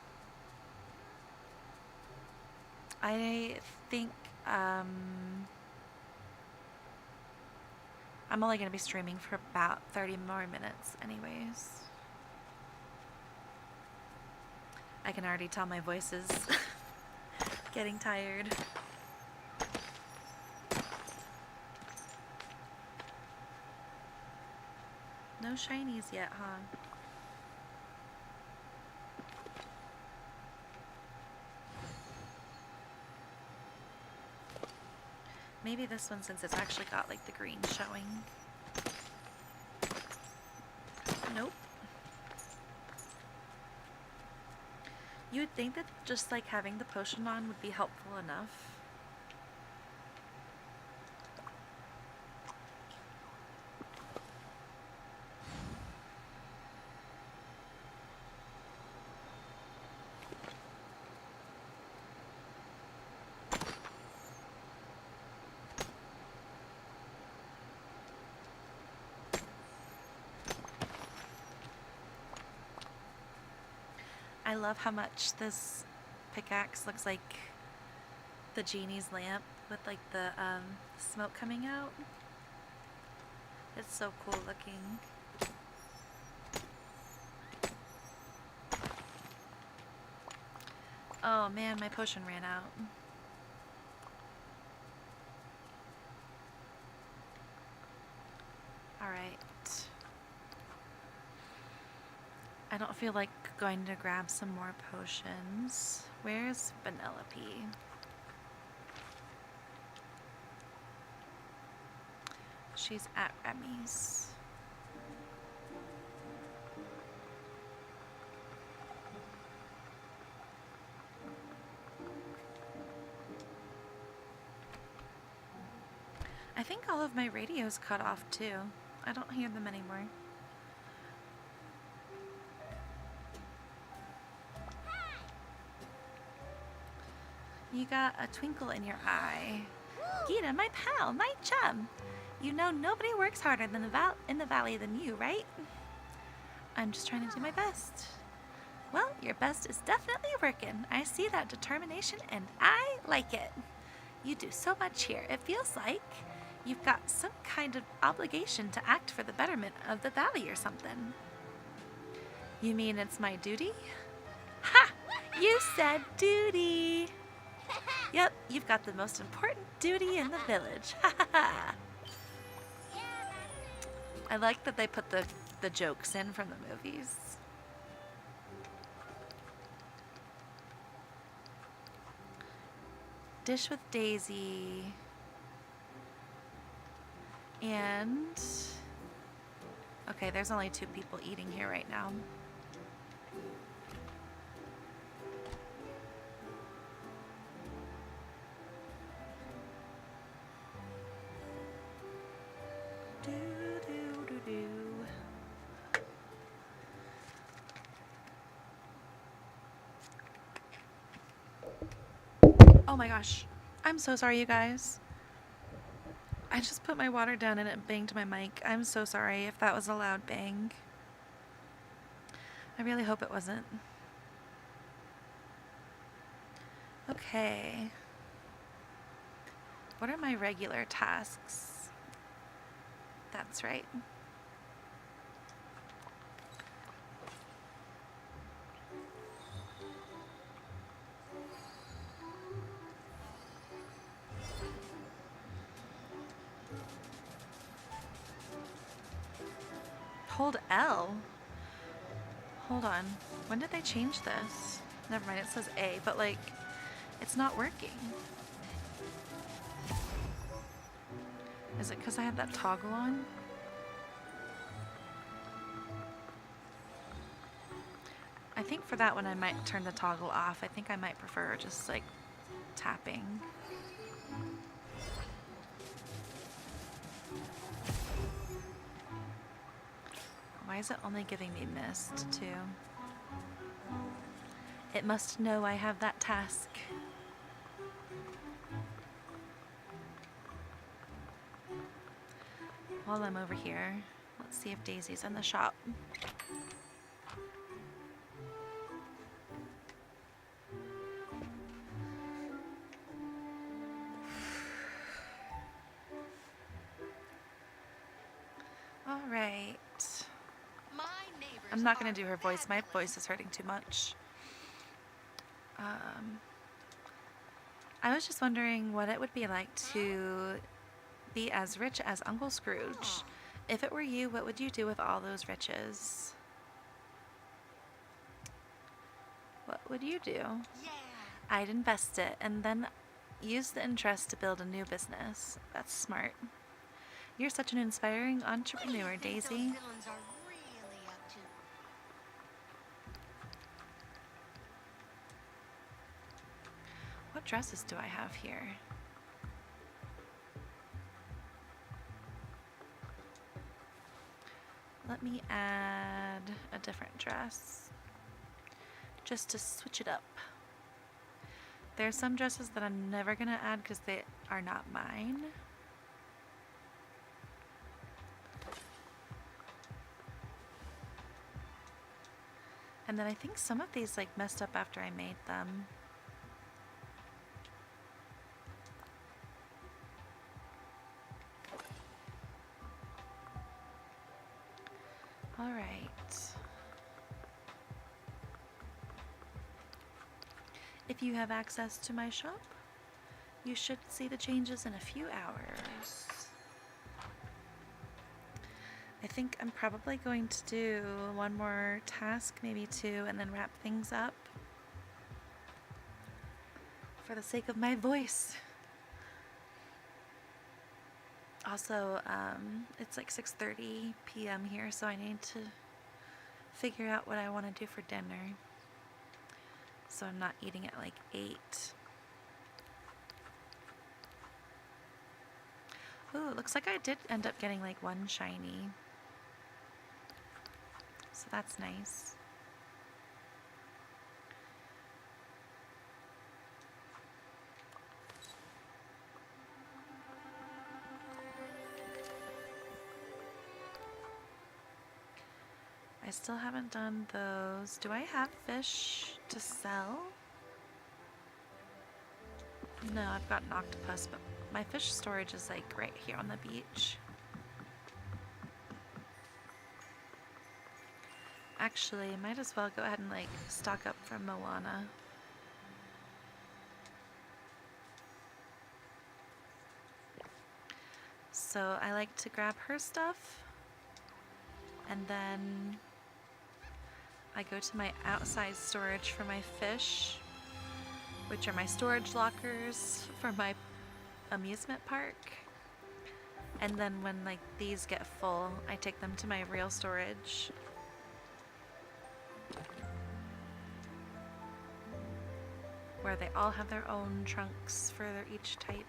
I think I'm only going to be streaming for about 30 more minutes anyways. I can already tell my voice is getting tired. No shinies yet, huh? Maybe this one, since it's actually got like the green showing. Nope. You would think that just like having the potion on would be helpful enough. I love how much this pickaxe looks like the genie's lamp with like the smoke coming out. It's so cool looking. Oh man, my potion ran out. Alright. I don't feel like going to grab some more potions. Where's Vanellope? She's at Remy's. I think all of my radios cut off too. I don't hear them anymore. You got a twinkle in your eye. Gita, my pal, my chum. You know nobody works harder in the valley than you, right? I'm just trying to do my best. Well, your best is definitely working. I see that determination and I like it. You do so much here. It feels like you've got some kind of obligation to act for the betterment of the valley or something. You mean it's my duty? Ha! You said duty! Yep, you've got the most important duty in the village. Ha ha ha! I like that they put the jokes in from the movies. Dish with Daisy. And... okay, there's only 2 people eating here right now. Oh my gosh. I'm so sorry, you guys. I just put my water down and it banged my mic. I'm so sorry if that was a loud bang. I really hope it wasn't. Okay. What are my regular tasks? That's right. Hold L. Hold on. When did they change this? Never mind, it says A, but like, it's not working. Is it because I have that toggle on? I think for that one I might turn the toggle off. I think I might prefer just like tapping. Why is it only giving me mist too? It must know I have that task. While I'm over here, let's see if Daisy's in the shop. All right. I'm not going to do her voice. My voice is hurting too much. I was just wondering what it would be like to be as rich as Uncle Scrooge. If it were you, what would you do with all those riches? What would you do? I'd invest it and then use the interest to build a new business. That's smart. You're such an inspiring entrepreneur, Daisy. What dresses do I have here? Let me add a different dress just to switch it up. There's some dresses that I'm never gonna add because they are not mine. And then I think some of these like messed up after I made them. All right. If you have access to my shop, you should see the changes in a few hours. I think I'm probably going to do one more task, maybe two, and then wrap things up for the sake of my voice. Also, it's like 6:30 p.m. here, so I need to figure out what I want to do for dinner. So I'm not eating at like 8. Ooh, it looks like I did end up getting like one shiny. So that's nice. I still haven't done those. Do I have fish to sell? No, I've got an octopus, but my fish storage is like right here on the beach. Actually, I might as well go ahead and like stock up from Moana. So I like to grab her stuff, and then I go to my outside storage for my fish, which are my storage lockers for my amusement park. And then when like these get full, I take them to my real storage. Where they all have their own trunks for each type.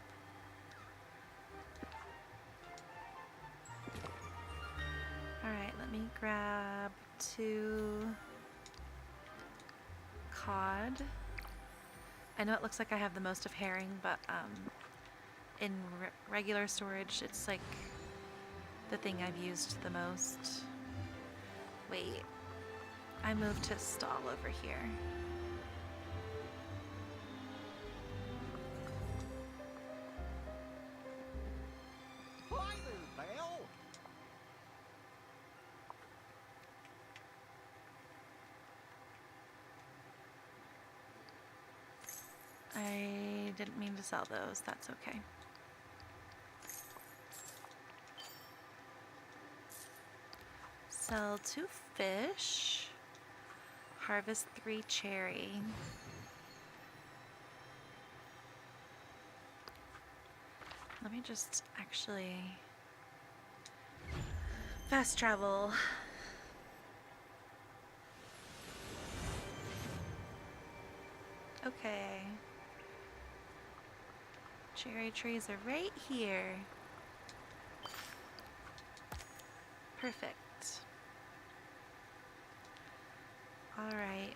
Alright, let me grab 2 cod. I know it looks like I have the most of herring, but in regular storage, it's like the thing I've used the most. Wait, I moved to stall over here. Hi there, Belle. I didn't mean to sell those, that's okay. Sell 2 fish. Harvest 3 cherry. Let me just actually fast travel. Okay. Cherry trees are right here. Perfect. All right.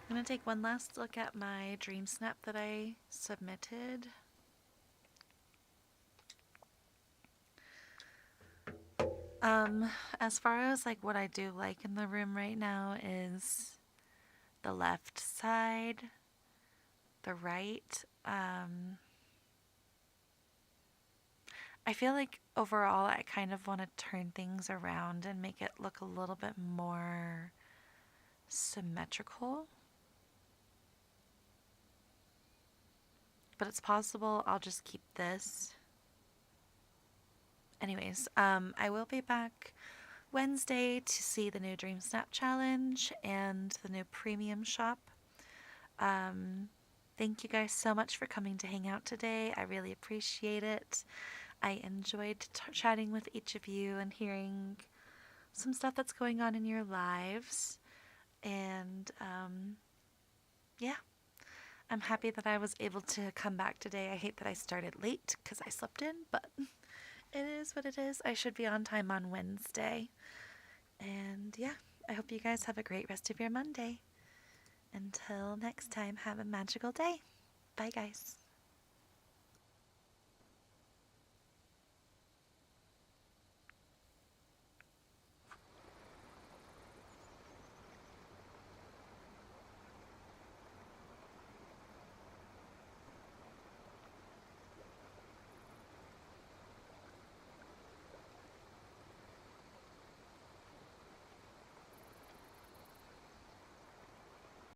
I'm gonna take one last look at my Dreamsnap that I submitted. As far as like what I do like in the room right now is the left side, the right. I feel like overall I kind of want to turn things around and make it look a little bit more symmetrical. But it's possible I'll just keep this. Anyways, I will be back Wednesday to see the new Dreamsnap challenge and the new premium shop. Thank you guys so much for coming to hang out today. I really appreciate it. I enjoyed chatting with each of you and hearing some stuff that's going on in your lives. And yeah, I'm happy that I was able to come back today. I hate that I started late because I slept in, but it is what it is. I should be on time on Wednesday. And yeah, I hope you guys have a great rest of your Monday. Until next time, have a magical day. Bye, guys.